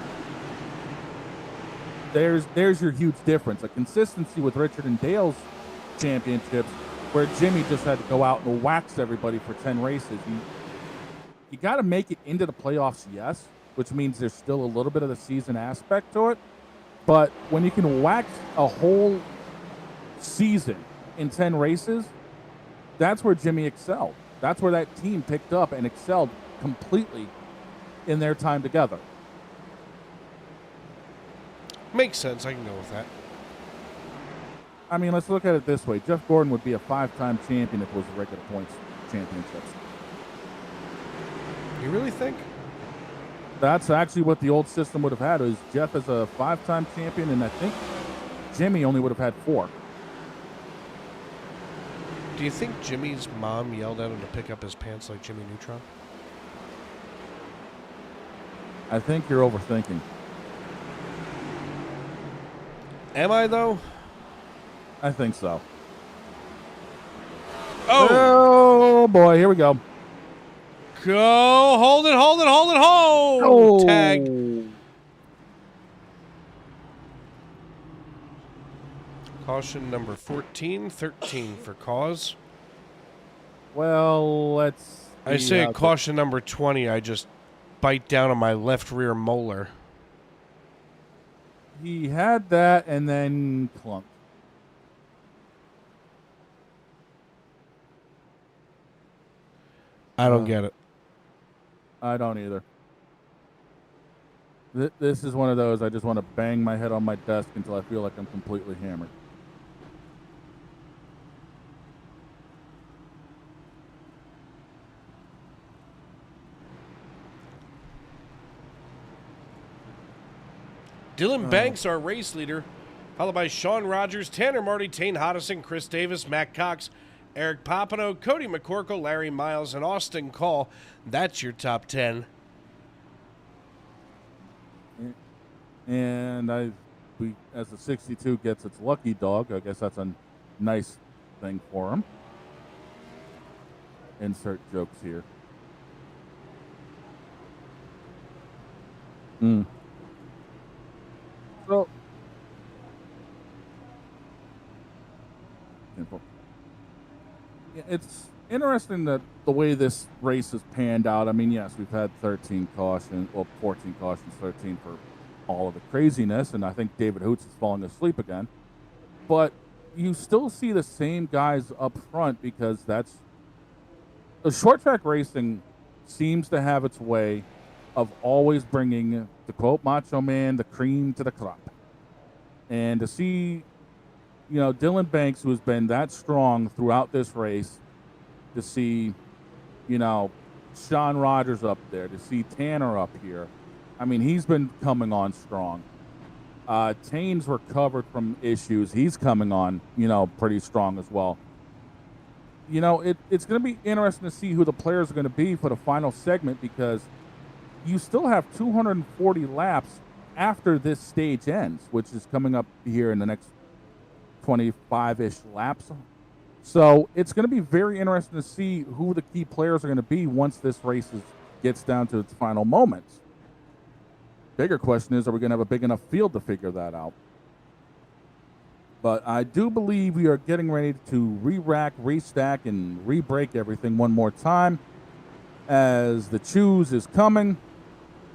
Speaker 3: There's your huge difference. A consistency with Richard and Dale's championships, where Jimmy just had to go out and wax everybody for 10 races. You got to make it into the playoffs, yes, which means there's still a little bit of the season aspect to it. But when you can wax a whole season in 10 races, that's where Jimmy excelled. That's where that team picked up and excelled completely in their time together.
Speaker 2: Makes sense. I can go with that.
Speaker 3: I mean, let's look at it this way. Jeff Gordon would be a 5-time champion if it was a regular points championships.
Speaker 2: You really think?
Speaker 3: That's actually what the old system would have had, is Jeff as a 5-time champion, and I think Jimmy only would have had 4.
Speaker 2: Do you think Jimmy's mom yelled at him to pick up his pants like Jimmy Neutron?
Speaker 3: I think you're overthinking.
Speaker 2: Am I, though?
Speaker 3: I think so.
Speaker 2: Oh
Speaker 3: boy, here we go.
Speaker 2: Go. Hold it.
Speaker 3: Oh.
Speaker 2: Tag. Caution number 14, 13 for cause.
Speaker 3: Well, let's...
Speaker 2: I say caution number 20, I just bite down on my left rear molar.
Speaker 3: He had that and then clunked.
Speaker 2: I don't get it.
Speaker 3: I don't either. This is one of those, I just want to bang my head on my desk until I feel like I'm completely hammered.
Speaker 2: Dylan Banks, our race leader, followed by Sean Rogers, Tanner Marty, Tane Hodison, Chris Davis, Matt Cox, Eric Papineau, Cody McCorkle, Larry Miles, and Austin Call. That's your top 10.
Speaker 3: And as the 62 gets its lucky dog, I guess that's a nice thing for him. Insert jokes here. So, it's interesting that the way this race has panned out. I mean, yes, we've had 13 cautions, well, 14 cautions, 13 for all of the craziness, and I think David Hoots is falling asleep again. But you still see the same guys up front, because that's the short track racing seems to have its way of always bringing to quote Macho Man, the cream to the crop. And to see, Dylan Banks, who has been that strong throughout this race, to see, Sean Rogers up there, to see Tanner up here. I mean, he's been coming on strong. Tane's recovered from issues. He's coming on, pretty strong as well. It's going to be interesting to see who the players are going to be for the final segment, because you still have 240 laps after this stage ends, which is coming up here in the next 25-ish laps. So it's going to be very interesting to see who the key players are going to be once this race gets down to its final moments. Bigger question is, are we going to have a big enough field to figure that out? But I do believe we are getting ready to re-rack, restack, and re-break everything one more time as the choose is coming.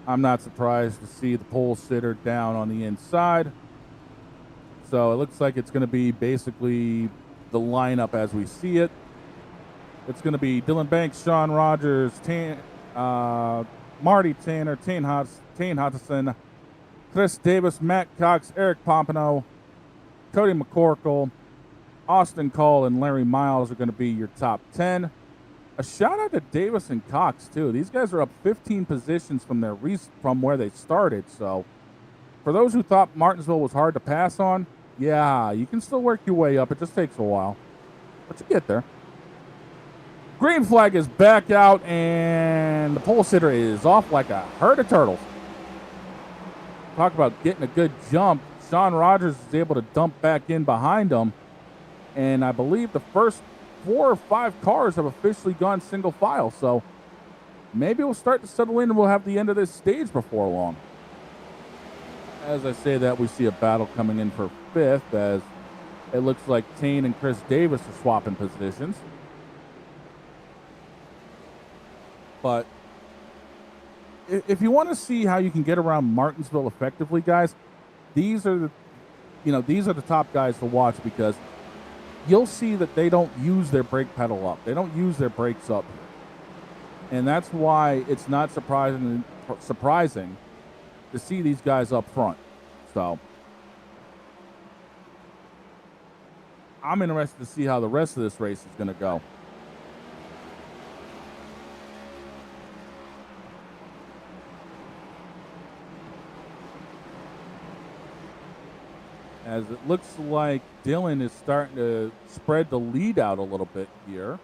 Speaker 3: I'm not surprised to see the pole sitter down on the inside. So it looks like it's going to be basically the lineup as we see it. It's going to be Dylan Banks, Sean Rogers, Marty Tanner, Tane Hutchison, Chris Davis, Matt Cox, Eric Pompano, Cody McCorkle, Austin Cole, and Larry Miles are going to be your top 10. A shout out to Davis and Cox too. These guys are up 15 positions from where they started. So for those who thought Martinsville was hard to pass on, yeah, you can still work your way up. It just takes a while, but you get there. Green flag is back out, and the pole sitter is off like a herd of turtles. Talk about getting a good jump. Sean Rogers is able to dump back in behind him, and I believe the first 4 or 5 cars have officially gone single file, so maybe we'll start to settle in and we'll have the end of this stage before long. As I say that, we see a battle coming in for 5th, as it looks like Tane and Chris Davis are swapping positions. But if you want to see how you can get around Martinsville effectively, guys, these are the top guys to watch, because you'll see that they don't use their brake pedal up. They don't use their brakes up. And that's why it's not surprising to see these guys up front. So I'm interested to see how the rest of this race is going to go. As it looks like Dylan is starting to spread the lead out a little bit here.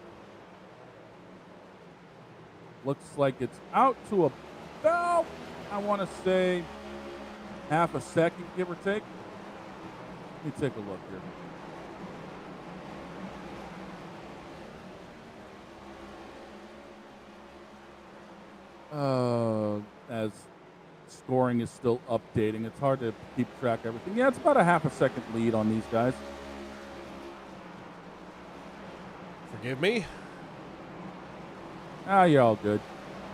Speaker 3: Looks like it's out to about, I want to say, half a second, give or take. Let me take a look here. As scoring is still updating, it's hard to keep track of everything. Yeah, it's about a half a second lead on these guys.
Speaker 2: Forgive me.
Speaker 3: You're all good.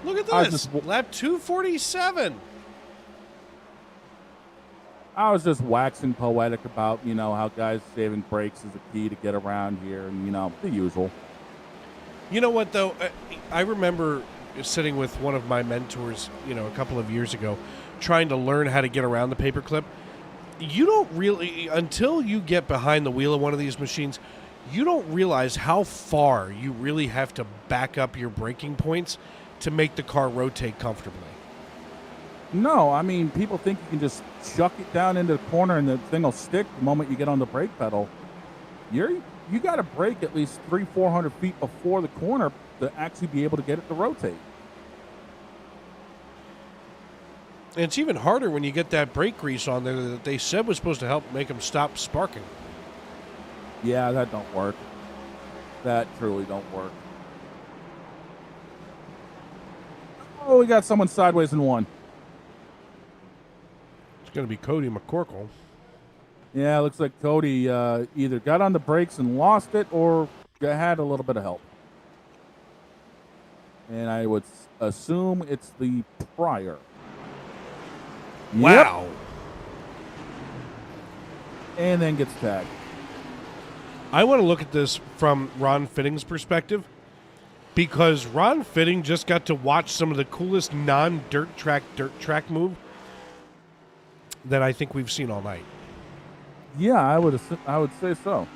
Speaker 2: Look at this. Lap 247.
Speaker 3: I was just waxing poetic about, how guys saving brakes is a key to get around here, and, the usual.
Speaker 2: You know what, though? I remember sitting with one of my mentors, a couple of years ago, trying to learn how to get around the paperclip. You don't really, until you get behind the wheel of one of these machines, you don't realize how far you really have to back up your braking points to make the car rotate comfortably.
Speaker 3: No, I mean, people think you can just chuck it down into the corner and the thing will stick the moment you get on the brake pedal. You got to brake at least 300-400 feet before the corner to actually be able to get it to rotate.
Speaker 2: And it's even harder when you get that brake grease on there that they said was supposed to help make them stop sparking.
Speaker 3: Yeah, that don't work. That truly don't work. Oh, we got someone sideways in one.
Speaker 2: It's going to be Cody McCorkle.
Speaker 3: Yeah, it looks like Cody either got on the brakes and lost it or had a little bit of help. And I would assume it's the prior.
Speaker 2: Wow.
Speaker 3: Yep. And then gets tagged.
Speaker 2: I want to look at this from Ron Fitting's perspective, because Ron Fitting just got to watch some of the coolest non-dirt track move that I think we've seen all night.
Speaker 3: Yeah, I would say so.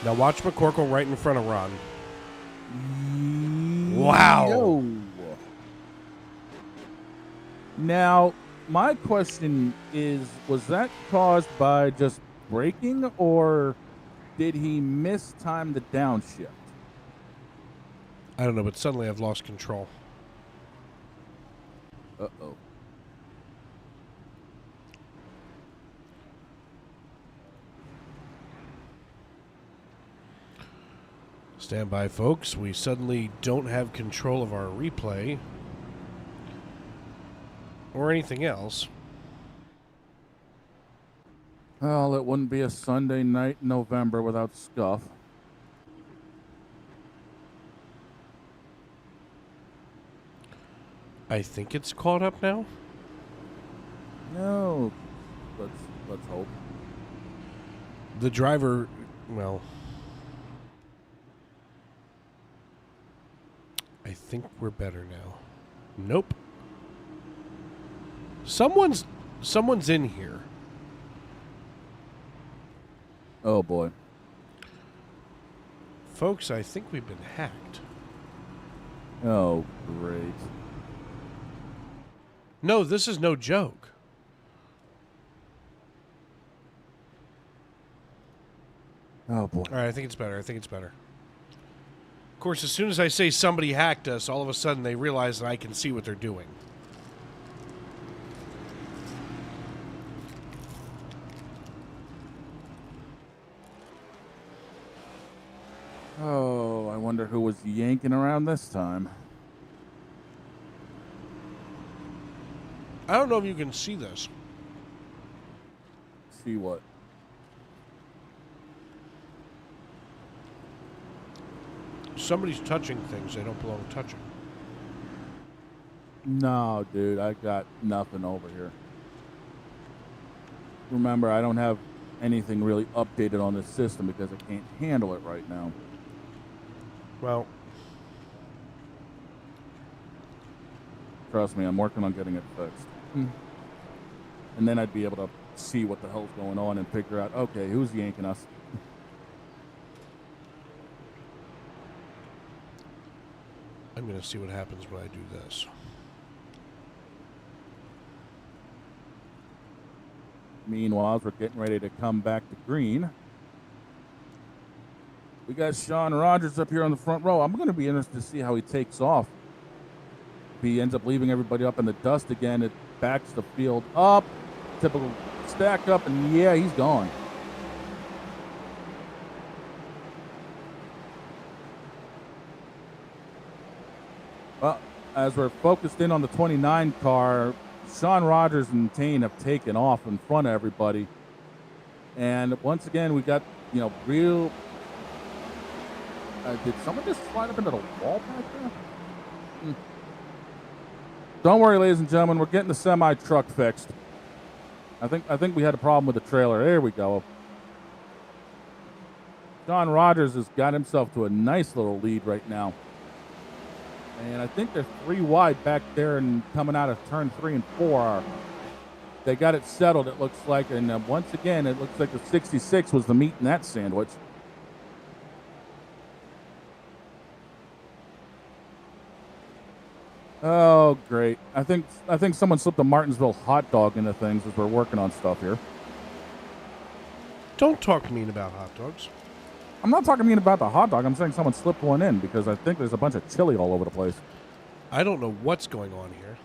Speaker 2: Now watch McCorkle right in front of Ron. Wow.
Speaker 3: Yo. Now, my question is, was that caused by just braking, or did he mistime the downshift?
Speaker 2: I don't know, but suddenly I've lost control.
Speaker 3: Uh-oh.
Speaker 2: Stand by, folks. We suddenly don't have control of our replay or anything else.
Speaker 3: Well, it wouldn't be a Sunday night in November without scuff.
Speaker 2: I think it's caught up now.
Speaker 3: No, let's hope.
Speaker 2: The driver, well, I think we're better now. Nope. Someone's in here.
Speaker 3: Oh boy.
Speaker 2: Folks, I think we've been hacked.
Speaker 3: Oh, great.
Speaker 2: No, this is no joke.
Speaker 3: Oh boy.
Speaker 2: All right, I think it's better. Of course, as soon as I say somebody hacked us, all of a sudden they realize that I can see what they're doing.
Speaker 3: Oh, I wonder who was yanking around this time.
Speaker 2: I don't know if you can see this.
Speaker 3: See what?
Speaker 2: Somebody's touching things they don't belong touching.
Speaker 3: No, dude, I got nothing over here. Remember, I don't have anything really updated on this system because I can't handle it right now.
Speaker 2: Well,
Speaker 3: trust me, I'm working on getting it fixed. And then I'd be able to see what the hell's going on and figure out, okay, who's yanking us?
Speaker 2: I'm going to see what happens when I do this.
Speaker 3: Meanwhile, as we're getting ready to come back to green, we got Sean Rogers up here on the front row. I'm going to be interested to see how he takes off. If he ends up leaving everybody up in the dust again, it backs the field up. Typical stack up, and yeah, he's gone. Well, as we're focused in on the 29 car, Sean Rogers and Tane have taken off in front of everybody. And once again, we got, real... did someone just slide up into the wall back there? Don't worry, ladies and gentlemen, we're getting the semi-truck fixed. I think we had a problem with the trailer. There we go. Sean Rogers has got himself to a nice little lead right now. And I think they're 3 wide back there and coming out of turn 3 and 4. They got it settled, it looks like. And once again, it looks like the 66 was the meat in that sandwich. Oh, great. I think someone slipped a Martinsville hot dog into things as we're working on stuff here.
Speaker 2: Don't talk mean about hot dogs.
Speaker 3: I'm not talking mean about the hot dog. I'm saying someone slipped one in because I think there's a bunch of chili all over the place.
Speaker 2: I don't know what's going on here.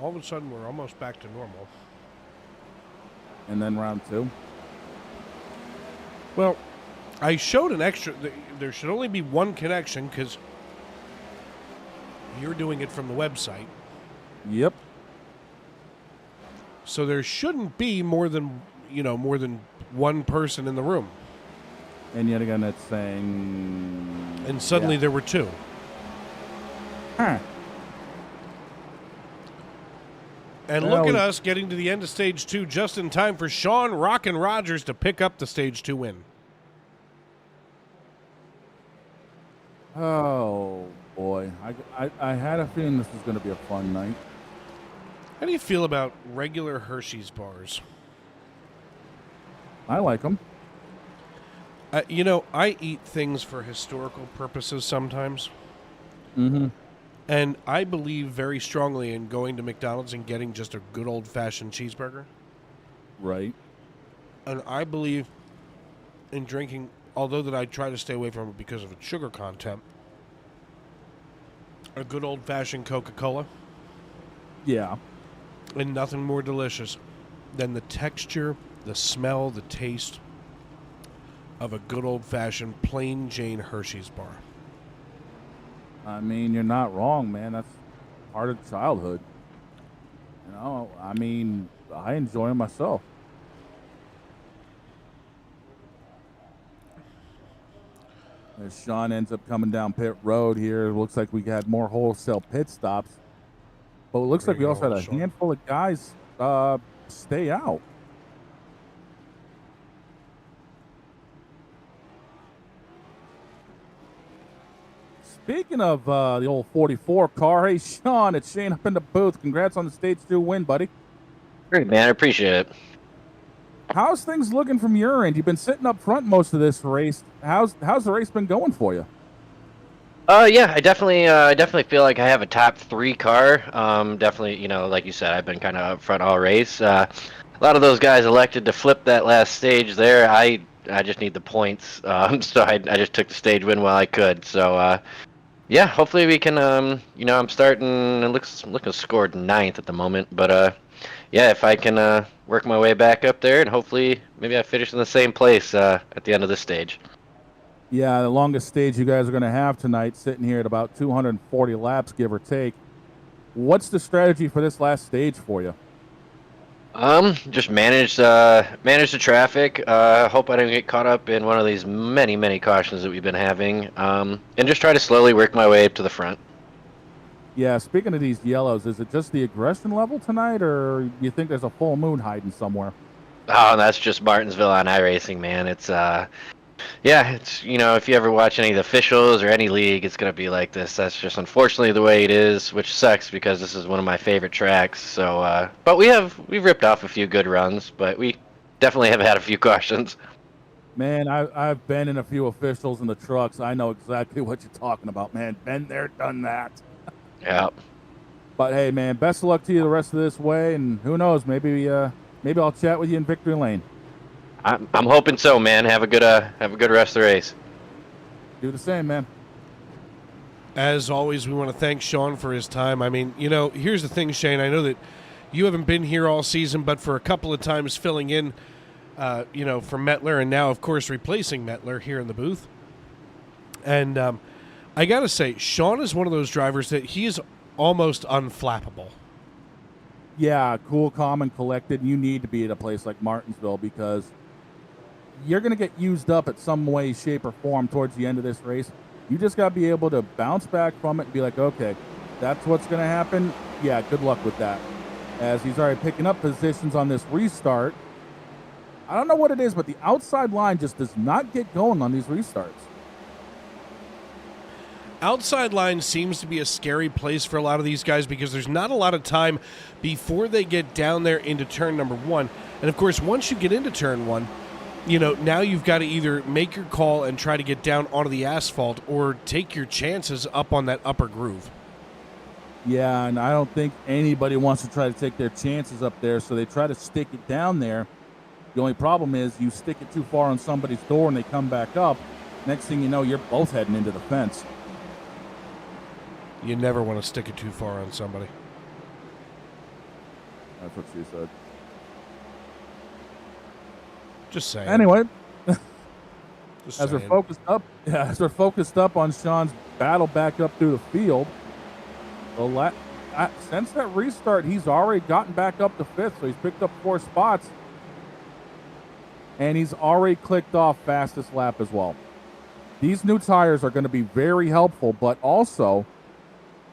Speaker 2: All of a sudden, we're almost back to normal.
Speaker 3: And then round 2.
Speaker 2: Well, I showed an extra... There should only be one connection because you're doing it from the website.
Speaker 3: Yep.
Speaker 2: So there shouldn't be more than one person in the room.
Speaker 3: And yet again, it's saying...
Speaker 2: And suddenly there were 2.
Speaker 3: Huh.
Speaker 2: And look at us getting to the end of Stage 2 just in time for Sean Rockin' Rogers to pick up the Stage 2 win.
Speaker 3: Oh, boy. I had a feeling this was going to be a fun night.
Speaker 2: How do you feel about regular Hershey's bars?
Speaker 3: I like them.
Speaker 2: You know, I eat things for historical purposes sometimes.
Speaker 3: Mm-hmm.
Speaker 2: And I believe very strongly in going to McDonald's and getting just a good old-fashioned cheeseburger.
Speaker 3: Right.
Speaker 2: And I believe in drinking, although that I try to stay away from it because of its sugar content, a good old-fashioned Coca-Cola.
Speaker 3: Yeah.
Speaker 2: And nothing more delicious than the texture, the smell, the taste of a good old-fashioned plain Jane Hershey's bar.
Speaker 3: I mean, you're not wrong, man. That's part of childhood. You know, I mean, I enjoy them myself. As Sean ends up coming down pit road here, it looks like we had more wholesale pit stops. But it looks like we also had a handful of guys stay out. Speaking of the old 44 car, hey, Sean, it's Shane up in the booth. Congrats on the Stage 2 win, buddy.
Speaker 4: Great, man. I appreciate it.
Speaker 3: How's things looking from your end? You've been sitting up front most of this race. How's the race been going for you?
Speaker 4: Yeah, I definitely feel like I have a top 3 car. Definitely, you know, like you said, I've been kind of up front all race. A lot of those guys elected to flip that last stage there. I just need the points, so I just took the stage win while I could. So, yeah, hopefully we can. You know, I'm starting. It looking scored 9th at the moment, but yeah, if I can work my way back up there, and hopefully maybe I finish in the same place at the end of this stage.
Speaker 3: Yeah, the longest stage you guys are going to have tonight, sitting here at about 240 laps, give or take. What's the strategy for this last stage for you?
Speaker 4: Just manage the traffic. Hope I don't get caught up in one of these many cautions that we've been having. And just try to slowly work my way up to the front.
Speaker 3: Yeah, speaking of these yellows, is it just the aggression level tonight, or you think there's a full moon hiding somewhere?
Speaker 4: Oh, that's just Martinsville on iRacing, man. It's yeah, it's, you know, if you ever watch any of the officials or any league, it's gonna be like this. That's just unfortunately the way it is, which sucks because this is one of my favorite tracks. So, but we've ripped off a few good runs, but we definitely have had a few cautions.
Speaker 3: Man, I've been in a few officials in the trucks. I know exactly what you're talking about, man. Been there, done that.
Speaker 4: Yeah.
Speaker 3: But hey, man, best of luck to you the rest of this way, and who knows, maybe I'll chat with you in victory lane.
Speaker 4: I'm hoping so, man. Have a good rest of the race.
Speaker 3: Do the same, man.
Speaker 2: As always, we want to thank Sean for his time. I mean, you know, here's the thing, Shane. I know that you haven't been here all season, but for a couple of times filling in, you know, for Mettler, and now, of course, replacing Mettler here in the booth. And I got to say, Sean is one of those drivers that he is almost unflappable.
Speaker 3: Yeah, cool, calm, and collected. You need to be at a place like Martinsville because you're going to get used up at some way, shape, or form towards the end of this race. You just got to be able to bounce back from it and be like, okay, that's what's going to happen. Yeah, good luck with that. As he's already picking up positions on this restart. I don't know what it is, but the outside line just does not get going on these restarts.
Speaker 2: Outside line seems to be a scary place for a lot of these guys because there's not a lot of time before they get down there into turn number 1. And, of course, once you get into turn 1, you know, now you've got to either make your call and try to get down onto the asphalt or take your chances up on that upper groove.
Speaker 3: Yeah, and I don't think anybody wants to try to take their chances up there, so they try to stick it down there. The only problem is you stick it too far on somebody's door and they come back up. Next thing you know, you're both heading into the fence.
Speaker 2: You never want to stick it too far on somebody.
Speaker 3: That's what she said.
Speaker 2: Just saying.
Speaker 3: Anyway,
Speaker 2: Just
Speaker 3: as
Speaker 2: saying.
Speaker 3: we're focused up on Sean's battle back up through the field, since that restart, he's already gotten back up to 5th, so he's picked up 4 spots. And he's already clicked off fastest lap as well. These new tires are going to be very helpful, but also,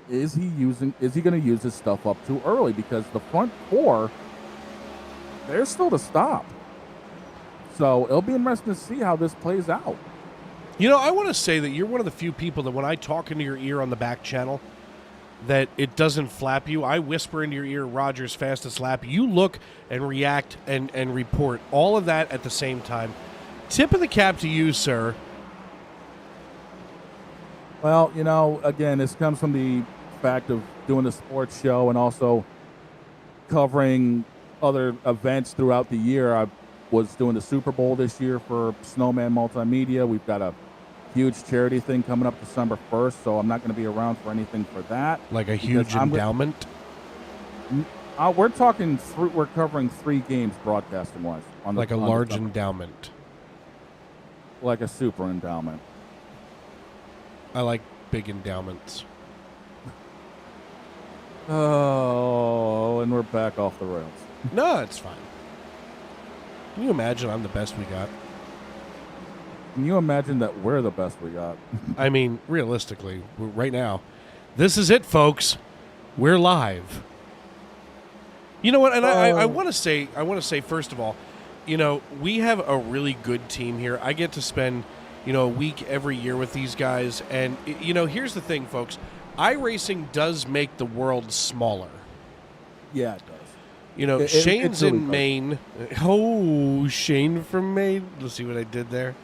Speaker 3: is he going to use his stuff up too early? Because the front 4, they're still to stop. So it'll be interesting to see how this plays out.
Speaker 2: You know, I want to say that you're one of the few people that when I talk into your ear on the back channel, that it doesn't flap you. I whisper into your ear, Roger's fastest lap. You look and react and report all of that at the same time. Tip of the cap to you, sir.
Speaker 3: Well, you know, again, this comes from the fact of doing a sports show and also covering other events throughout the year. I was doing the Super Bowl this year for Snowman Multimedia. We've got a huge charity thing coming up December 1st, so I'm not going to be around for anything for that.
Speaker 2: Like a huge endowment?
Speaker 3: We're talking, we're covering 3 games broadcasting-wise.
Speaker 2: Like a large endowment.
Speaker 3: Like a super endowment.
Speaker 2: I like big endowments.
Speaker 3: Oh, and we're back off the rails.
Speaker 2: No, it's fine. Can you imagine I'm the best we got?
Speaker 3: Can you imagine that we're the best we got?
Speaker 2: I mean, realistically, right now, this is it, folks. We're live. You know what? And I want to say, first of all, you know, we have a really good team here. I get to spend, you know, a week every year with these guys. And, you know, here's the thing, folks. iRacing does make the world smaller.
Speaker 3: Yeah, it does.
Speaker 2: You know, Shane's in Maine. Oh, Shane from Maine. Let's see what I did there.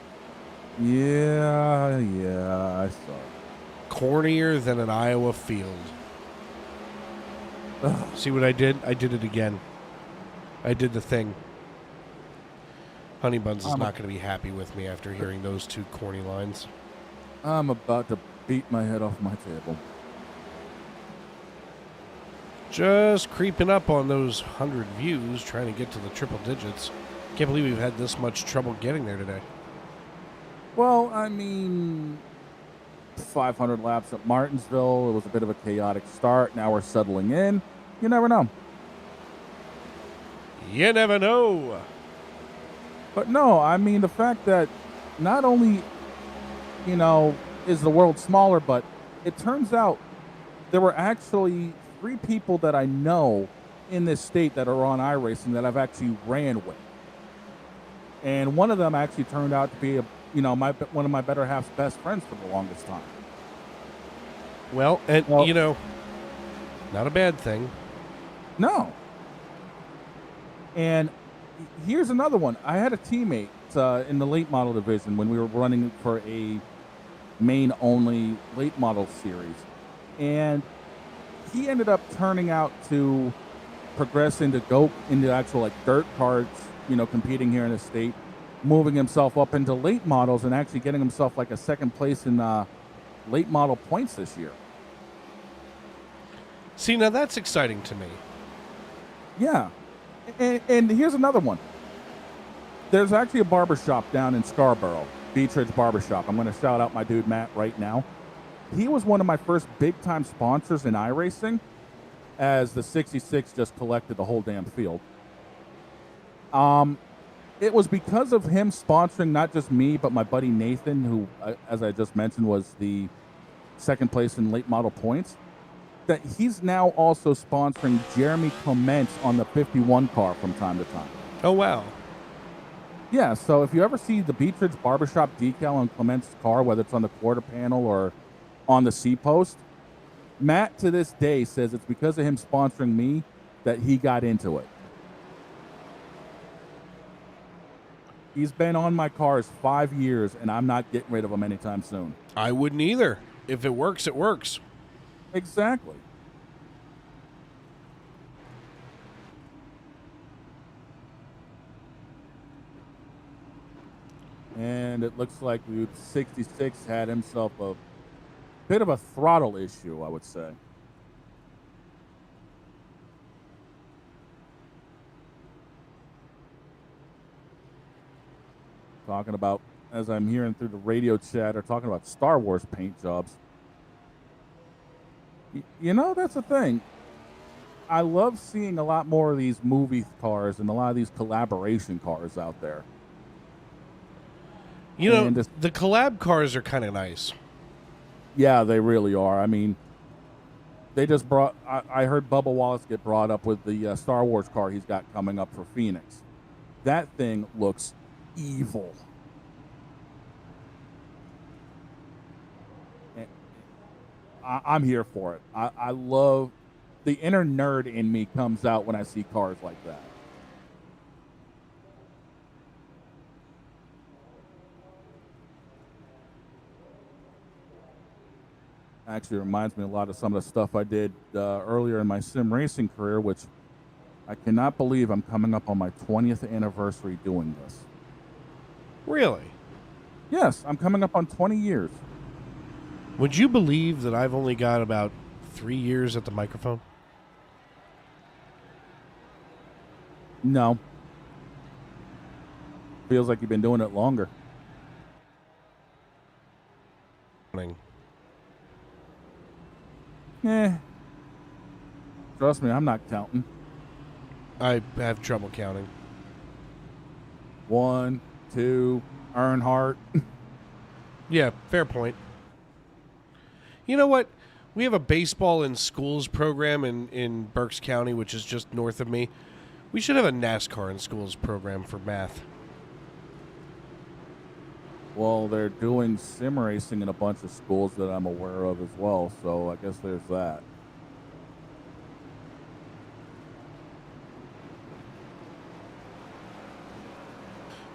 Speaker 3: Yeah, I saw.
Speaker 2: Cornier than an Iowa field. Ugh. See what I did? I did it again. I did the thing. Honey Buns is not going to be happy with me after hearing those 2 corny lines.
Speaker 3: I'm about to beat my head off my table.
Speaker 2: Just creeping up on those 100 views, trying to get to the triple digits. Can't believe we've had this much trouble getting there today.
Speaker 3: Well, I mean, 500 laps at Martinsville. It was a bit of a chaotic start. Now we're settling in. You never know.
Speaker 2: You never know.
Speaker 3: But no, I mean, the fact that not only, you know, is the world smaller, but it turns out there were actually 3 people that I know in this state that are on iRacing that I've actually ran with. And one of them actually turned out to be one of my better half's best friends for the longest time.
Speaker 2: Well, you know, not a bad thing.
Speaker 3: No. And here's another one. I had a teammate in the late model division when we were running for a Maine-only late model series. And he ended up turning out to progress into actual like dirt carts, you know, competing here in the state, moving himself up into late models and actually getting himself like a second place in late model points this year.
Speaker 2: See, now that's exciting to me.
Speaker 3: Yeah. And here's another one. There's actually a barbershop down in Scarborough, Beechridge Barbershop. I'm going to shout out my dude Matt right now. He was one of my first big-time sponsors in iRacing, as the 66 just collected the whole damn field. It was because of him sponsoring not just me, but my buddy Nathan, who, as I just mentioned, was the second place in late model points, that he's now also sponsoring Jeremy Clements on the 51 car from time to time.
Speaker 2: Oh, wow.
Speaker 3: Yeah, so if you ever see the Beechridge Barbershop decal on Clements' car, whether it's on the quarter panel or on the C-post, Matt to this day says it's because of him sponsoring me that he got into it. He's been on my cars 5 years, and I'm not getting rid of him anytime soon.
Speaker 2: I wouldn't either. If it works, it works.
Speaker 3: Exactly. And it looks like the 66 had himself a bit of a throttle issue, I would say. Talking about, as I'm hearing through the radio chat, are talking about Star Wars paint jobs. You know, that's the thing. I love seeing a lot more of these movie cars and a lot of these collaboration cars out there.
Speaker 2: You know, the collab cars are kind of nice.
Speaker 3: Yeah, they really are. I mean, they just brought... I heard Bubba Wallace get brought up with the Star Wars car he's got coming up for Phoenix. That thing looks evil. I'm here for it. I love the inner nerd in me comes out when I see cars like that. Actually reminds me a lot of some of the stuff I did earlier in my sim racing career, which I cannot believe I'm coming up on my 20th anniversary doing this.
Speaker 2: Really?
Speaker 3: Yes, I'm coming up on 20 years.
Speaker 2: Would you believe that I've only got about 3 years at the microphone?
Speaker 3: No. Feels like you've been doing it longer. Trust me, I'm not counting.
Speaker 2: I have trouble counting.
Speaker 3: 1, 2, Earnhardt.
Speaker 2: Yeah, fair point. You know what? We have a baseball in schools program in Berks County, which is just north of me. We should have a NASCAR in schools program for math.
Speaker 3: Well, they're doing sim racing in a bunch of schools that I'm aware of as well, so I guess there's that.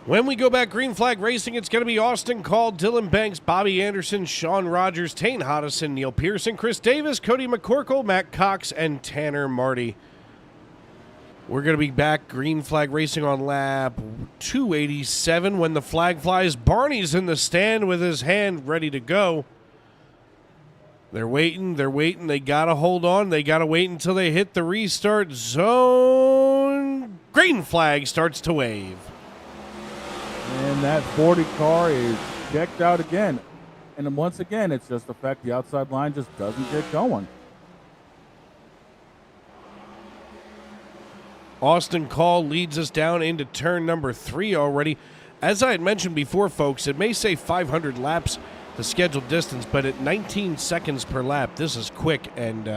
Speaker 2: When we go back green flag racing, it's going to be Austin Call, Dylan Banks, Bobby Anderson, Sean Rogers, Tane Hodison, Neil Pearson, Chris Davis, Cody McCorkle, Matt Cox, and Tanner Marty. We're going to be back green flag racing on lap 287 when the flag flies. Barney's in the stand with his hand ready to go. They're waiting. They got to hold on. They got to wait until they hit the restart zone. Green flag starts to wave.
Speaker 3: And that 40 car is checked out again. And then once again, it's just the fact the outside line just doesn't get going.
Speaker 2: Austin Call leads us down into turn number 3 already. As I had mentioned before, folks, it may say 500 laps, the scheduled distance, but at 19 seconds per lap, this is quick and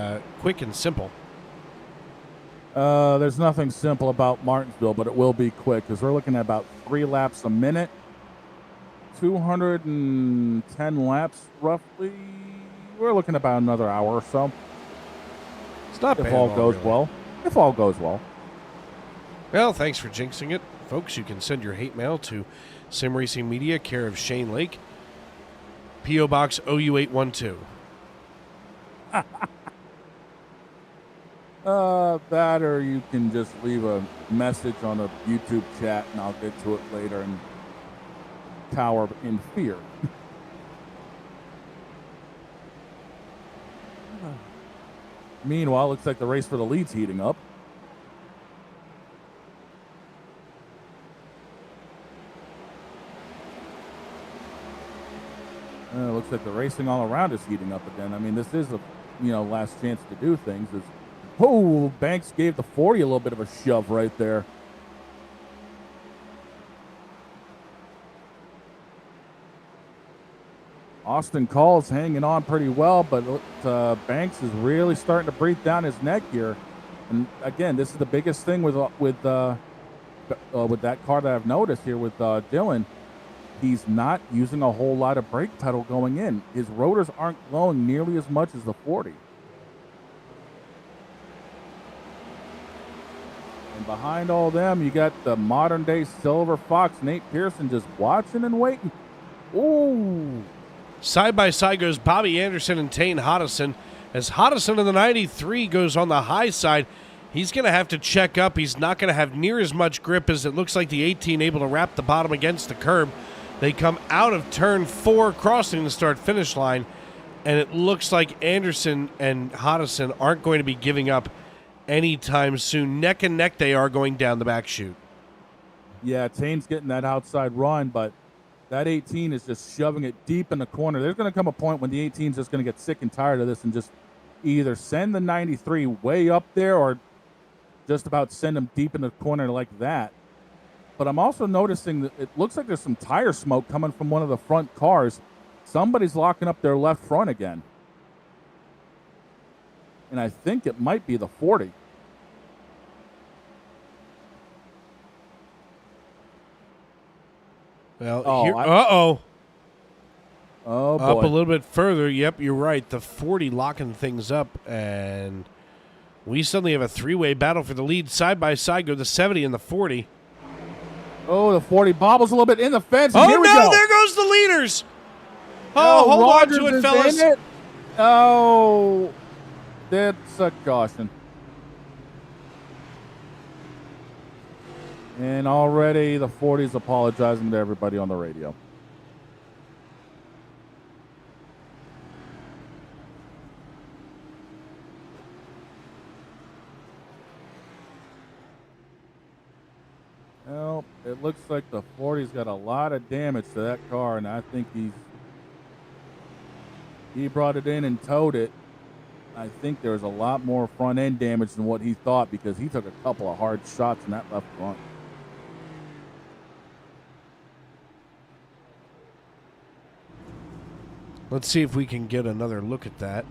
Speaker 2: simple.
Speaker 3: There's nothing simple about Martinsville, but it will be quick because we're looking at about 3 laps a minute. 210 laps, roughly. We're looking at about another hour or so.
Speaker 2: It's not bad.
Speaker 3: If all goes well. If all goes well.
Speaker 2: Well, thanks for jinxing it. Folks, you can send your hate mail to Sim Racing Media, care of Shane Lake, P.O. Box OU812.
Speaker 3: That or you can just leave a message on a YouTube chat and I'll get to it later and cower in fear. Meanwhile, looks like the race for the lead's heating up. Looks like the racing all around is heating up again. I mean, this is a last chance to do things. Banks gave the 40 a little bit of a shove right there. Austin Call's hanging on pretty well, but Banks is really starting to breathe down his neck here. And again, this is the biggest thing with that car that I've noticed here with Dylan. He's not using a whole lot of brake pedal going in. His rotors aren't glowing nearly as much as the 40. And behind all them, you got the modern-day Silver Fox, Nate Pearson, just watching and waiting. Ooh.
Speaker 2: Side by side goes Bobby Anderson and Tane Hodison. As Hodison in the 93 goes on the high side, he's going to have to check up. He's not going to have near as much grip as it looks like the 18 able to wrap the bottom against the curb. They come out of turn 4, crossing the start-finish line, and it looks like Anderson and Hodison aren't going to be giving up anytime soon. Neck and neck they are going down the back chute.
Speaker 3: Yeah, Tane's getting that outside run, but that 18 is just shoving it deep in the corner. There's going to come a point when the 18 is just going to get sick and tired of this and just either send the 93 way up there or just about send him deep in the corner like that. But I'm also noticing that it looks like there's some tire smoke coming from one of the front cars. Somebody's locking up their left front again. And I think it might be the 40.
Speaker 2: Well, here, uh-oh.
Speaker 3: Oh, boy.
Speaker 2: Up a little bit further. Yep, you're right. The 40 locking things up, and we suddenly have a three-way battle for the lead. Side by side go the 70 and the 40.
Speaker 3: Oh, the 40 bobbles a little bit in the fence.
Speaker 2: Oh,
Speaker 3: here we
Speaker 2: no,
Speaker 3: go.
Speaker 2: there goes the leaders. Oh, hold
Speaker 3: Rogers
Speaker 2: on to it,
Speaker 3: is
Speaker 2: fellas.
Speaker 3: in it. Oh, that's a caution. And already the 40's apologizing to everybody on the radio. Well, it looks like the 40's got a lot of damage to that car, and I think he brought it in and towed it. I think there's a lot more front end damage than what he thought because he took a couple of hard shots in that left front.
Speaker 2: Let's see if we can get another look at that.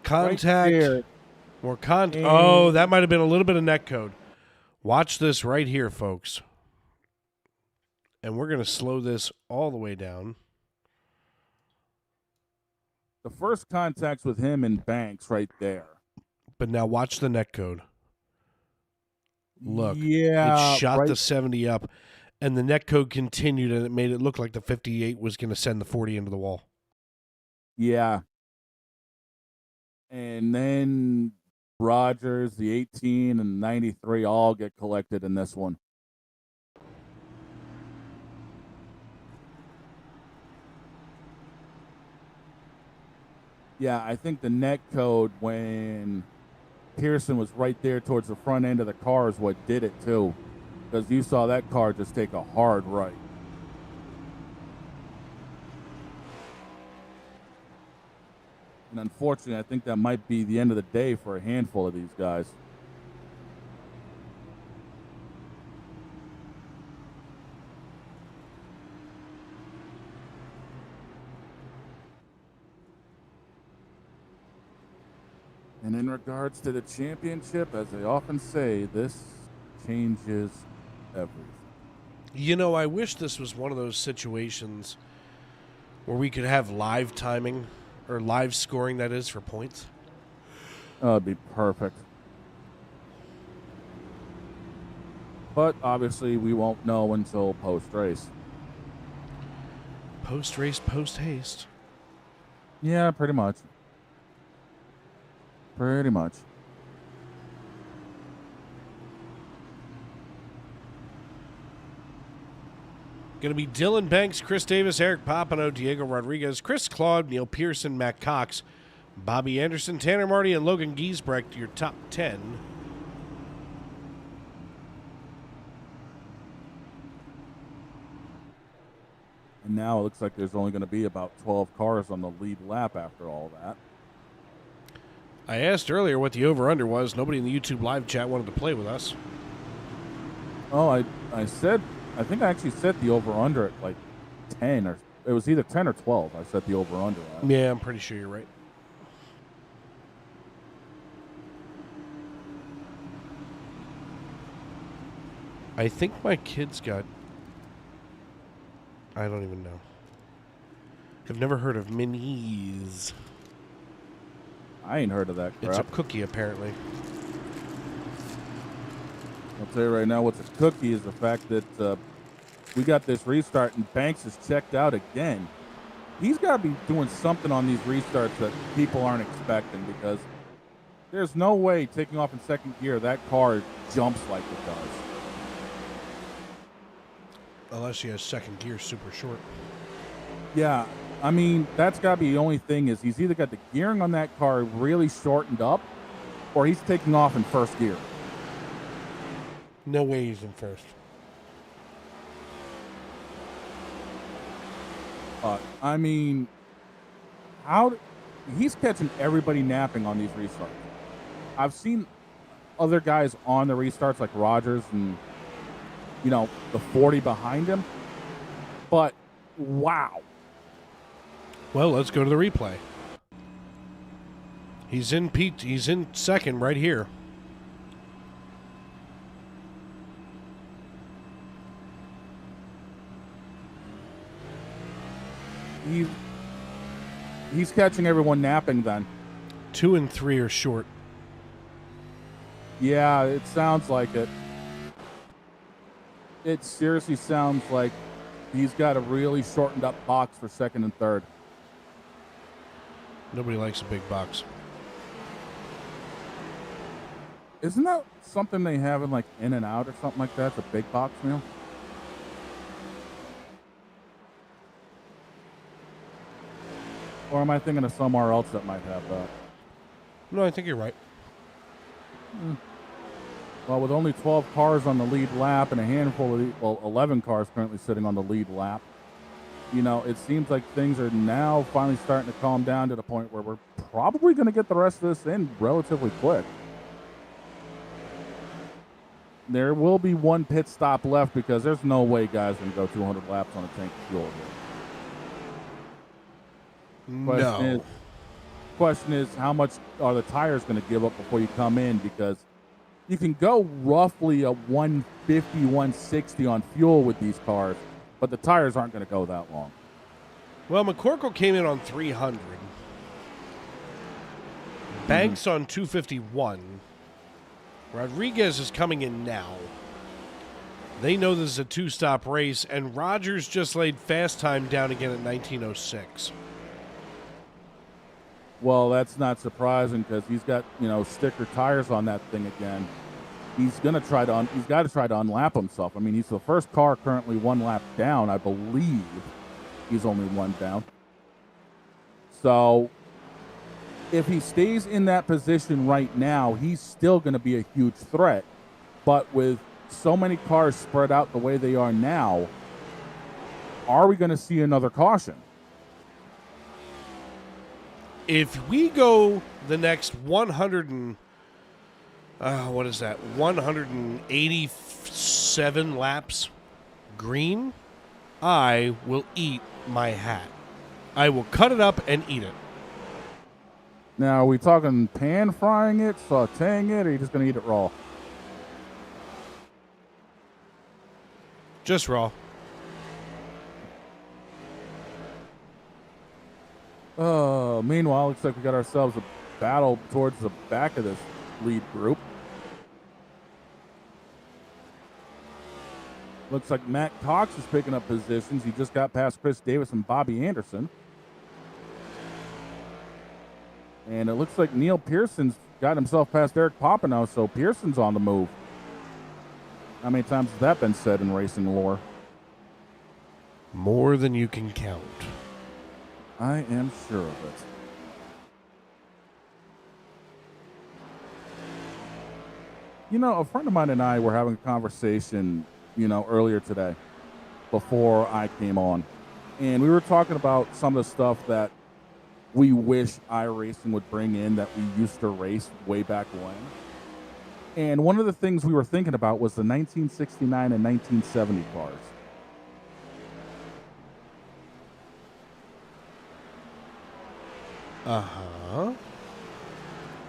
Speaker 2: Contact.
Speaker 3: Right
Speaker 2: or oh, that might have been a little bit of net code. Watch this right here, folks. And we're going to slow this all the way down.
Speaker 3: The first contact's with him and Banks right there.
Speaker 2: But now watch the net code. Look.
Speaker 3: Yeah.
Speaker 2: It shot
Speaker 3: right.
Speaker 2: the 70 up, and the net code continued, and it made it look like the 58 was going to send the 40 into the wall.
Speaker 3: Yeah. And then Rogers, the 18, and 93 all get collected in this one. Yeah, I think the net code when Pearson was right there towards the front end of the car is what did it too. Because you saw that car just take a hard right. And unfortunately, I think that might be the end of the day for a handful of these guys. And in regards to the championship, as they often say, this changes everything.
Speaker 2: You know, I wish this was one of those situations where we could have live timing, or live scoring, that is, for points.
Speaker 3: Oh, it'd be perfect. But obviously, we won't know until post-race.
Speaker 2: Post-race, post-haste.
Speaker 3: Yeah, pretty much. Pretty much.
Speaker 2: Going to be Dylan Banks, Chris Davis, Eric Papano, Diego Rodriguez, Chris Claude, Neil Pearson, Matt Cox, Bobby Anderson, Tanner Marty, and Logan Giesbrecht, your top 10.
Speaker 3: And now it looks like there's only going to be about 12 cars on the lead lap after all that.
Speaker 2: I asked earlier what the over-under was. Nobody in the YouTube live chat wanted to play with us.
Speaker 3: Oh, I said, I think I actually set the over-under at like 10, or it was either 10 or 12. I set the over-under at.
Speaker 2: Yeah, I'm pretty sure you're right. I think my kids got... I don't even know. I've never heard of minis.
Speaker 3: I ain't heard of that crap.
Speaker 2: It's a cookie, apparently.
Speaker 3: I'll tell you right now, what's a cookie is the fact that we got this restart and Banks is checked out again. He's got to be doing something on these restarts that people aren't expecting, because there's no way taking off in second gear that car jumps like it does.
Speaker 2: Unless he has second gear super short.
Speaker 3: Yeah, I mean, that's got to be the only thing, is he's either got the gearing on that car really shortened up, or he's taking off in first gear.
Speaker 2: No way he's in first.
Speaker 3: I mean, he's catching everybody napping on these restarts. I've seen other guys on the restarts like Rogers and, you know, the 40 behind him. But, wow.
Speaker 2: Well, let's go to the replay. He's in second right here.
Speaker 3: he's catching everyone napping then.
Speaker 2: 2 and 3 are short.
Speaker 3: Yeah, it sounds like it. It seriously sounds like he's got a really shortened up box for second and third.
Speaker 2: Nobody likes a big box.
Speaker 3: Isn't that something they have in like In-N-Out or something like that? The big box meal? Or am I thinking of somewhere else that might have that?
Speaker 2: No, I think you're right.
Speaker 3: Well, with only 12 cars on the lead lap and a handful of 11 cars currently sitting on the lead lap, you know, it seems like things are now finally starting to calm down to the point where we're probably going to get the rest of this in relatively quick. There will be one pit stop left because there's no way guys are going to go 200 laps on a tank of fuel here. Question is, how much are the tires going to give up before you come in? Because you can go roughly a 150, 160 on fuel with these cars, but the tires aren't going to go that long.
Speaker 2: Well, McCorkle came in on 300. Banks on 251. Rodriguez is coming in now. They know this is a two-stop race, and Rogers just laid fast time down again at 1906.
Speaker 3: Well, that's not surprising because he's got, you know, sticker tires on that thing again. He's gonna try to he's got to try to unlap himself. I mean, he's the first car currently one lap down. I believe he's only one down. So if he stays in that position right now, he's still going to be a huge threat. But with so many cars spread out the way they are now, are we going to see another caution?
Speaker 2: If we go the next 187 laps green, I will eat my hat. I will cut it up and eat it.
Speaker 3: Now, are we talking pan frying it, sauteing it, or are you just going to eat it raw?
Speaker 2: Just raw.
Speaker 3: Meanwhile, looks like we got ourselves a battle towards the back of this lead group. Looks like Matt Cox is picking up positions. He just got past Chris Davis and Bobby Anderson. And it looks like Neil Pearson's got himself past Eric Popenow, so Pearson's on the move. How many times has that been said in racing lore?
Speaker 2: More than you can count.
Speaker 3: I am sure of it. You know, a friend of mine and I were having a conversation, you know, earlier today before I came on. And we were talking about some of the stuff that we wish iRacing would bring in that we used to race way back when. And one of the things we were thinking about was the 1969 and 1970 cars.
Speaker 2: Uh-huh.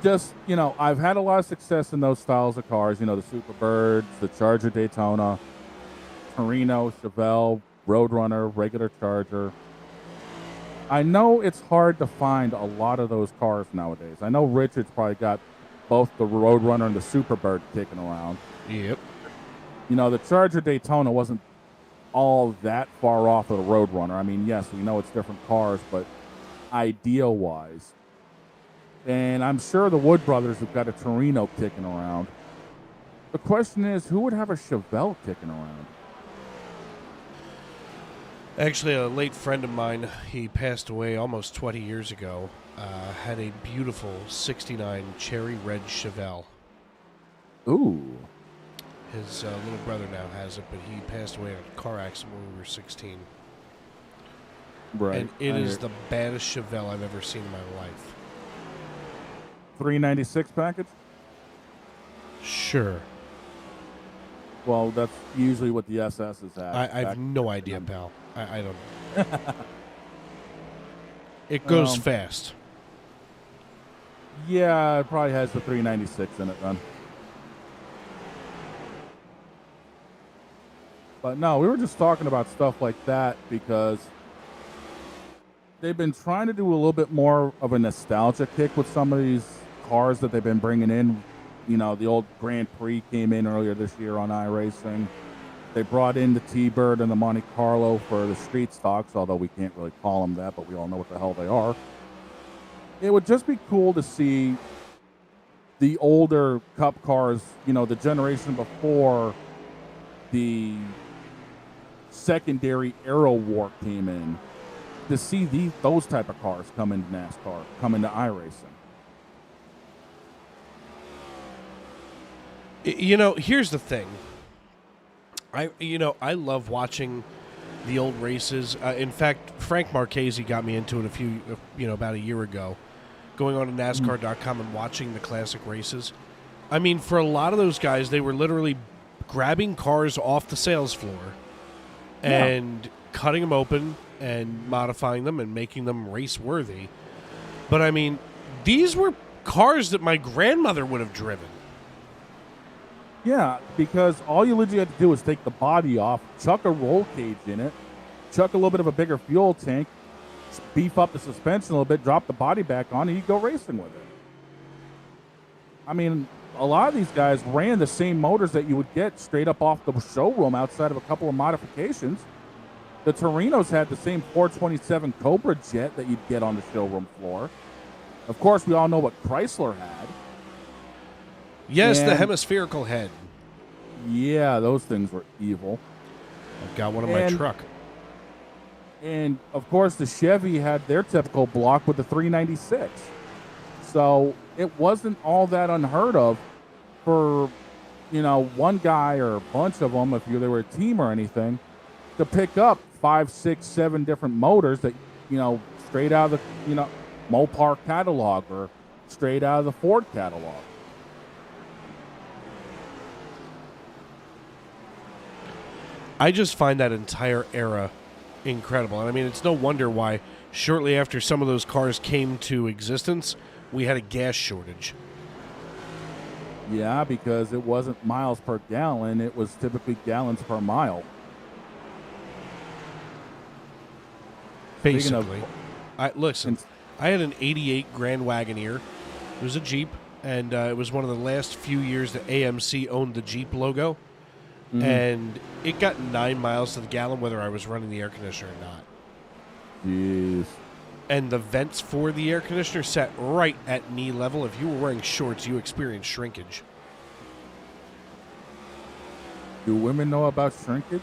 Speaker 3: Just, you know, I've had a lot of success in those styles of cars. You know, the Superbirds, the Charger Daytona, Torino, Chevelle, Roadrunner, regular Charger. I know it's hard to find a lot of those cars nowadays. I know Richard's probably got both the Roadrunner and the Superbird kicking around.
Speaker 2: Yep.
Speaker 3: You know, the Charger Daytona wasn't all that far off of the Roadrunner. I mean, yes, we know it's different cars, but ideal-wise. And I'm sure the Wood brothers have got a Torino kicking around. The question is, who would have a Chevelle kicking around?
Speaker 2: Actually, a late friend of mine, he passed away almost 20 years ago, had a beautiful 69 cherry red Chevelle.
Speaker 3: Ooh.
Speaker 2: His little brother now has it, but he passed away in a car accident when we were 16.
Speaker 3: Right.
Speaker 2: And it is the baddest Chevelle I've ever seen in my life.
Speaker 3: 396 package?
Speaker 2: Sure.
Speaker 3: Well, that's usually what the SS is at.
Speaker 2: I have no idea, pal. I don't know. It goes fast.
Speaker 3: Yeah, it probably has the 396 in it then. But no, we were just talking about stuff like that because they've been trying to do a little bit more of a nostalgia kick with some of these cars that they've been bringing in. You know, the old Grand Prix came in earlier this year on iRacing. They brought in the T-Bird and the Monte Carlo for the street stocks, although we can't really call them that, but we all know what the hell they are. It would just be cool to see the older Cup cars, you know, the generation before the secondary Aero War came in, to see those type of cars come into NASCAR, come into iRacing.
Speaker 2: You know, here's the thing. I love watching the old races. In fact, Frank Marchese got me into it about a year ago, going on to NASCAR.com and watching the classic races. I mean, for a lot of those guys, they were literally grabbing cars off the sales floor and cutting them open and modifying them and making them race worthy. But I mean, these were cars that my grandmother would have driven.
Speaker 3: Yeah, because all you literally had to do was take the body off, chuck a roll cage in it, chuck a little bit of a bigger fuel tank, beef up the suspension a little bit, drop the body back on, and you go racing with it. I mean, a lot of these guys ran the same motors that you would get straight up off the showroom outside of a couple of modifications. The Torinos had the same 427 Cobra jet that you'd get on the showroom floor. Of course, we all know what Chrysler had.
Speaker 2: Yes, the hemispherical head.
Speaker 3: Yeah, those things were evil.
Speaker 2: I've got one in my truck.
Speaker 3: And, of course, the Chevy had their typical block with the 396. So it wasn't all that unheard of for, you know, one guy or a bunch of them, if they were a team or anything, to pick up 5, 6, 7 different motors that, you know, straight out of the, you know, Mopar catalog or straight out of the Ford catalog.
Speaker 2: I just find that entire era incredible. And I mean, it's no wonder why shortly after some of those cars came to existence, we had a gas shortage.
Speaker 3: Yeah, because it wasn't miles per gallon. It was typically gallons per mile.
Speaker 2: Basically. Listen, I had an 88 Grand Wagoneer. It was a Jeep, and it was one of the last few years that AMC owned the Jeep logo. Mm-hmm. And it got 9 miles to the gallon whether I was running the air conditioner or not.
Speaker 3: Jeez.
Speaker 2: And the vents for the air conditioner sat right at knee level. If you were wearing shorts, you experienced shrinkage.
Speaker 3: Do women know about shrinkage?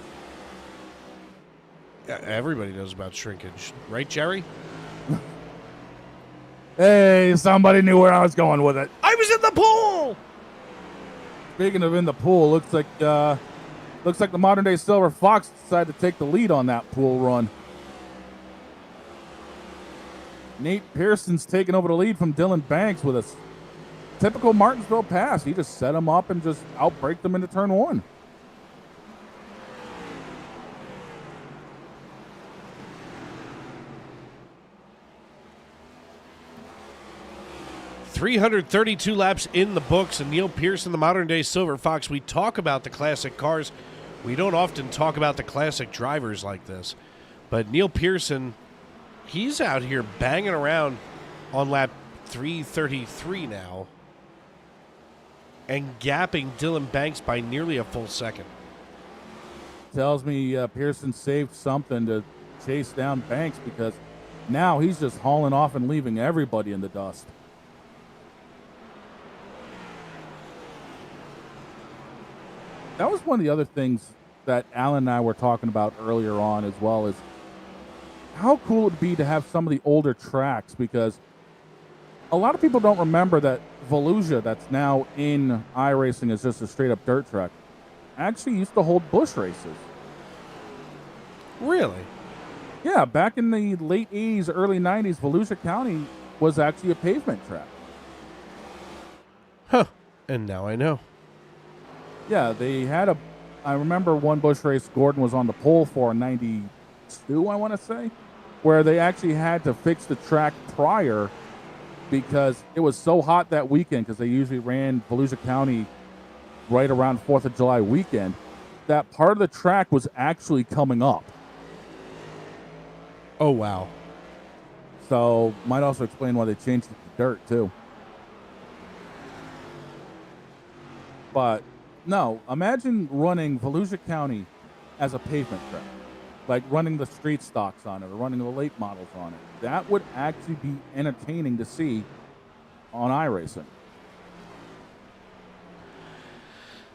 Speaker 2: Yeah, everybody knows about shrinkage. Right, Jerry?
Speaker 3: Hey, somebody knew where I was going with it.
Speaker 2: I was in the pool!
Speaker 3: Speaking of in the pool, looks like the modern-day Silver Fox decided to take the lead on that pool run. Nate Pearson's taking over the lead from Dylan Banks with a typical Martinsville pass. He just set him up and just outbraked them into turn one.
Speaker 2: .332 laps in the books, and Neil Pearson, the modern-day Silver Fox. We talk about the classic cars. We don't often talk about the classic drivers like this. But Neil Pearson, he's out here banging around on lap 333 now and gapping Dylan Banks by nearly a full second.
Speaker 3: Tells me Pearson saved something to chase down Banks, because now he's just hauling off and leaving everybody in the dust. That was one of the other things that Alan and I were talking about earlier on as well, is how cool it would be to have some of the older tracks, because a lot of people don't remember that Volusia, that's now in iRacing as just a straight-up dirt track, actually used to hold bush races.
Speaker 2: Really?
Speaker 3: Yeah, back in the late 80s, early 90s, Volusia County was actually a pavement track.
Speaker 2: Huh. And now I know.
Speaker 3: Yeah, they had I remember one bush race Gordon was on the pole for in 92, I want to say, where they actually had to fix the track prior because it was so hot that weekend, because they usually ran Volusia County right around 4th of July weekend, that part of the track was actually coming up.
Speaker 2: Oh, wow.
Speaker 3: So might also explain why they changed it to dirt too. But no, imagine running Volusia County as a pavement track, like running the street stocks on it or running the late models on it. That would actually be entertaining to see on iRacing.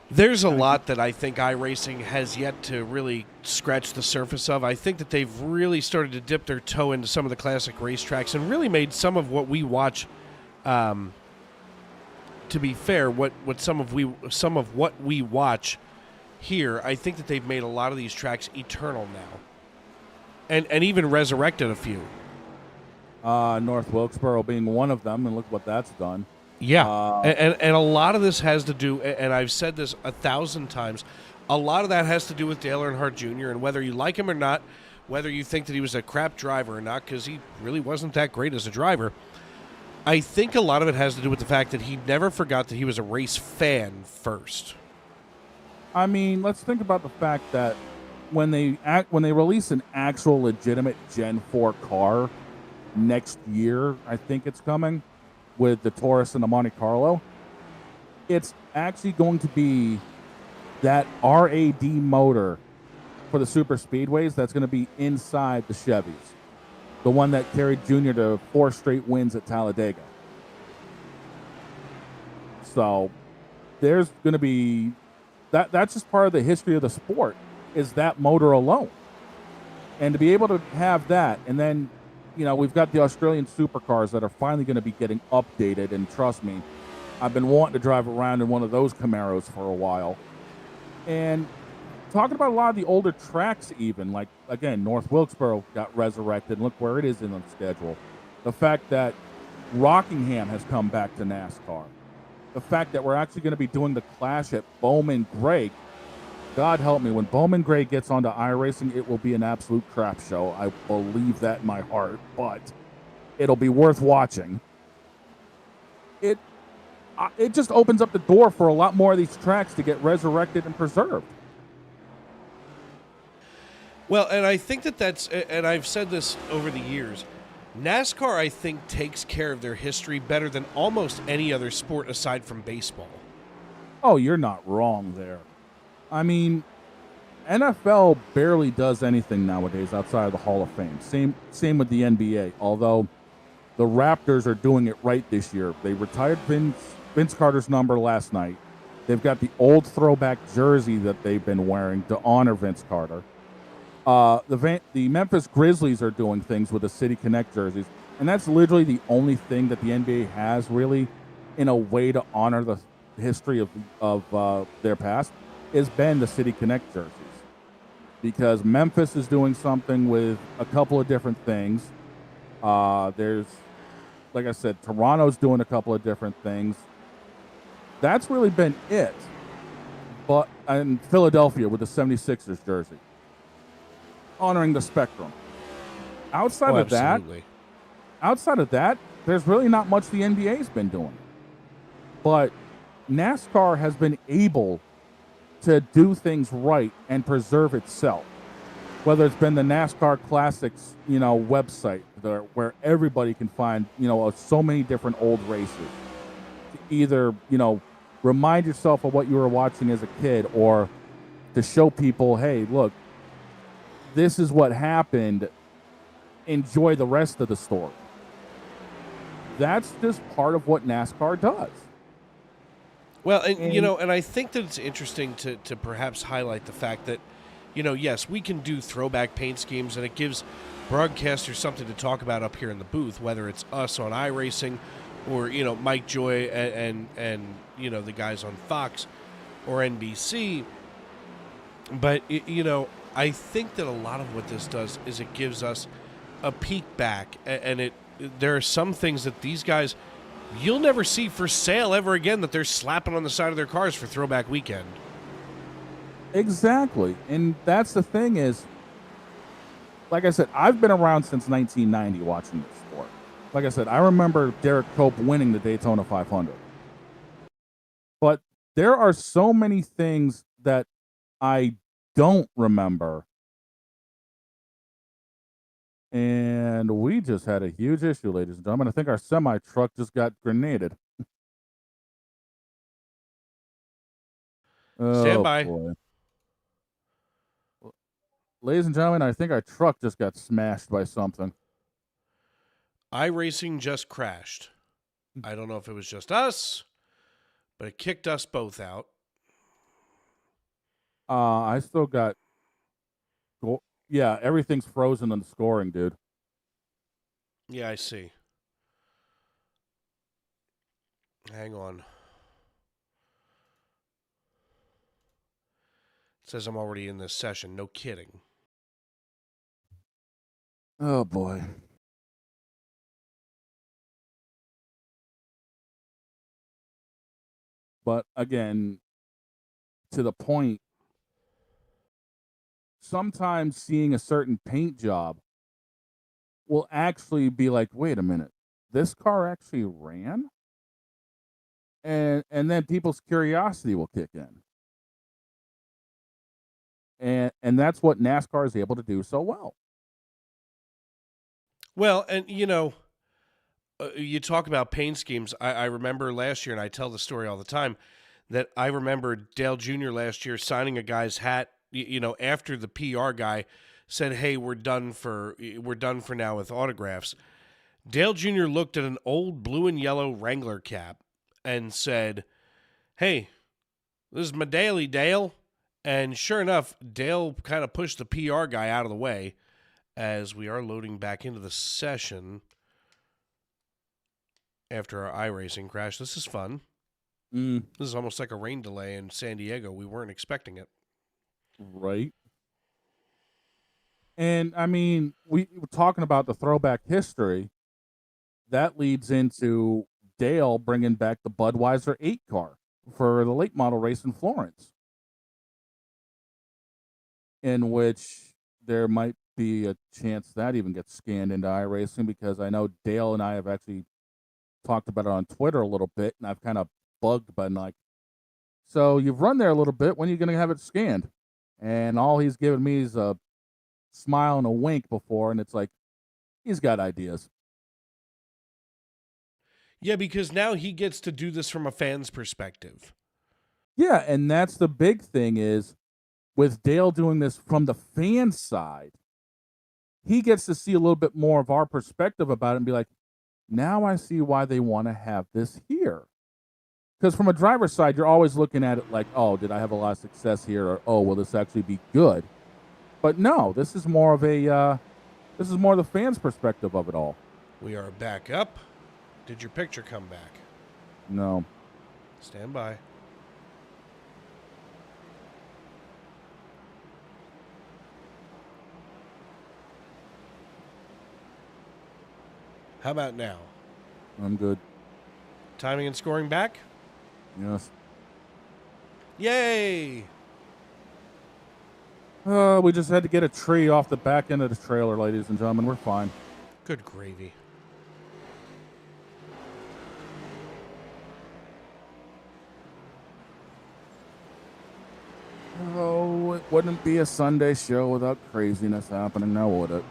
Speaker 2: There's a lot that I think iRacing has yet to really scratch the surface of. I think that they've really started to dip their toe into some of the classic racetracks and really made some of what we watch. To be fair, what some of what we watch here, I think that they've made a lot of these tracks eternal now, and even resurrected a few.
Speaker 3: North Wilkesboro being one of them, and look what that's done.
Speaker 2: Yeah, and a lot of this has to do, and I've said this 1,000 times, a lot of that has to do with Dale Earnhardt Jr., and whether you like him or not, whether you think that he was a crap driver or not, because he really wasn't that great as a driver, I think a lot of it has to do with the fact that he never forgot that he was a race fan first.
Speaker 3: I mean, let's think about the fact that when they release an actual legitimate Gen 4 car next year, I think it's coming, with the Taurus and the Monte Carlo, it's actually going to be that RAD motor for the super speedways that's going to be inside the Chevys, the one that carried Junior to 4 straight wins at Talladega. So there's going to be that's just part of the history of the sport, is that motor alone. And to be able to have that, and then we've got the Australian supercars that are finally going to be getting updated, and trust me, I've been wanting to drive around in one of those Camaros for a while. And talking about a lot of the older tracks even, like, again, North Wilkesboro got resurrected, and look where it is in the schedule. The fact that Rockingham has come back to NASCAR. The fact that we're actually going to be doing the Clash at Bowman Gray. God help me, when Bowman Gray gets onto iRacing, it will be an absolute crap show. I believe that in my heart, but it'll be worth watching. It just opens up the door for a lot more of these tracks to get resurrected and preserved.
Speaker 2: Well, and I think that's, and I've said this over the years, NASCAR, I think, takes care of their history better than almost any other sport aside from baseball.
Speaker 3: Oh, you're not wrong there. I mean, NFL barely does anything nowadays outside of the Hall of Fame. Same with the NBA, although the Raptors are doing it right this year. They retired Vince Carter's number last night. They've got the old throwback jersey that they've been wearing to honor Vince Carter. The Memphis Grizzlies are doing things with the City Connect jerseys, and that's literally the only thing that the NBA has really in a way to honor the history of their past has been the City Connect jerseys. Because Memphis is doing something with a couple of different things. There's, like I said, Toronto's doing a couple of different things. That's really been it. But in Philadelphia with the 76ers jersey, honoring the Spectrum. Outside of that, there's really not much the NBA's been doing. But NASCAR has been able to do things right and preserve itself. Whether it's been the NASCAR Classics, website where everybody can find, so many different old races. To either, remind yourself of what you were watching as a kid, or to show people, hey, look, this is what happened. Enjoy the rest of the story. That's just part of what NASCAR does.
Speaker 2: Well, and I think that it's interesting to perhaps highlight the fact that, yes, we can do throwback paint schemes, and it gives broadcasters something to talk about up here in the booth, whether it's us on iRacing or, Mike Joy and the guys on Fox or NBC. But, I think that a lot of what this does is it gives us a peek back, and there are some things that these guys, you'll never see for sale ever again, that they're slapping on the side of their cars for throwback weekend.
Speaker 3: Exactly. And that's the thing is, like I said, I've been around since 1990 watching this sport. Like I said, I remember Derek Cope winning the Daytona 500. But there are so many things that I don't remember And we just had a huge issue, ladies and gentlemen. I think our semi truck just got grenaded.
Speaker 2: Stand
Speaker 3: Oh
Speaker 2: by.
Speaker 3: boy. Ladies and gentlemen, I think our truck just got smashed by something.
Speaker 2: iRacing just crashed. I don't know if it was just us, but it kicked us both out.
Speaker 3: I still got. Yeah, everything's frozen on the scoring, dude.
Speaker 2: Yeah, I see. Hang on. It says I'm already in this session. No kidding.
Speaker 3: Oh boy. But again, to the point, sometimes seeing a certain paint job will actually be like, wait a minute, this car actually ran? And then people's curiosity will kick in. And that's what NASCAR is able to do so well.
Speaker 2: Well, and you talk about paint schemes. I remember last year, and I tell the story all the time, that I remember Dale Jr. last year signing a guy's hat, after the PR guy said, hey, we're done for now with autographs. Dale Jr. looked at an old blue and yellow Wrangler cap and said, hey, this is my daily, Dale. And sure enough, Dale kind of pushed the PR guy out of the way as we are loading back into the session after our iRacing crash. This is fun. This is almost like a rain delay in San Diego. We weren't expecting it.
Speaker 3: Right. And I mean, we were talking about the throwback history. That leads into Dale bringing back the Budweiser 8 car for the late model race in Florence, in which there might be a chance that even gets scanned into iRacing, because I know Dale and I have actually talked about it on Twitter a little bit, and I've kind of bugged by like, so you've run there a little bit, when are you going to have it scanned? And all he's given me is a smile and a wink before, and it's like, he's got ideas.
Speaker 2: Yeah, because now he gets to do this from a fan's perspective.
Speaker 3: Yeah, and that's the big thing is, with Dale doing this from the fan side, he gets to see a little bit more of our perspective about it and be like, now I see why they want to have this here. Because from a driver's side, you're always looking at it like, oh, did I have a lot of success here? Or, oh, will this actually be good? But no, this is more of a, this is more the fans' perspective of it all.
Speaker 2: We are back up. Did your picture come back?
Speaker 3: No.
Speaker 2: Stand by. How about now?
Speaker 3: I'm good.
Speaker 2: Timing and scoring back?
Speaker 3: Yes.
Speaker 2: Yay!
Speaker 3: We just had to get a tree off the back end of the trailer, ladies and gentlemen. We're fine.
Speaker 2: Good gravy.
Speaker 3: Oh, it wouldn't be a Sunday show without craziness happening, now would it?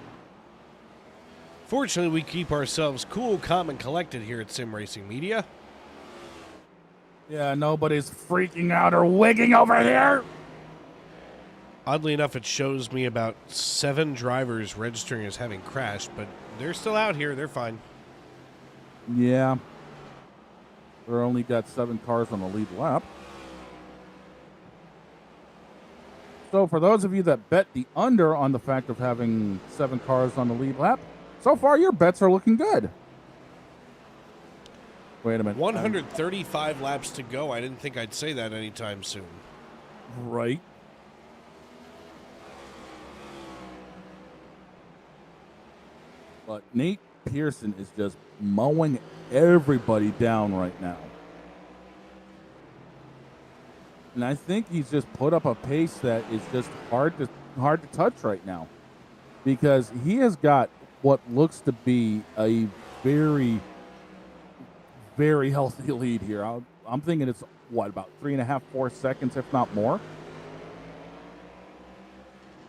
Speaker 2: Fortunately, we keep ourselves cool, calm, and collected here at Sim Racing Media.
Speaker 3: Yeah, nobody's freaking out or wigging over here.
Speaker 2: Oddly enough, it shows me about 7 drivers registering as having crashed, but they're still out here. They're fine.
Speaker 3: Yeah. We're only got 7 cars on the lead lap. So for those of you that bet the under on the fact of having 7 cars on the lead lap, so far your bets are looking good. Wait a minute.
Speaker 2: 135 laps to go. I didn't think I'd say that anytime soon.
Speaker 3: Right. But Nate Pearson is just mowing everybody down right now. And I think he's just put up a pace that is just hard to touch right now, because he has got what looks to be a very, very healthy lead here. I'm thinking it's about 3.5, 4 seconds, if not more.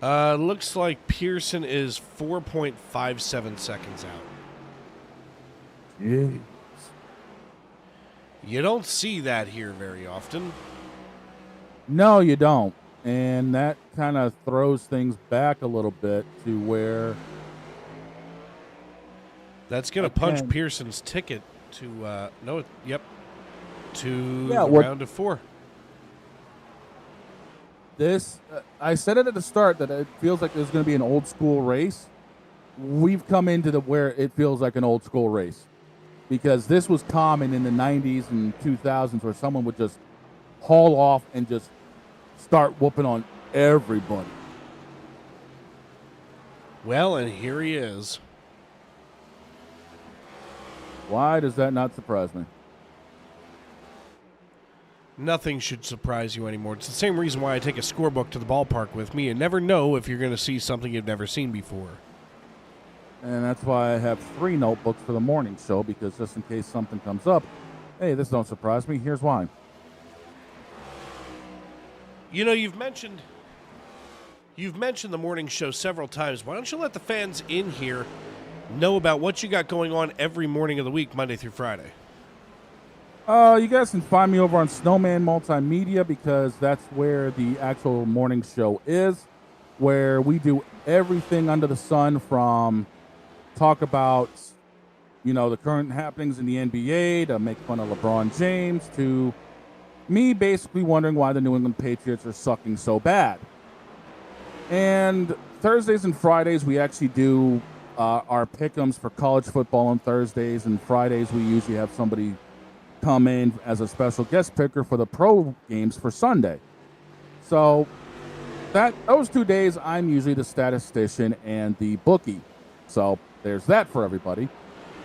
Speaker 2: Looks like Pearson is 4.57 seconds out.
Speaker 3: Jeez.
Speaker 2: You don't see that here very often.
Speaker 3: No, you don't. And that kind of throws things back a little bit to where...
Speaker 2: That's going to punch Pearson's ticket to, to the round of 4.
Speaker 3: This, I said it at the start that it feels like there's going to be an old school race. We've come into where it feels like an old school race. Because this was common in the 90s and 2000s where someone would just haul off and just start whooping on everybody.
Speaker 2: Well, and here he is.
Speaker 3: Why does that not surprise me?
Speaker 2: Nothing should surprise you anymore. It's the same reason why I take a scorebook to the ballpark with me and never know if you're going to see something you've never seen before.
Speaker 3: And that's why I have 3 notebooks for the morning show, because just in case something comes up, hey, this don't surprise me. Here's why.
Speaker 2: You know, you've mentioned the morning show several times. Why don't you let the fans in here know about what you got going on every morning of the week, Monday through Friday?
Speaker 3: You guys can find me over on Snowman Multimedia, because that's where the actual morning show is, where we do everything under the sun, from talk about, you know, the current happenings in the NBA, to make fun of LeBron James, to me basically wondering why the New England Patriots are sucking so bad. And Thursdays and Fridays, we actually do our pick'ems for college football on Thursdays, and Fridays we usually have somebody come in as a special guest picker for the pro games for Sunday. So those 2 days, I'm usually the statistician and the bookie. So there's that for everybody.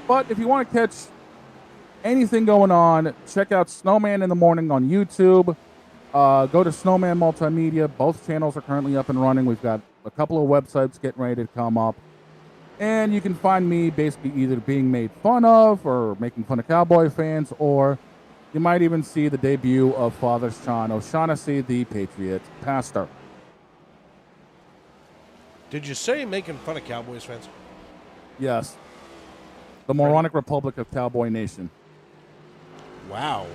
Speaker 3: But if you want to catch anything going on, check out Snowman in the Morning on YouTube. Go to Snowman Multimedia. Both channels are currently up and running. We've got a couple of websites getting ready to come up. And you can find me basically either being made fun of or making fun of Cowboy fans, or you might even see the debut of Father Sean O'Shaughnessy, the Patriot pastor.
Speaker 2: Did you say making fun of Cowboys fans?
Speaker 3: Yes. The moronic Republic of Cowboy Nation.
Speaker 2: Wow.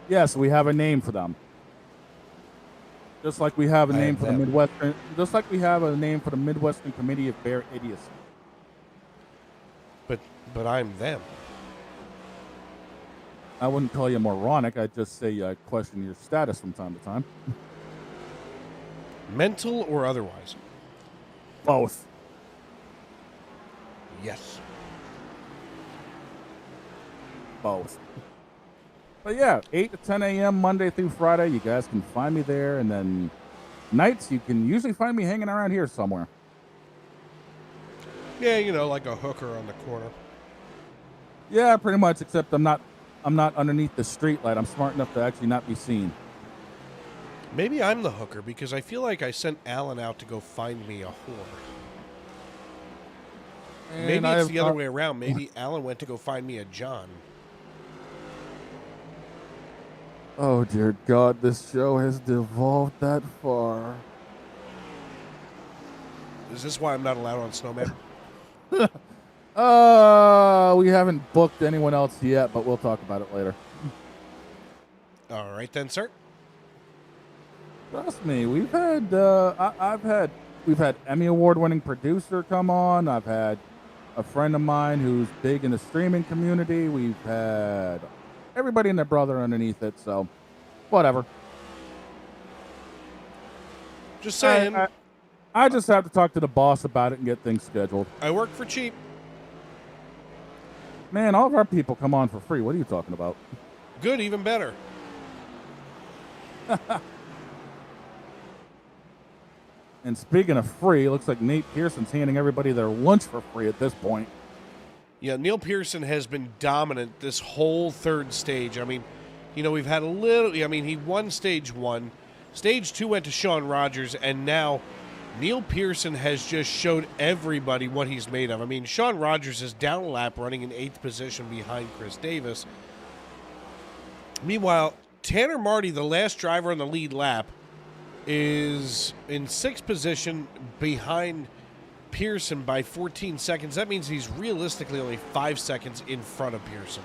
Speaker 3: Yes, we have a name for them. Just like we have a name for the Midwestern, just like we have a name for the Midwestern Committee of Bear Idiocy.
Speaker 2: But I'm them.
Speaker 3: I wouldn't call you moronic. I'd just say I question your status from time to time.
Speaker 2: Mental or otherwise?
Speaker 3: Both.
Speaker 2: Yes.
Speaker 3: Both. But yeah, 8 to 10 a.m. Monday through Friday. You guys can find me there. And then nights, you can usually find me hanging around here somewhere.
Speaker 2: Yeah, you know, like a hooker on the corner.
Speaker 3: Yeah, pretty much, except I'm not underneath the street light. I'm smart enough to actually not be seen.
Speaker 2: Maybe I'm the hooker, because I feel like I sent Alan out to go find me a whore.
Speaker 3: And
Speaker 2: Maybe it's the other way around. Maybe Alan went to go find me a John.
Speaker 3: Oh, dear God, this show has devolved that far.
Speaker 2: Is this why I'm not allowed on Snowman?
Speaker 3: We haven't booked anyone else yet, but we'll talk about it later.
Speaker 2: All right then, sir.
Speaker 3: Trust me, we've had we've had Emmy Award-winning producer come on. I've had a friend of mine who's big in the streaming community. We've had everybody and their brother underneath it, so whatever.
Speaker 2: Just saying.
Speaker 3: I just have to talk to the boss about it and get things scheduled.
Speaker 2: I work for cheap.
Speaker 3: Man, all of our people come on for free. What are you talking about?
Speaker 2: Good, even better.
Speaker 3: And speaking of free, it looks like Nate Pearson's handing everybody their lunch for free at this point.
Speaker 2: Yeah, Neil Pearson has been dominant this whole third stage. I mean, you know, we've had a little... I mean, he won stage 1. Stage 2 went to Sean Rogers, and now Neil Pearson has just showed everybody what he's made of. I mean, Sean Rogers is down a lap running in 8th position behind Chris Davis. Meanwhile, Tanner Marty, the last driver on the lead lap, is in 6th position behind Pearson by 14 seconds. That means he's realistically only 5 seconds in front of Pearson.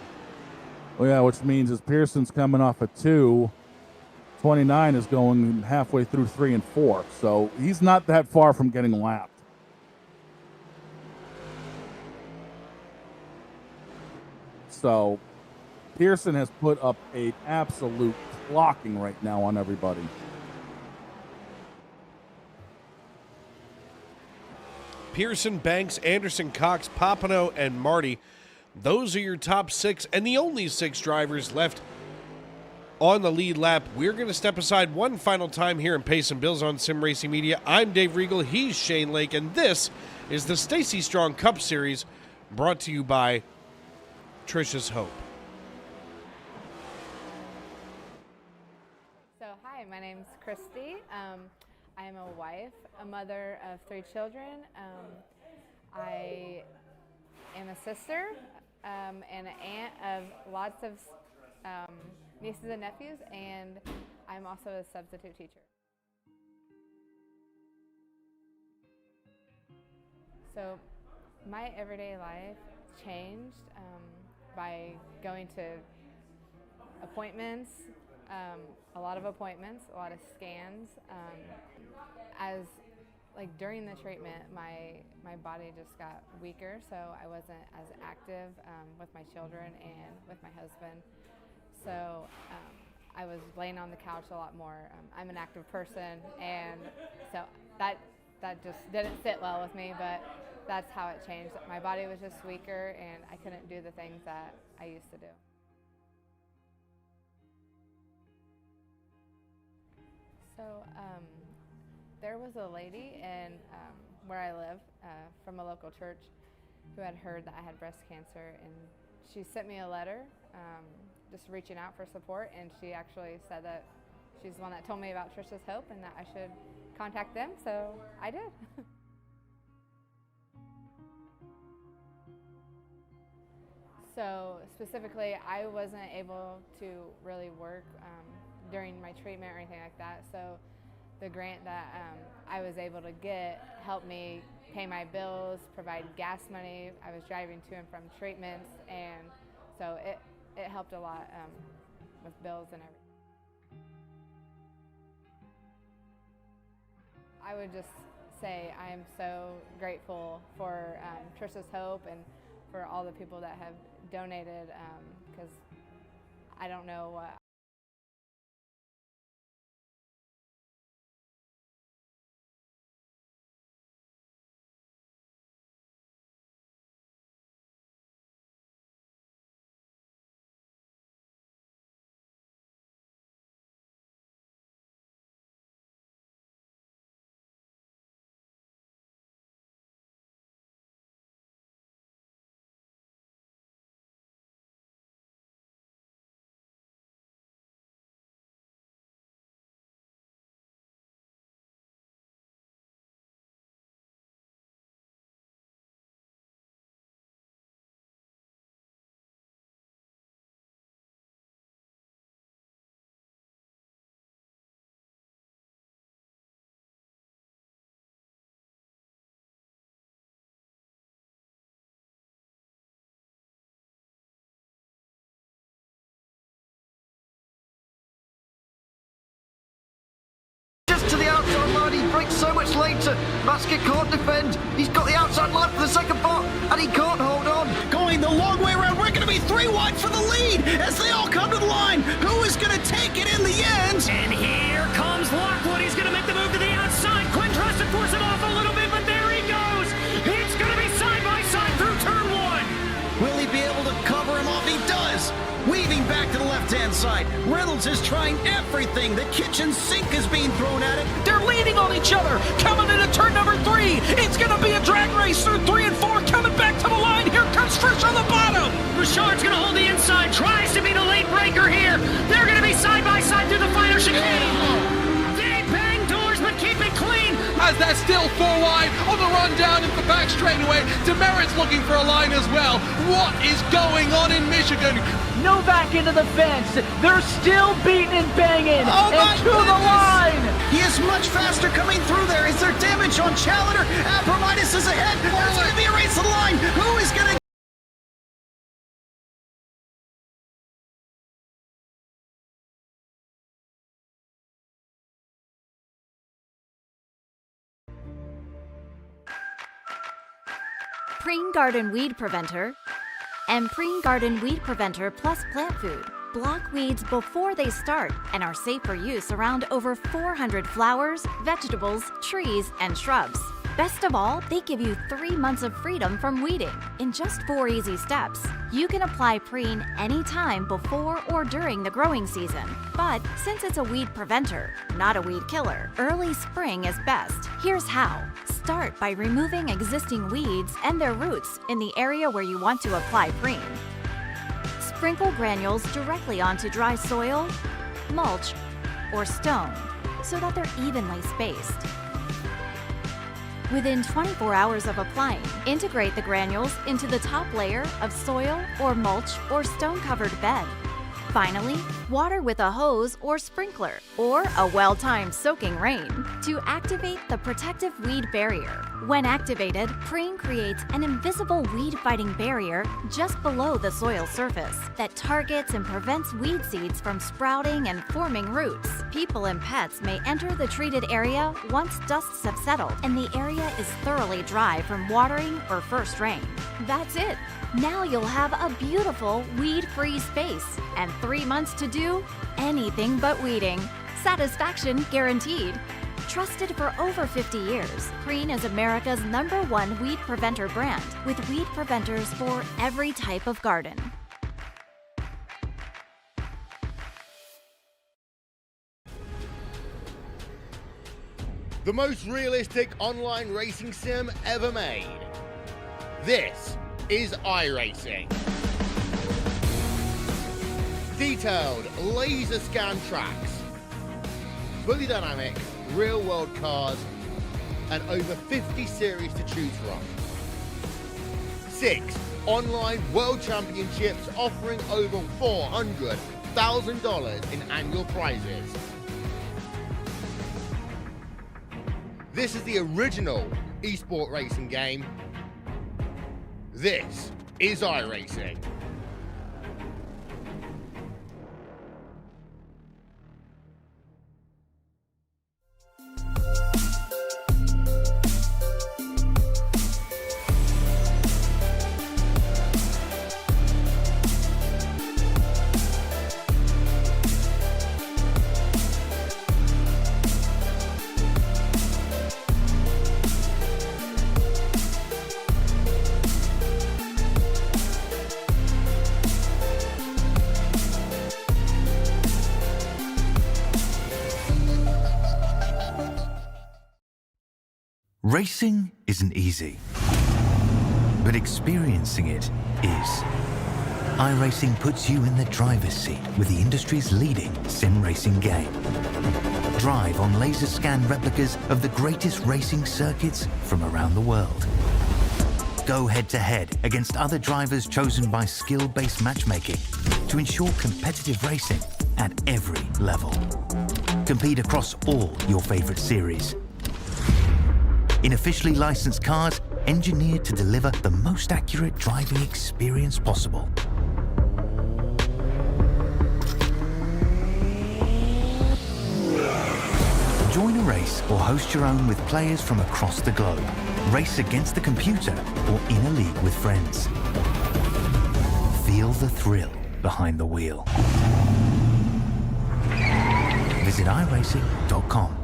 Speaker 3: Well, yeah, which means as Pearson's coming off a 2, 29 is going halfway through 3 and 4. So he's not that far from getting lapped. So Pearson has put up an absolute clocking right now on everybody.
Speaker 2: Pearson, Banks, Anderson, Cox, Papineau, and Marty. Those are your top 6 and the only 6 drivers left on the lead lap. We're going to step aside one final time here and pay some bills on Sim Racing Media. I'm Dave Regal, he's Shane Lake, and this is the Stacy Strong Cup Series brought to you by Trisha's Hope.
Speaker 14: So hi, my name's Christy. I am a wife, a mother of 3 children. I am a sister and an aunt of lots of nieces and nephews, and I'm also a substitute teacher. So my everyday life changed by going to appointments, a lot of appointments, a lot of scans. As like during the treatment, my body just got weaker, so I wasn't as active with my children and with my husband. So I was laying on the couch a lot more. I'm an active person, and so that just didn't sit well with me, but that's how it changed. My body was just weaker, and I couldn't do the things that I used to do. So there was a lady in where I live from a local church who had heard that I had breast cancer, and she sent me a letter just reaching out for support, and she actually said that she's the one that told me about Trisha's Hope and that I should contact them, so I did. So specifically, I wasn't able to really work during my treatment or anything like that, so the grant that I was able to get helped me pay my bills, provide gas money. I was driving to and from treatments, and so it helped a lot with bills and everything. I would just say I am so grateful for Trisha's Hope and for all the people that have donated, because I don't know what.
Speaker 7: To the outside line, he brakes so much later. Masket can't defend. He's got the outside line for the second part, and he can't hold on.
Speaker 8: Going the long way around, we're going to be 3 wide for the lead as they all come to the line. Who is going to take it in the end?
Speaker 9: And here comes Lockwood. He's going to make the move to the outside. Quinn tries to force him off a little bit, but there he goes. It's going to be side by side through turn 1.
Speaker 8: Will he be able to cover him off? He does. Weaving back to the left-hand side. Reynolds is trying everything. The kitchen sink is being thrown at it.
Speaker 10: They're leaning on each other. Coming into turn number 3. It's going to be a drag race through 3 and 4. Coming back to the line. Here comes Trish on the bottom.
Speaker 9: Richard's going to hold the inside. Tries to be the late breaker here. They're going to be side by side through the final chicane. They bang doors, but keep it clean.
Speaker 10: A
Speaker 11: as they're still 4 wide on the run down into the back straightaway. Demerit's looking for a line as well. What is going on in Michigan?
Speaker 10: Novak into the fence. They're still beating and banging.
Speaker 8: Oh my
Speaker 10: and to the line.
Speaker 8: He is much faster coming through there. Is there damage on Challenger? Abramitis is ahead. There's going to be a race to the line. Who is going to...
Speaker 15: Preen Garden Weed Preventer and Preen Garden Weed Preventer Plus Plant Food block weeds before they start and are safe for use around over 400 flowers, vegetables, trees, and shrubs. Best of all, they give you 3 months of freedom from weeding in just 4 easy steps. You can apply Preen anytime before or during the growing season. But since it's a weed preventer, not a weed killer, early spring is best. Here's how. Start by removing existing weeds and their roots in the area where you want to apply Preen. Sprinkle granules directly onto dry soil, mulch, or stone so that they're evenly spaced. Within 24 hours of applying, integrate the granules into the top layer of soil or mulch or stone-covered bed. Finally, water with a hose or sprinkler or a well-timed soaking rain to activate the protective weed barrier. When activated, Preen creates an invisible weed-fighting barrier just below the soil surface that targets and prevents weed seeds from sprouting and forming roots. People and pets may enter the treated area once dusts have settled and the area is thoroughly dry from watering or first rain. That's it. Now you'll have a beautiful weed-free space and 3 months to do anything but weeding. Satisfaction guaranteed. Trusted for over 50 years, Preen is America's #1 weed preventer brand with weed preventers for every type of garden.
Speaker 13: The most realistic online racing sim ever made. This is iRacing. Detailed laser scan tracks, fully dynamic real world cars, and over 50 series to choose from. 6 online world championships offering over $400,000 in annual prizes. This is the original esport racing game. This is iRacing.
Speaker 6: Racing isn't easy, but experiencing it is. iRacing puts you in the driver's seat with the industry's leading sim racing game. Drive on laser scan replicas of the greatest racing circuits from around the world. Go head-to-head against other drivers chosen by skill-based matchmaking to ensure competitive racing at every level. Compete across all your favorite series. In officially licensed cars, engineered to deliver the most accurate driving experience possible. Join a race or host your own with players from across the globe. Race against the computer or in a league with friends. Feel the thrill behind the wheel. Visit iRacing.com.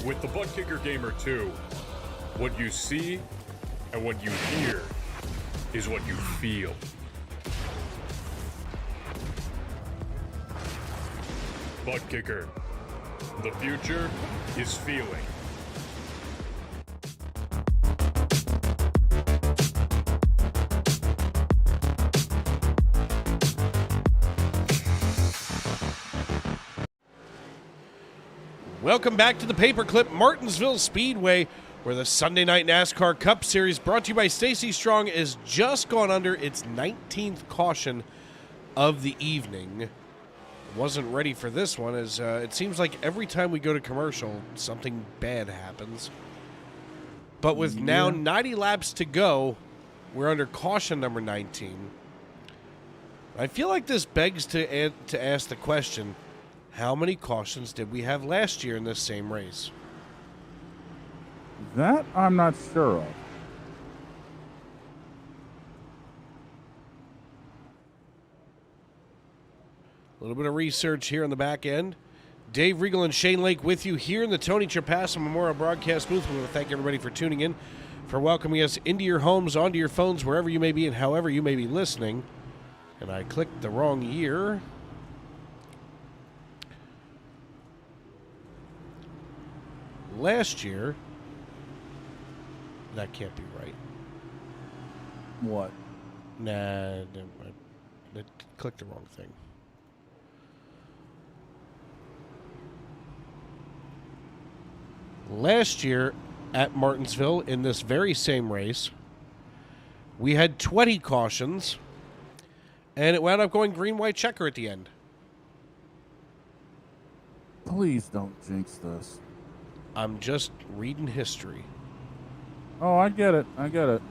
Speaker 12: With the Butt Kicker Gamer 2, what you see and what you hear is what you feel. butt kicker. The future is feeling.
Speaker 2: Welcome back to the Paperclip Martinsville Speedway, where the Sunday Night NASCAR Cup Series, brought to you by Stacy Strong, is just gone under its 19th caution of the evening. Wasn't ready for this one, as it seems like every time we go to commercial, something bad happens. But with now 90 laps to go, we're under caution number 19. I feel like this begs to ask the question, how many cautions did we have last year in this same race?
Speaker 3: That I'm not sure of.
Speaker 2: A little bit of research here on the back end. Dave Regal and Shane Lake with you here in the Tony Trapassa Memorial Broadcast booth. We want to thank everybody for tuning in, for welcoming us into your homes, onto your phones, wherever you may be and however you may be listening. And I clicked the wrong year. Last year, that can't be right.
Speaker 3: What?
Speaker 2: Nah, I clicked the wrong thing. Last year at Martinsville, in this very same race, we had 20 cautions, and it wound up going green, white, checker at the end.
Speaker 3: Please don't jinx this.
Speaker 2: I'm just reading history.
Speaker 3: Oh, I get it. I get it.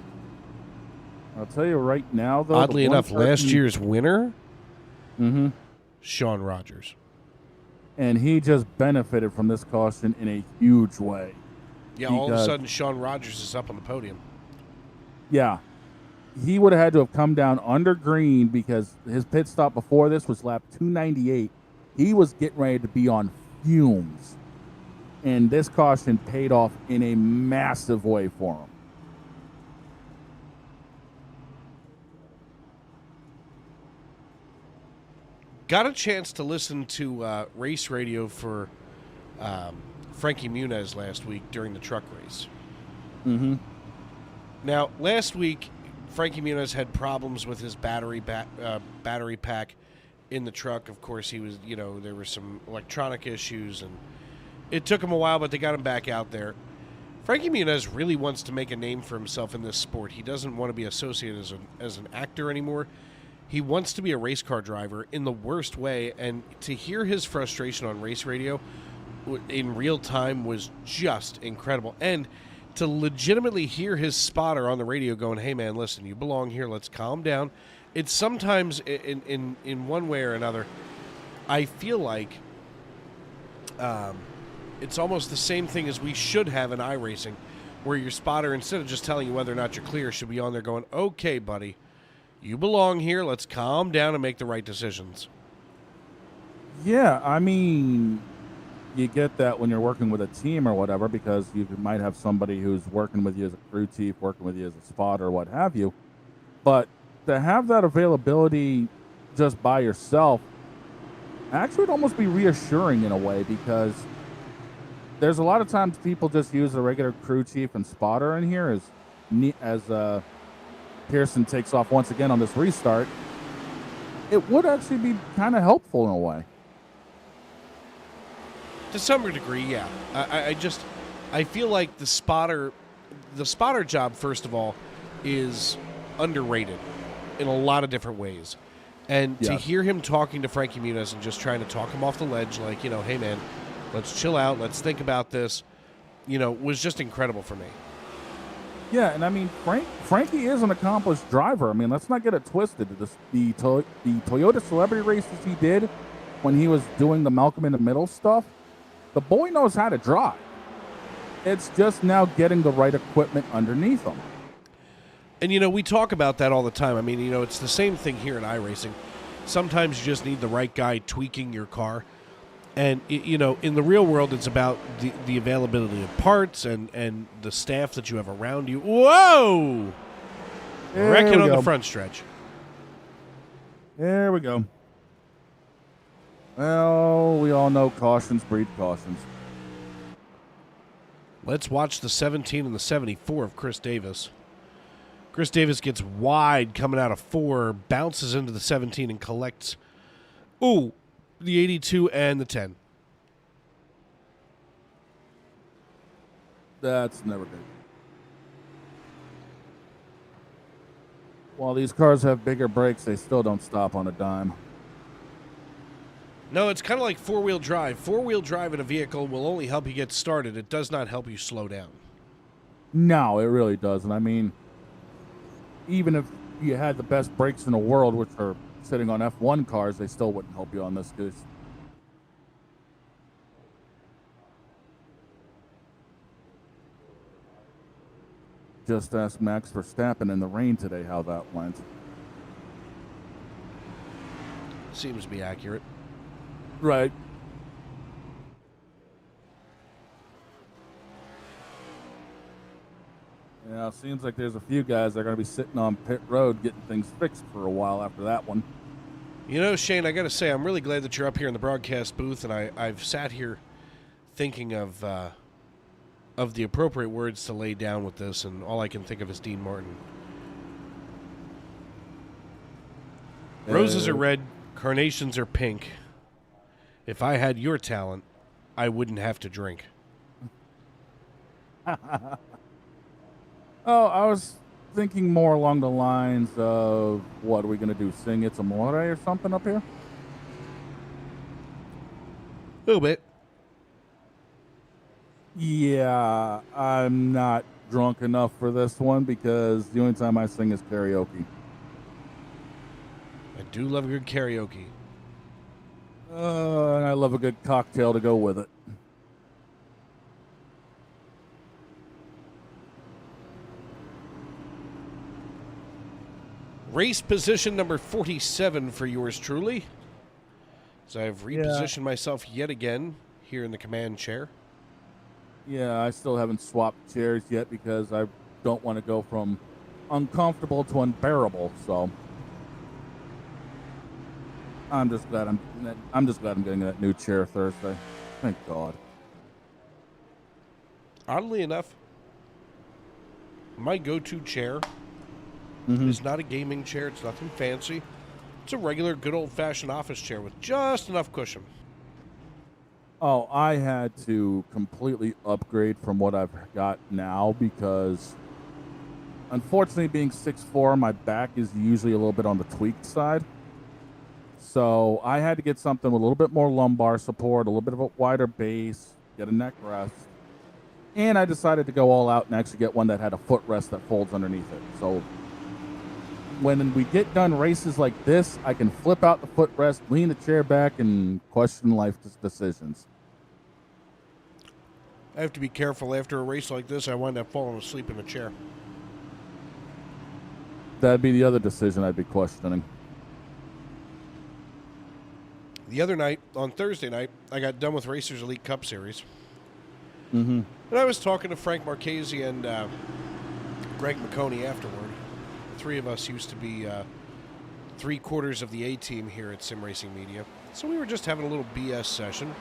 Speaker 3: I'll tell you right now, though.
Speaker 2: Oddly enough, last year's winner, Sean Rogers.
Speaker 3: And he just benefited from this caution in a huge way.
Speaker 2: Yeah, all of a sudden, Sean Rogers is up on the podium.
Speaker 3: Yeah. He would have had to have come down under green because his pit stop before this was lap 298. He was getting ready to be on fumes. And this caution paid off in a massive way for him.
Speaker 2: Got a chance to listen to race radio for Frankie Muniz last week during the truck race.
Speaker 3: Mm-hmm.
Speaker 2: Now, last week, Frankie Muniz had problems with his battery pack in the truck. Of course, he was, there were some electronic issues, and it took him a while, but they got him back out there. Frankie Muniz really wants to make a name for himself in this sport. He doesn't want to be associated as an actor anymore. He wants to be a race car driver in the worst way, and to hear his frustration on race radio in real time was just incredible. And to legitimately hear his spotter on the radio going, "Hey man, listen, you belong here, let's calm down." It's sometimes in one way or another, I feel like it's almost the same thing as we should have in iRacing, where your spotter, instead of just telling you whether or not you're clear, should be on there going, "Okay, buddy, you belong here. Let's calm down and make the right decisions."
Speaker 3: Yeah, I mean, you get that when you're working with a team or whatever, because you might have somebody who's working with you as a crew chief, working with you as a spotter, what have you. But to have that availability just by yourself actually would almost be reassuring in a way, because there's a lot of times people just use a regular crew chief and spotter in here as Pearson takes off once again on this restart. It would actually be kind of helpful in a way.
Speaker 2: To some degree, yeah. I feel like the spotter job, first of all, is underrated in a lot of different ways. And to hear him talking to Frankie Muniz and just trying to talk him off the ledge, like, "Hey man, let's chill out, let's think about this," was just incredible for me.
Speaker 3: Yeah, and I mean, Frankie is an accomplished driver. I mean, let's not get it twisted. The Toyota celebrity races he did when he was doing the Malcolm in the Middle stuff, the boy knows how to drive. It's just now getting the right equipment underneath him.
Speaker 2: And, we talk about that all the time. I mean, it's the same thing here in iRacing. Sometimes you just need the right guy tweaking your car. And, in the real world, it's about the availability of parts and the staff that you have around you. Whoa! Wrecking on the front stretch.
Speaker 3: There we go. Well, we all know cautions breed cautions.
Speaker 2: Let's watch the 17 and the 74 of Chris Davis. Chris Davis gets wide coming out of 4, bounces into the 17 and collects, the 82 and the 10.
Speaker 3: That's never good. While these cars have bigger brakes, they still don't stop on a dime.
Speaker 2: No, it's kind of like four-wheel drive. Four-wheel drive in a vehicle will only help you get started. It does not help you slow down.
Speaker 3: No, it really doesn't. I mean, even if you had the best brakes in the world, which are sitting on F1 cars, they still wouldn't help you on this goose. Just ask Max Verstappen in the rain today how that went.
Speaker 2: Seems to be accurate.
Speaker 3: Right. Yeah, seems like there's a few guys that are going to be sitting on pit road getting things fixed for a while after that one.
Speaker 2: You know, Shane, I got to say, I'm really glad that you're up here in the broadcast booth, and I've sat here thinking of the appropriate words to lay down with this, and all I can think of is Dean Martin. Roses are red, carnations are pink. If I had your talent, I wouldn't have to drink.
Speaker 3: Oh, I was thinking more along the lines of, what are we going to do, sing It's Amore or something up here?
Speaker 2: A little bit.
Speaker 3: Yeah, I'm not drunk enough for this one because the only time I sing is karaoke.
Speaker 2: I do love a good karaoke.
Speaker 3: And I love a good cocktail to go with it.
Speaker 2: Race position number 47 for yours truly. So I've repositioned myself yet again here in the command chair.
Speaker 3: Yeah, I still haven't swapped chairs yet because I don't want to go from uncomfortable to unbearable. So I'm just glad I'm getting that new chair Thursday. Thank God.
Speaker 2: Oddly enough, my go-to chair is not a gaming chair. It's nothing fancy. It's a regular, good old-fashioned office chair with just enough cushion.
Speaker 3: Oh, I had to completely upgrade from what I've got now because, unfortunately, being 6'4", my back is usually a little bit on the tweaked side. So I had to get something with a little bit more lumbar support, a little bit of a wider base, get a neck rest. And I decided to go all out and actually get one that had a footrest that folds underneath it. So when we get done races like this, I can flip out the footrest, lean the chair back, and question life decisions.
Speaker 2: I have to be careful. After a race like this, I wind up falling asleep in the chair.
Speaker 3: That'd be the other decision I'd be questioning.
Speaker 2: The other night, on Thursday night, I got done with Racers Elite Cup Series.
Speaker 3: Mm-hmm.
Speaker 2: And I was talking to Frank Marchese and Greg McConey afterward. The three of us used to be 3/4 of the A-team here at Sim Racing Media. So we were just having a little BS session.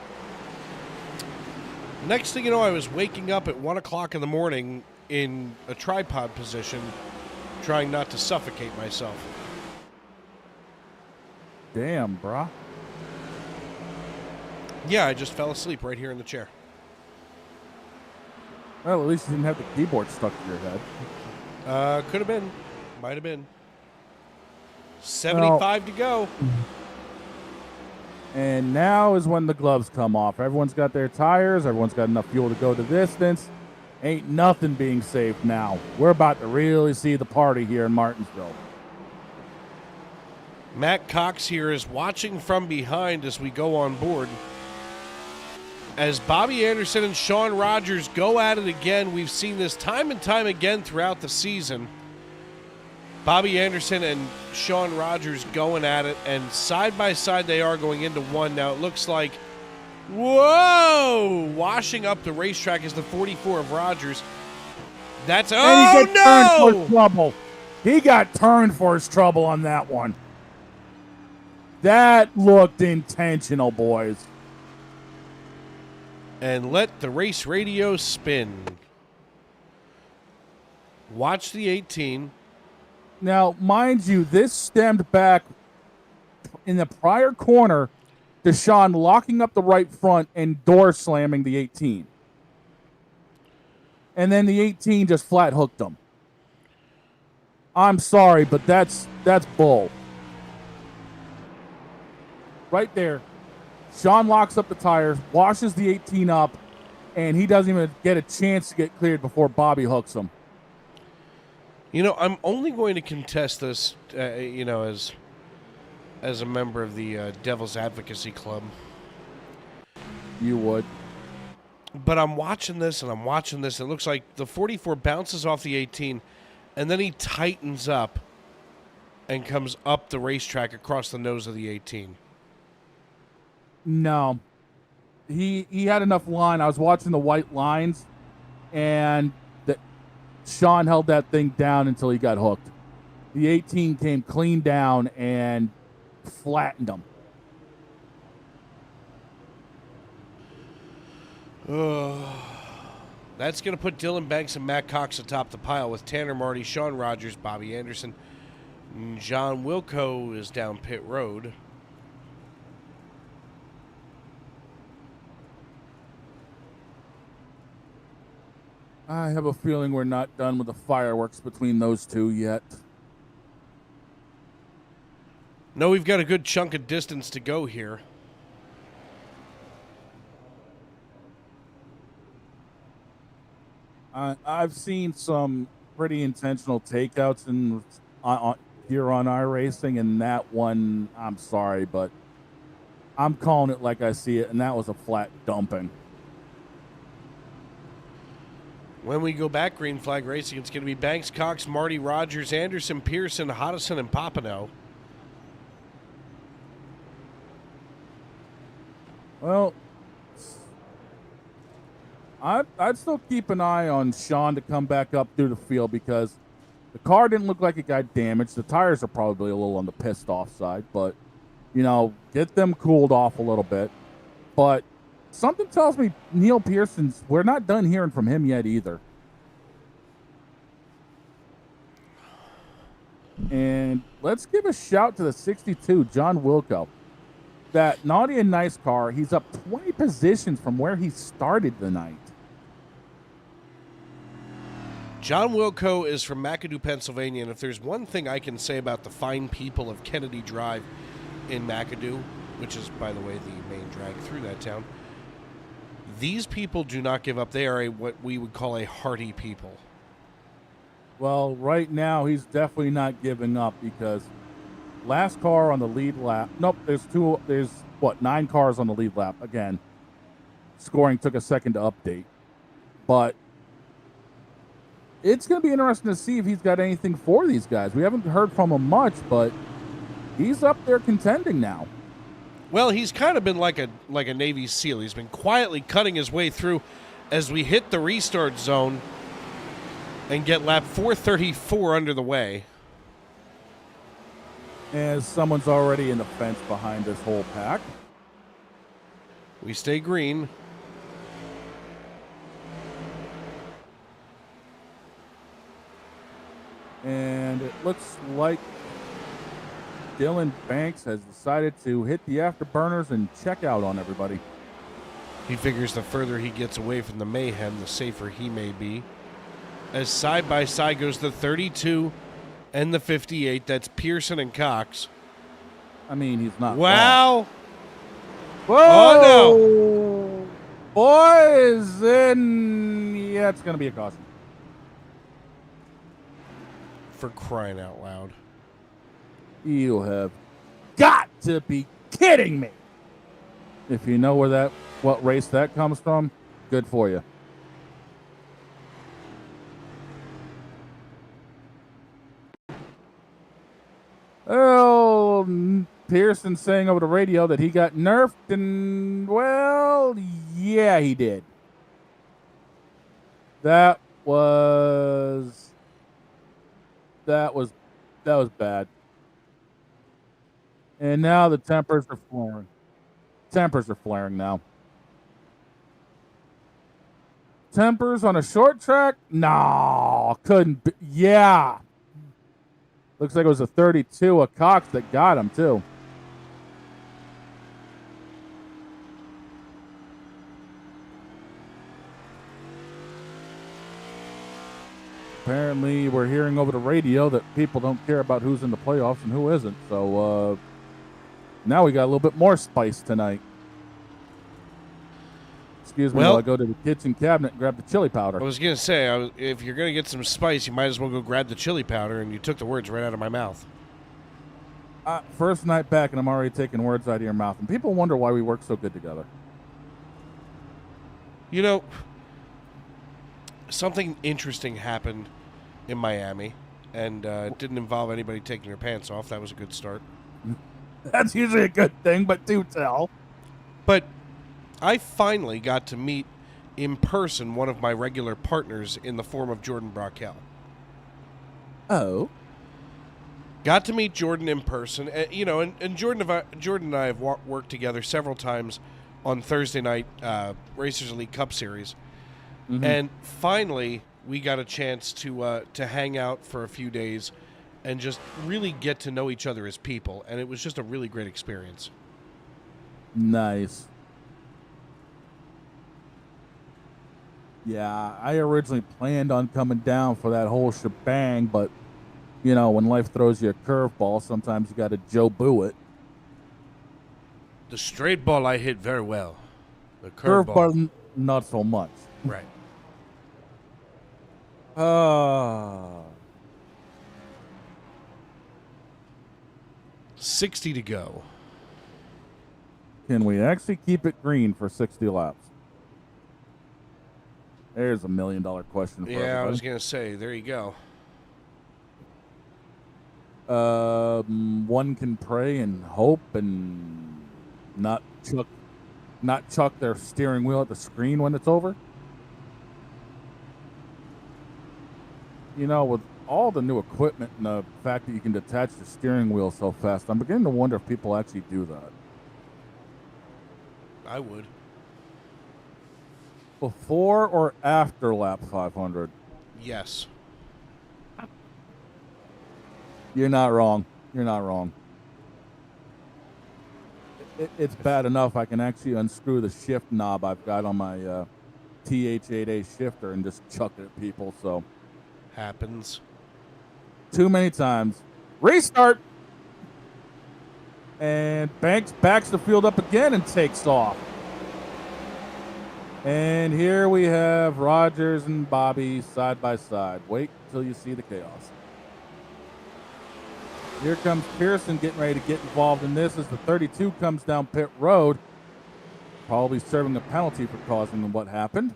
Speaker 2: Next thing you know, I was waking up at 1 o'clock in the morning in a tripod position, trying not to suffocate myself.
Speaker 3: Damn, brah.
Speaker 2: Yeah, I just fell asleep right here in the chair.
Speaker 3: Well, at least you didn't have the keyboard stuck to your head.
Speaker 2: Could have been. Might have been. 75 to go.
Speaker 3: And now is when the gloves come off. Everyone's got their tires. Everyone's got enough fuel to go the distance. Ain't nothing being saved now. We're about to really see the party here in Martinsville.
Speaker 2: Matt Cox here is watching from behind as we go on board. As Bobby Anderson and Sean Rogers go at it again, we've seen this time and time again throughout the season. Bobby Anderson and Sean Rogers going at it, and side by side they are going into one. Now it looks like, whoa! Washing up the racetrack is the 44 of Rogers. That's,
Speaker 3: and he got turned for his
Speaker 2: no!
Speaker 3: trouble. He got turned for his trouble on that one. That looked intentional, boys.
Speaker 2: And let the race radio spin. Watch the 18.
Speaker 3: Now, mind you, this stemmed back in the prior corner to Sean locking up the right front and door slamming the 18. And then the 18 just flat hooked him. I'm sorry, but that's bull. Right there. Sean locks up the tires, washes the 18 up, and he doesn't even get a chance to get cleared before Bobby hooks him.
Speaker 2: You know, I'm only going to contest this, as a member of the Devil's Advocacy Club.
Speaker 3: You would.
Speaker 2: But I'm watching this, and I'm watching this. It looks like the 44 bounces off the 18, and then he tightens up and comes up the racetrack across the nose of the 18.
Speaker 3: No. He had enough line. I was watching the white lines, and Sean held that thing down until he got hooked. The 18 came clean down and flattened him.
Speaker 2: That's going to put Dylan Banks and Matt Cox atop the pile with Tanner Marty, Sean Rogers, Bobby Anderson. John Wilco is down pit road.
Speaker 3: I have a feeling we're not done with the fireworks between those two yet.
Speaker 2: No, we've got a good chunk of distance to go here.
Speaker 3: I've seen some pretty intentional takeouts here on iRacing, and that one, I'm sorry, but I'm calling it like I see it, and that was a flat dumping.
Speaker 2: When we go back, Green Flag Racing, it's going to be Banks, Cox, Marty, Rogers, Anderson, Pearson, Hodison, and Papineau.
Speaker 3: Well, I'd still keep an eye on Sean to come back up through the field because the car didn't look like it got damaged. The tires are probably a little on the pissed off side, but, get them cooled off a little bit. But something tells me Neil Pearson's, we're not done hearing from him yet either. And let's give a shout to the 62, John Wilco. That naughty and nice car, he's up 20 positions from where he started the night.
Speaker 2: John Wilco is from McAdoo, Pennsylvania, and if there's one thing I can say about the fine people of Kennedy Drive in McAdoo, which is, by the way, the main drag through that town, these people do not give up. They are what we would call a hearty people.
Speaker 3: Well, right now, he's definitely not giving up because last car on the lead lap. Nope, there's 9 cars on the lead lap. Again, scoring took a second to update. But it's going to be interesting to see if he's got anything for these guys. We haven't heard from him much, but he's up there contending now.
Speaker 2: Well, he's kind of been like a Navy SEAL. He's been quietly cutting his way through as we hit the restart zone and get lap 434 under the way.
Speaker 3: As someone's already in the fence behind this whole pack.
Speaker 2: We stay green.
Speaker 3: And it looks like Dylan Banks has decided to hit the afterburners and check out on everybody.
Speaker 2: He figures the further he gets away from the mayhem, the safer he may be. As side by side goes the 32 and the 58. That's Pearson and Cox.
Speaker 3: I mean, he's not.
Speaker 2: Wow.
Speaker 3: Wrong. Whoa. Oh, no. Boys, yeah, it's going to be a caution.
Speaker 2: For crying out loud.
Speaker 3: You have got to be kidding me. If you know what race that comes from, good for you. Oh, Pearson saying over the radio that he got nerfed, and, well, yeah, he did. That was bad. And now the tempers are flaring. Tempers are flaring now. Tempers on a short track? No, couldn't be. Yeah. Looks like it was a 32, a Cox that got him, too. Apparently, we're hearing over the radio that people don't care about who's in the playoffs and who isn't. So now we got a little bit more spice tonight. Excuse me while I go to the kitchen cabinet and grab the chili powder.
Speaker 2: I was going to say, if you're going to get some spice, you might as well go grab the chili powder, and you took the words right out of my mouth.
Speaker 3: First night back, and I'm already taking words out of your mouth. And people wonder why we work so good together.
Speaker 2: You know, something interesting happened in Miami, and it didn't involve anybody taking their pants off. That was a good start.
Speaker 3: That's usually a good thing, but do tell.
Speaker 2: But I finally got to meet in person one of my regular partners in the form of Jordan Brockel.
Speaker 3: Oh.
Speaker 2: Got to meet Jordan in person. And Jordan and I have worked together several times on Thursday night Racers Elite Cup Series. Mm-hmm. And finally, we got a chance to hang out for a few days and just really get to know each other as people. And it was just a really great experience.
Speaker 3: Nice. Yeah, I originally planned on coming down for that whole shebang, but, you know, when life throws you a curveball, sometimes you got to Joe Boo it.
Speaker 2: The straight ball I hit very well. The curveball,
Speaker 3: not so much.
Speaker 2: Right. 60 to go.
Speaker 3: Can we actually keep it green for 60 laps? There's $1 million question for everybody.
Speaker 2: I was going to say, there you go.
Speaker 3: One can pray and hope and not chuck their steering wheel at the screen when it's over. You know, with all the new equipment and the fact that you can detach the steering wheel so fast, I'm beginning to wonder if people actually do that.
Speaker 2: I would.
Speaker 3: Before or after lap 500?
Speaker 2: Yes.
Speaker 3: You're not wrong. You're not wrong. It's bad enough I can actually unscrew the shift knob I've got on my TH8A shifter and just chuck it at people, so.
Speaker 2: Happens.
Speaker 3: Too many times. Restart! And Banks backs the field up again and takes off. And here we have Rogers and Bobby side by side. Wait till you see the chaos. Here comes Pearson getting ready to get involved in this as the 32 comes down pit road. Probably serving a penalty for causing what happened.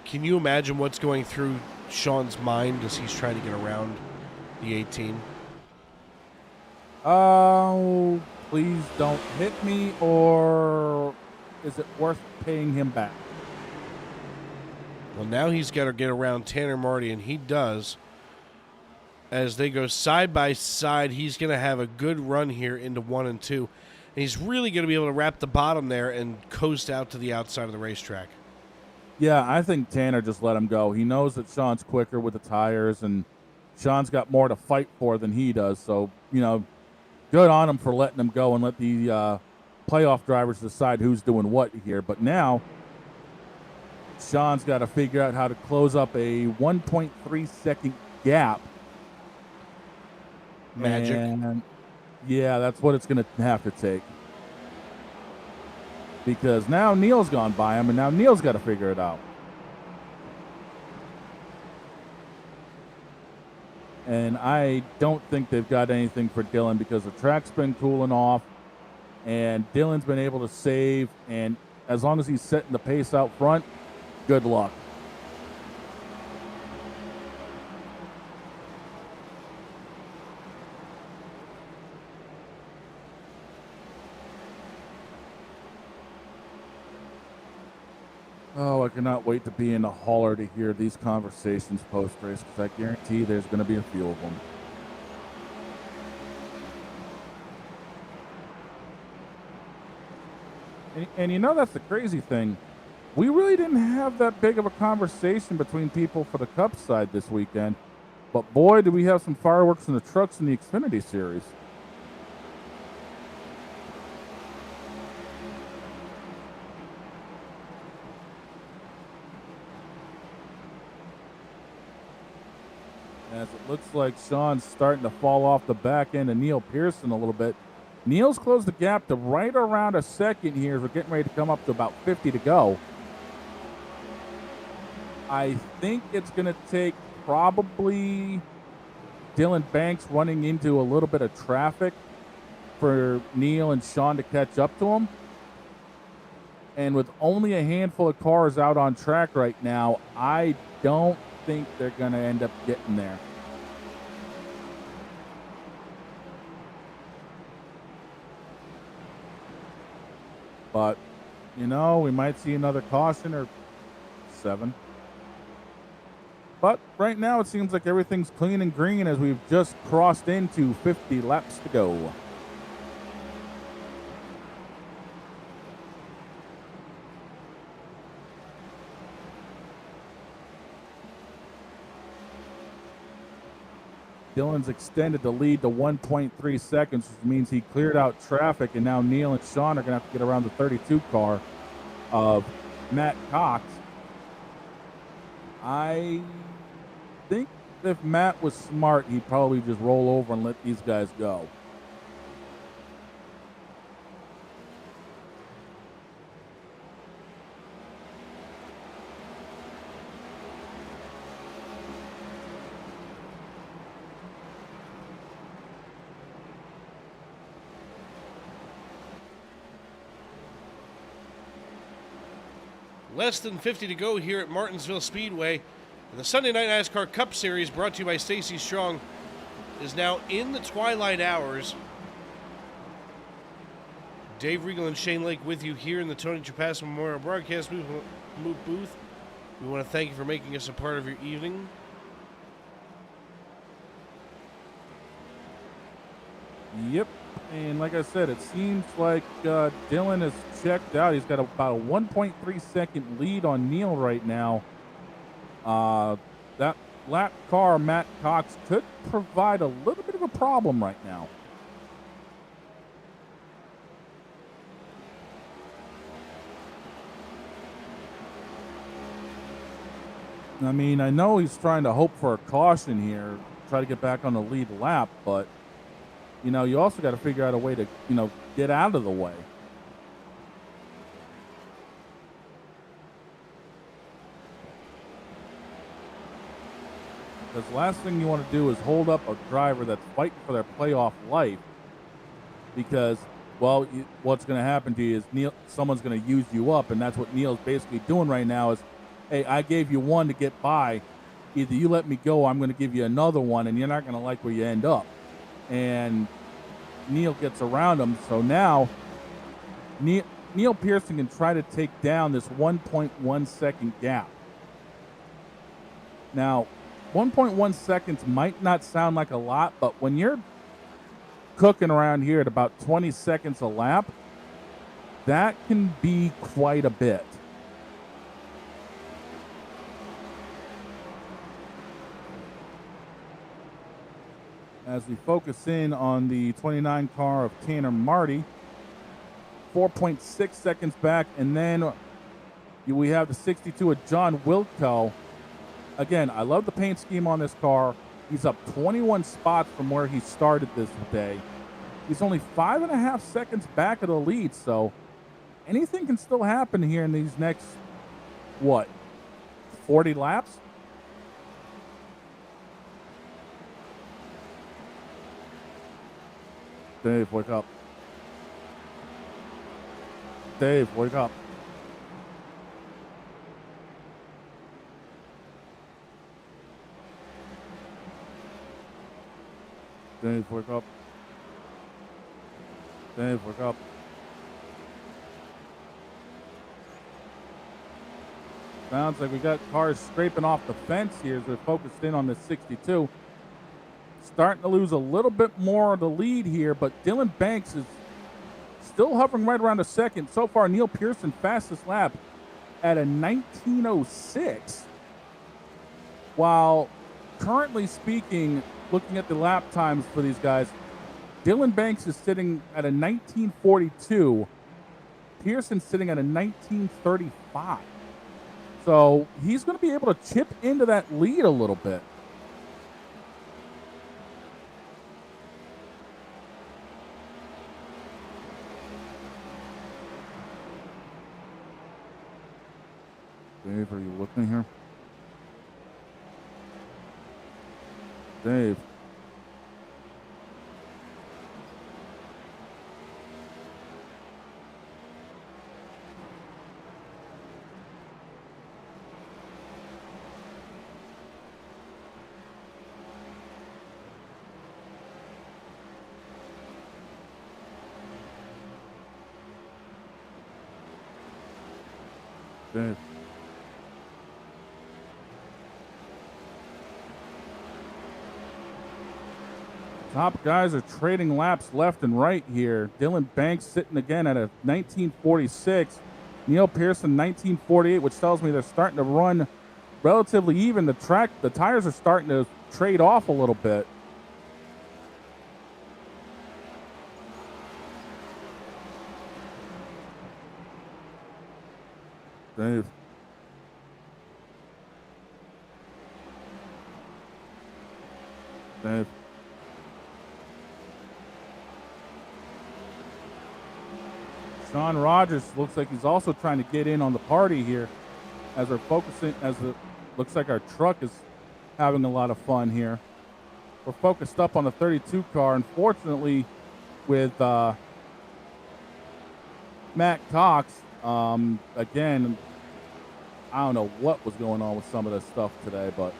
Speaker 2: Can you imagine what's going through Sean's mind as he's trying to get around the 18?
Speaker 3: Oh, please don't hit me, or is it worth paying him back?
Speaker 2: Well, now he's got to get around Tanner Marty, and he does. As they go side by side, he's going to have a good run here into 1 and 2. And he's really going to be able to wrap the bottom there and coast out to the outside of the racetrack.
Speaker 3: Yeah, I think Tanner just let him go. He knows that Sean's quicker with the tires, and Sean's got more to fight for than he does. So, you know, good on him for letting him go and let the playoff drivers decide who's doing what here. But now, Sean's got to figure out how to close up a 1.3 second gap.
Speaker 2: Magic.
Speaker 3: And yeah, that's what it's going to have to take. Because now Neil's gone by him, and now Neil's got to figure it out. And I don't think they've got anything for Dylan because the track's been cooling off, and Dylan's been able to save, and as long as he's setting the pace out front, good luck. Oh, I cannot wait to be in the hauler to hear these conversations post-race because I guarantee there's going to be a few of them. And you know, that's the crazy thing. We really didn't have that big of a conversation between people for the Cup side this weekend. But boy, do we have some fireworks in the trucks in the Xfinity Series. As it looks like Sean's starting to fall off the back end of Neil Pearson a little bit. Neil's closed the gap to right around a second here as we're getting ready to come up to about 50 to go. I think it's going to take probably Dylan Banks running into a little bit of traffic for Neil and Sean to catch up to him. And with only a handful of cars out on track right now, I don't think they're going to end up getting there. But, you know, we might see another caution or 7. But right now it seems like everything's clean and green as we've just crossed into 50 laps to go. Dylan's extended the lead to 1.3 seconds, which means he cleared out traffic, and now Neil and Sean are going to have to get around the 32 car of Matt Cox. I think if Matt was smart, he'd probably just roll over and let these guys go.
Speaker 2: Less than 50 to go here at Martinsville Speedway. And the Sunday Night NASCAR Cup Series, brought to you by Stacy Strong, is now in the twilight hours. Dave Regal and Shane Lake with you here in the Tony Trapasso Memorial Broadcast booth. We want to thank you for making us a part of your evening.
Speaker 3: Yep. And like I said, it seems like Dylan is checked out. He's got about a 1.3 second lead on Neil right now. That lap car, Matt Cox, could provide a little bit of a problem right now. I mean, I know he's trying to hope for a caution here, try to get back on the lead lap, but you know, you also got to figure out a way to, you know, get out of the way. Because the last thing you want to do is hold up a driver that's fighting for their playoff life. Because, well, what's going to happen to you is someone's going to use you up, and that's what Neil's basically doing right now is, hey, I gave you one to get by. Either you let me go, or I'm going to give you another one, and you're not going to like where you end up. And Neil gets around him. So now Neil Pearson can try to take down this 1.1 second gap. Now, 1.1 seconds might not sound like a lot, but when you're cooking around here at about 20 seconds a lap, that can be quite a bit. As we focus in on the 29 car of Tanner Marty, 4.6 seconds back, and then we have the 62 of John Wilco. Again, I love the paint scheme on this car. He's up 21 spots from where he started this day. He's only 5.5 seconds back of the lead, so anything can still happen here in these next, 40 laps? Dave, wake up. Dave, wake up. Dave, wake up. Dave, wake up. Sounds like we got cars scraping off the fence here as we're focused in on the 62. Starting to lose a little bit more of the lead here, but Dylan Banks is still hovering right around a second. So far, Neil Pearson fastest lap at a 19:06. While currently speaking, looking at the lap times for these guys, Dylan Banks is sitting at a 19:42. Pearson's sitting at a 19:35. So he's going to be able to chip into that lead a little bit. Dave, are you looking here? Dave. Dave. Top guys are trading laps left and right here. Dylan Banks sitting again at a 19:46. Neil Pearson 19:48, which tells me they're starting to run relatively even. The tires are starting to trade off a little bit. Dave. Dave. Sean Rogers looks like he's also trying to get in on the party here as we're focusing, looks like our truck is having a lot of fun here. We're focused up on the 32 car. Unfortunately, with Matt Cox, again, I don't know what was going on with some of this stuff today, but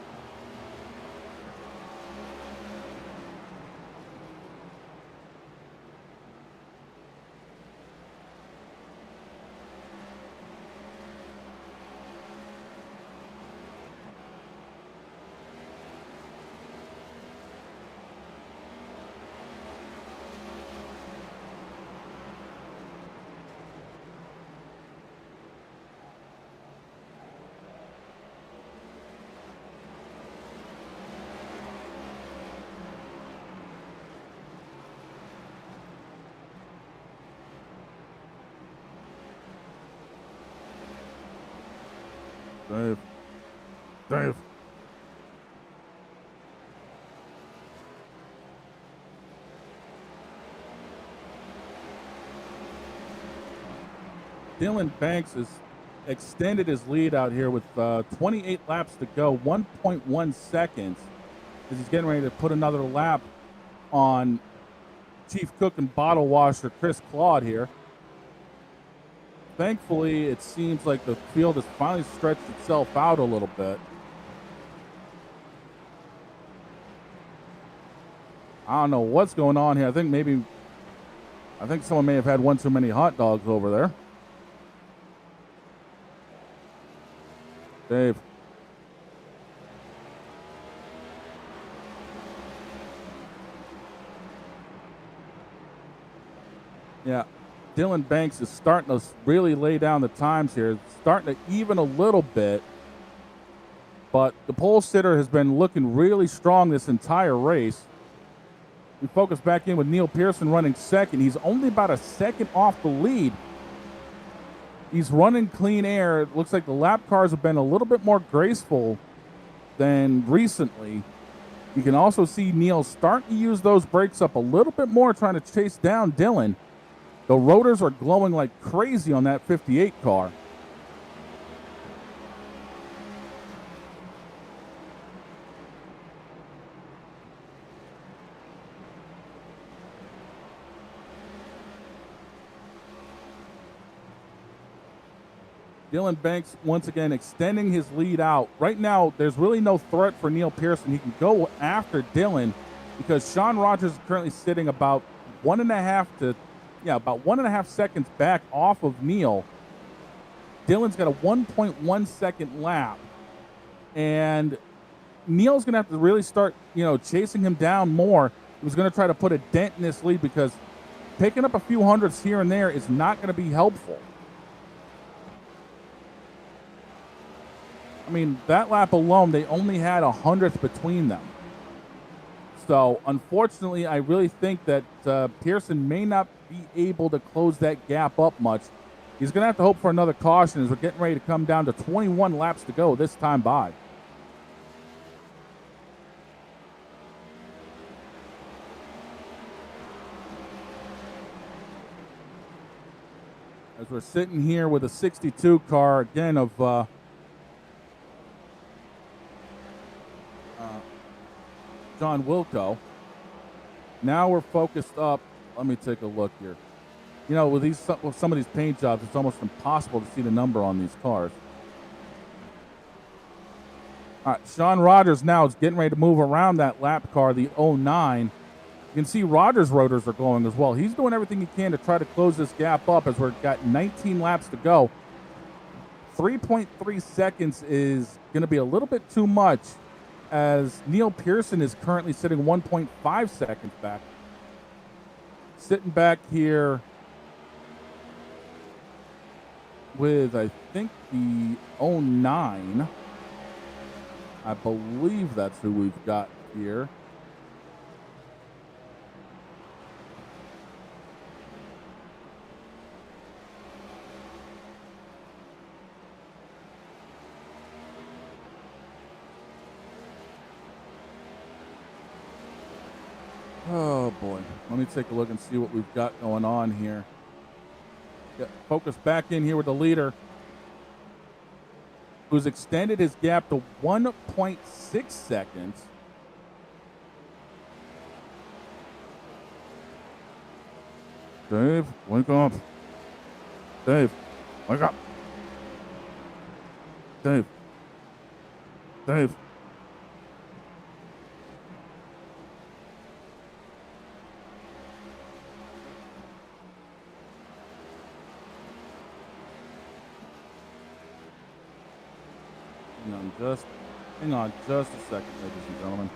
Speaker 3: Dave. Dylan Banks has extended his lead out here with 28 laps to go, 1.1 seconds, as he's getting ready to put another lap on Chief Cook and bottle washer Chris Claude here. Thankfully, it seems like the field has finally stretched itself out a little bit. I don't know what's going on here. I think someone may have had one too many hot dogs over there. Dave. Yeah. Dylan Banks is starting to really lay down the times here. Starting to even a little bit. But the pole sitter has been looking really strong this entire race. We focus back in with Neil Pearson running second. He's only about a second off the lead. He's running clean air. It looks like the lap cars have been a little bit more graceful than recently. You can also see Neil starting to use those brakes up a little bit more, trying to chase down Dylan. The rotors are glowing like crazy on that 58 car. Dylan Banks, once again, extending his lead out. Right now, there's really no threat for Neil Pearson. He can go after Dylan because Sean Rogers is currently sitting about 1.5 seconds back off of Neil. Dylan's got a 1.1 second lap. And Neil's going to have to really start, chasing him down more. He was going to try to put a dent in this lead because picking up a few hundredths here and there is not going to be helpful. I mean, that lap alone, they only had a hundredth between them. So, unfortunately, I really think that Pearson may not be able to close that gap up much. He's going to have to hope for another caution as we're getting ready to come down to 21 laps to go this time by. As we're sitting here with a 62 car, again, of John Wilco. Now we're focused up. Let me take a look here. You know, with some of these paint jobs, it's almost impossible to see the number on these cars. All right, Sean Rogers now is getting ready to move around that lap car, the 09. You can see Rogers' rotors are glowing as well. He's doing everything he can to try to close this gap up as we've got 19 laps to go. 3.3 seconds is going to be a little bit too much, as Neil Pearson is currently sitting 1.5 seconds back. Sitting back here with, I think, the 09. I believe that's who we've got here. Oh boy, let me take a look and see what we've got going on here. Get focus back in here with the leader, who's extended his gap to 1.6 seconds. Dave, wake up. Dave, wake up. Dave. Dave. Hang on just a second, ladies and gentlemen.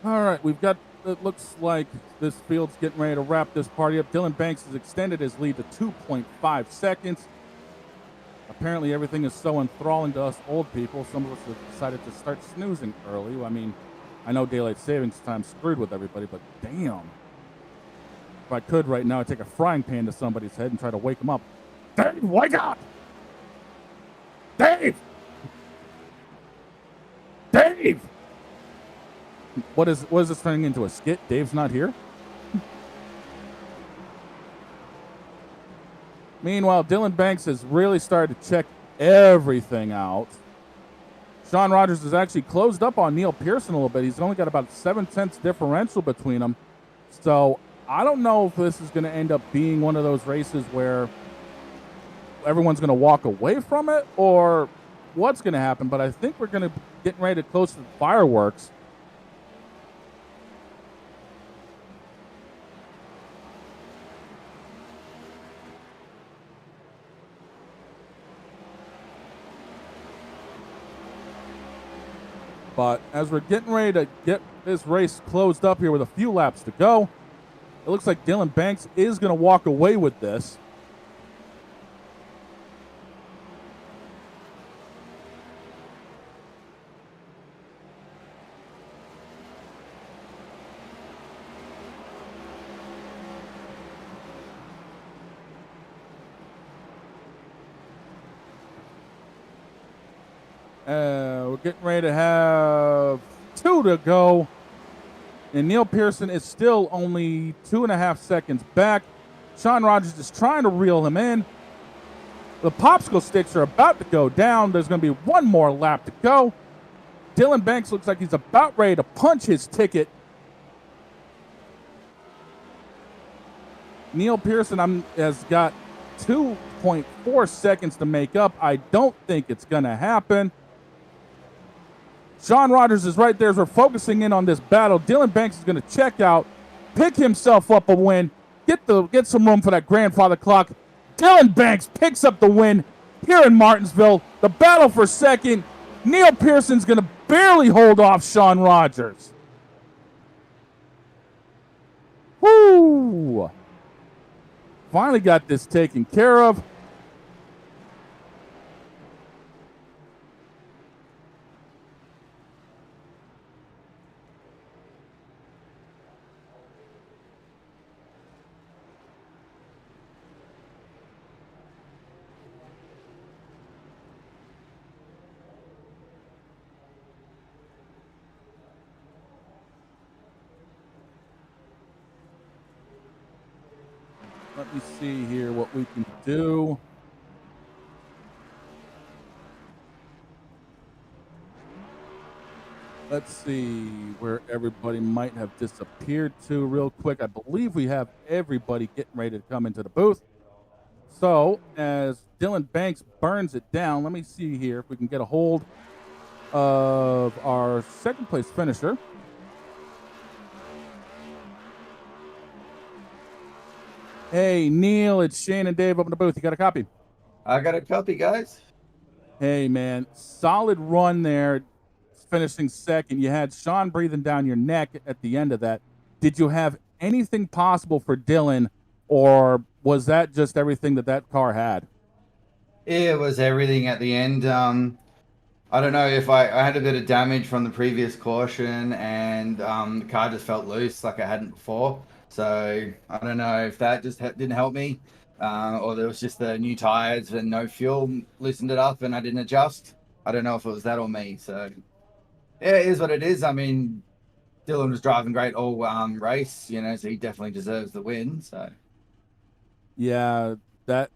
Speaker 3: All right, we've got, it looks like this field's getting ready to wrap this party up. Dylan Banks has extended his lead to 2.5 seconds. apparently everything is so enthralling to us old people, some of us have decided to start snoozing early. I mean, I know daylight savings time's screwed with everybody, but damn. If I could right now, I'd take a frying pan to somebody's head and try to wake them up. Dave, wake up! Dave! Dave! What is this turning into, a skit? Dave's not here? Meanwhile, Dylan Banks has really started to check everything out. Sean Rogers has actually closed up on Neil Pearson a little bit. He's only got about 7/10 differential between them. So I don't know if this is going to end up being one of those races where everyone's going to walk away from it or what's going to happen. But I think we're going to get ready to close to the fireworks. But as we're getting ready to get this race closed up here with a few laps to go, it looks like Dylan Banks is going to walk away with this. We're getting ready to have 2 to go. And Neil Pearson is still only 2.5 seconds back. Sean Rogers is trying to reel him in. The popsicle sticks are about to go down. There's going to be one more lap to go. Dylan Banks looks like he's about ready to punch his ticket. Neil Pearson has got 2.4 seconds to make up. I don't think it's going to happen. Sean Rogers is right there as we're focusing in on this battle. Dylan Banks is going to check out, pick himself up a win, get some room for that grandfather clock. Dylan Banks picks up the win here in Martinsville. The battle for second. Neil Pearson's going to barely hold off Sean Rogers. Woo! Finally got this taken care of. Let me see here what we can do. Let's see where everybody might have disappeared to real quick. I believe we have everybody getting ready to come into the booth. So as Dylan Banks burns it down, let me see here if we can get a hold of our second place finisher. Hey, Neil, it's Shane and Dave up in the booth. You got a copy?
Speaker 5: I got a copy, guys.
Speaker 3: Hey, man, solid run there, finishing second. You had Sean breathing down your neck at the end of that. Did you have anything possible for Dylan, or was that just everything that car had?
Speaker 5: It was everything at the end. I don't know if I had a bit of damage from the previous caution, and the car just felt loose like it hadn't before. So I don't know if that just didn't help me, or there was just the new tires and no fuel loosened it up and I didn't adjust. I don't know if it was that or me. So yeah, it is what it is. I mean, Dylan was driving great all race, you know, so he definitely deserves the win. So
Speaker 3: yeah, that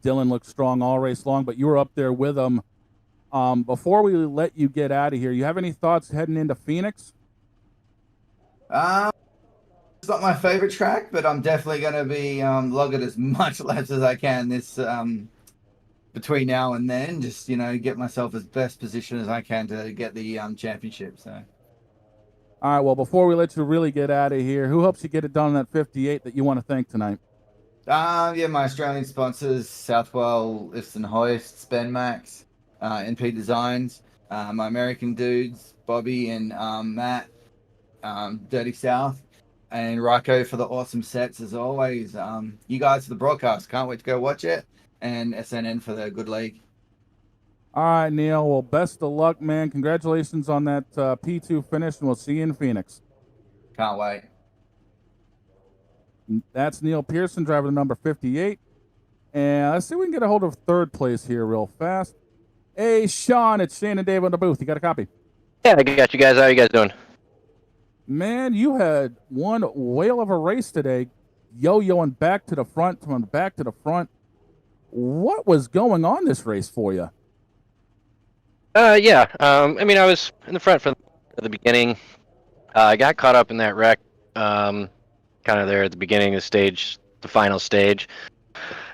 Speaker 3: Dylan looked strong all race long, but you were up there with him. Before we let you get out of here, you have any thoughts heading into Phoenix?
Speaker 5: It's not my favorite track, but I'm definitely going to be logging as much laps as I can this between now and then. Just, you know, get myself as best position as I can to get the championship. So,
Speaker 3: all right. Well, before we let you really get out of here, who helps you get it done on that 58 that you want to thank tonight?
Speaker 5: Yeah, my Australian sponsors: Southwell, Lifts and Hoists, Benmax, NP Designs. My American dudes, Bobby and Matt, Dirty South. And Ryko for the awesome sets as always. You guys for the broadcast. Can't wait to go watch it. and SNN for the good league.
Speaker 3: All right, Neil. Well, best of luck, man. Congratulations on that P2 finish, and we'll see you in Phoenix.
Speaker 5: Can't wait.
Speaker 3: That's Neil Pearson, driver number 58. And let's see if we can get a hold of third place here real fast. Hey, Sean, it's Shane and Dave on the booth. You got a copy?
Speaker 4: Yeah, I got you guys. How are you guys doing?
Speaker 3: Man, you had one whale of a race today, yo-yoing back to the front, from back to the front. What was going on this race for you?
Speaker 4: Yeah. I mean, I was in the front from the beginning. I got caught up in that wreck, kind of there at the beginning of the stage, the final stage.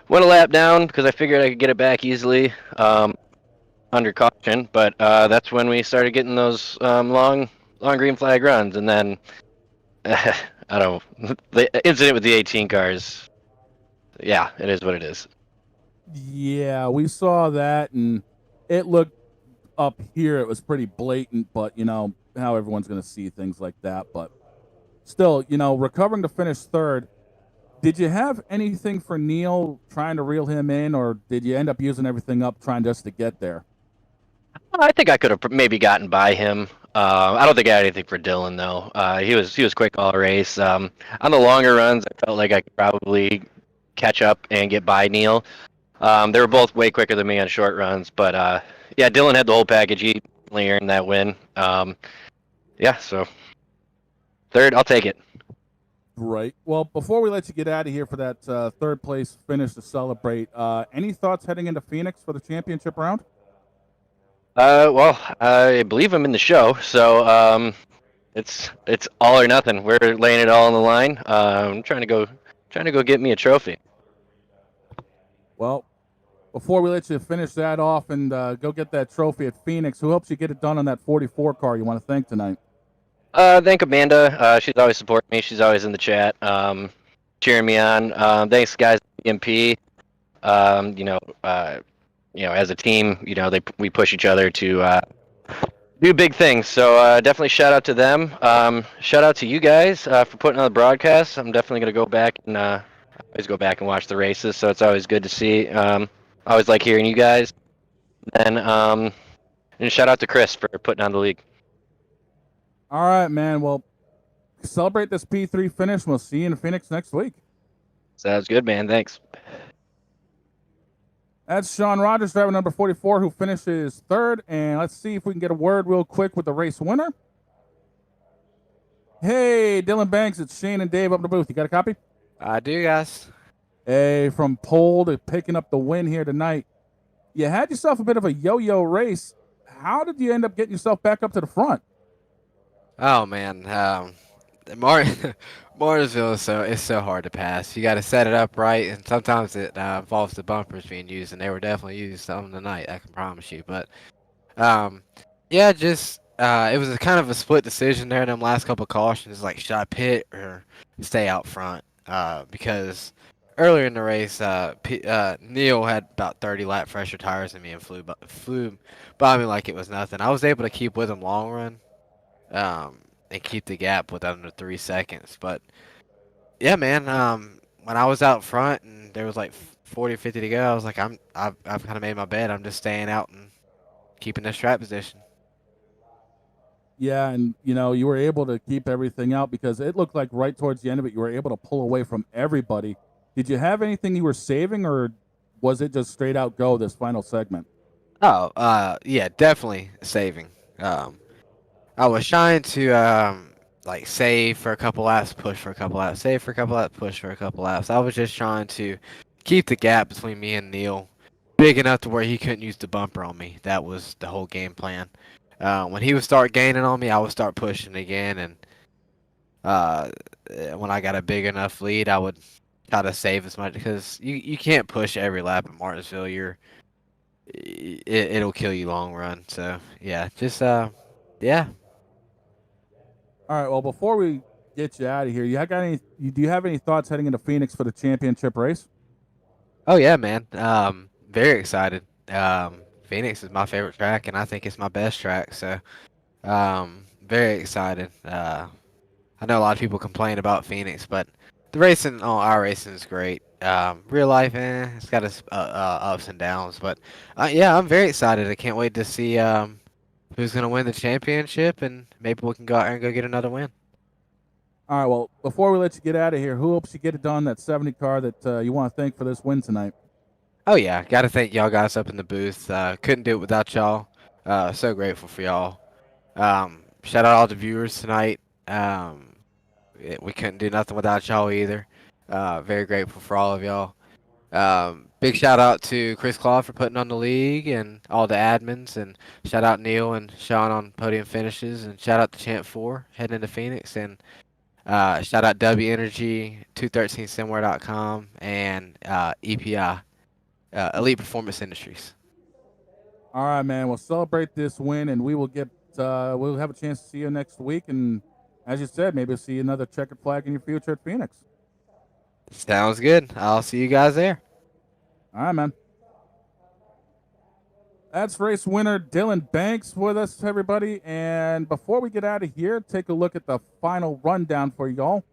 Speaker 4: Went a lap down because I figured I could get it back easily, under caution. But that's when we started getting those long green flag runs, and then I don't know, the incident with the 18 cars. Yeah, it is what it is.
Speaker 3: Yeah, we saw that, and it looked up here, it was pretty blatant, but you know how everyone's going to see things like that. But still, you know, recovering to finish third. Did you have anything for Neil trying to reel him in, or did you end up using everything up trying just to get there?
Speaker 4: I think I could have maybe gotten by him. I don't think I had anything for Dylan though. He was quick all race. On the longer runs, I felt like I could probably catch up and get by Neil. They were both way quicker than me on short runs, but yeah, Dylan had the whole package. He definitely earned that win. Yeah, so third, I'll take it.
Speaker 3: Right. Well, before we let you get out of here for that third place finish to celebrate, any thoughts heading into Phoenix for the championship round?
Speaker 4: Well, I believe I'm in the show, so it's all or nothing. We're laying it all on the line. I'm trying to go get me a trophy.
Speaker 3: Well, before we let you finish that off and go get that trophy at Phoenix, who helps you get it done on that 44 car you want to thank tonight?
Speaker 4: Thank Amanda. She's always supporting me. She's always in the chat, cheering me on. Thanks, guys, at EMP. As a team, we push each other to do big things. So definitely shout out to them. Shout out to you guys for putting on the broadcast. I'm definitely gonna go back and always go back and watch the races. So it's always good to see. I always like hearing you guys. And shout out to Chris for putting on the league.
Speaker 3: All right, man. Well, celebrate this P3 finish. We'll see you in Phoenix next week.
Speaker 4: Sounds good, man. Thanks.
Speaker 3: That's Sean Rogers, driver number 44, who finishes third. And let's see if we can get a word real quick with the race winner. Hey, Dylan Banks, it's Shane and Dave up in the booth. You got a copy?
Speaker 16: I do, guys.
Speaker 3: Hey, from pole to picking up the win here tonight. You had yourself a bit of a yo-yo race. How did you end up getting yourself back up to the front?
Speaker 16: Oh man, Martinsville is so hard to pass. You got to set it up right, and sometimes it involves the bumpers being used, and they were definitely used some tonight. I can promise you. But yeah, just it was a kind of a split decision there in them last couple of cautions. Like, should I pit or stay out front? Because earlier in the race, Neil had about 30 lap fresher tires than me and flew by me like it was nothing. I was able to keep with him long run. And keep the gap with under 3 seconds. But yeah, man, when I was out front and there was like 40 or 50 to go, I was like, I've kind of made my bed. I'm just staying out and keeping the strap position.
Speaker 3: Yeah, and you were able to keep everything out because it looked like right towards the end of it, you were able to pull away from everybody. Did you have anything you were saving, or was it just straight out go this final segment?
Speaker 16: Oh, yeah, definitely saving. I was trying to like save for a couple laps, push for a couple laps, save for a couple laps, push for a couple laps. I was just trying to keep the gap between me and Neil big enough to where he couldn't use the bumper on me. That was the whole game plan. When he would start gaining on me, I would start pushing again, and when I got a big enough lead, I would try to save as much, because you can't push every lap at Martinsville. It'll kill you long run. So yeah, just yeah.
Speaker 3: All right. Well, before we get you out of here, do you have any thoughts heading into Phoenix for the championship race?
Speaker 16: Oh yeah, man. Very excited. Phoenix is my favorite track, and I think it's my best track. So, very excited. I know a lot of people complain about Phoenix, but the racing on iRacing is great. Real life, it's got its ups and downs. But yeah, I'm very excited. I can't wait to see who's gonna win the championship, and maybe we can go out there and go get another win.
Speaker 3: All right, well, before we let you get out of here, who helps you get it done, that 70 car that you want to thank for this win tonight?
Speaker 16: Oh yeah, gotta thank y'all guys up in the booth. Couldn't do it without y'all. So grateful for y'all. Shout out all the viewers tonight. We couldn't do nothing without y'all either. Very grateful for all of y'all. Big shout out to Chris Claw for putting on the league and all the admins, and shout out Neil and Sean on podium finishes, and shout out to Champ 4 heading into Phoenix, and shout out W Energy, 213simware.com, and EPI, Elite Performance Industries.
Speaker 3: All right, man. We'll celebrate this win, and we will get. We'll have a chance to see you next week, and as you said, maybe see another checkered flag in your future at Phoenix.
Speaker 16: Sounds good. I'll see you guys there.
Speaker 3: All right, man. That's race winner Dylan Banks with us, everybody. And before we get out of here, take a look at the final rundown for y'all.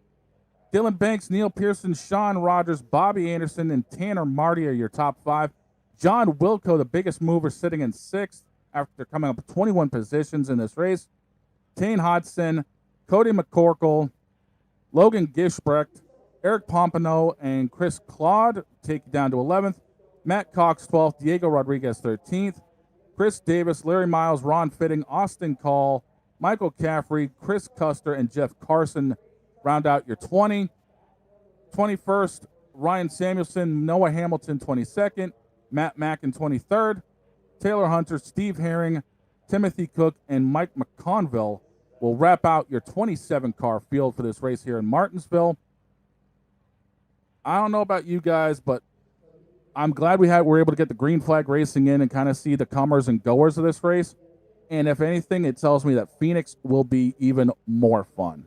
Speaker 3: Dylan Banks, Neil Pearson, Sean Rogers, Bobby Anderson, and Tanner Marty are your top 5. John Wilco, the biggest mover, sitting in 6th after coming up 21 positions in this race. Tane Hodson, Cody McCorkle, Logan Gishbrecht, Eric Pompano, and Chris Claude take you down to 11th. Matt Cox, 12th. Diego Rodriguez, 13th. Chris Davis, Larry Miles, Ron Fitting, Austin Call, Michael Caffrey, Chris Custer, and Jeff Carson round out your 20. 21st, Ryan Samuelson, Noah Hamilton, 22nd. Matt Mackin, 23rd. Taylor Hunter, Steve Herring, Timothy Cook, and Mike McConville will wrap out your 27-car field for this race here in Martinsville. I don't know about you guys, but I'm glad we're able to get the green flag racing in and kind of see the comers and goers of this race. And if anything, it tells me that Phoenix will be even more fun.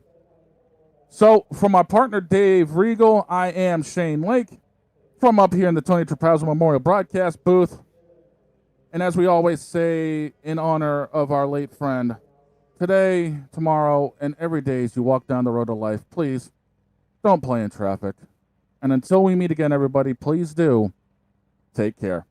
Speaker 3: So, from my partner Dave Regal, I am Shane Lake from up here in the Tony Trapazzo Memorial Broadcast booth. And as we always say, in honor of our late friend, today, tomorrow, and every day as you walk down the road of life, please don't play in traffic. And until we meet again, everybody, please do take care.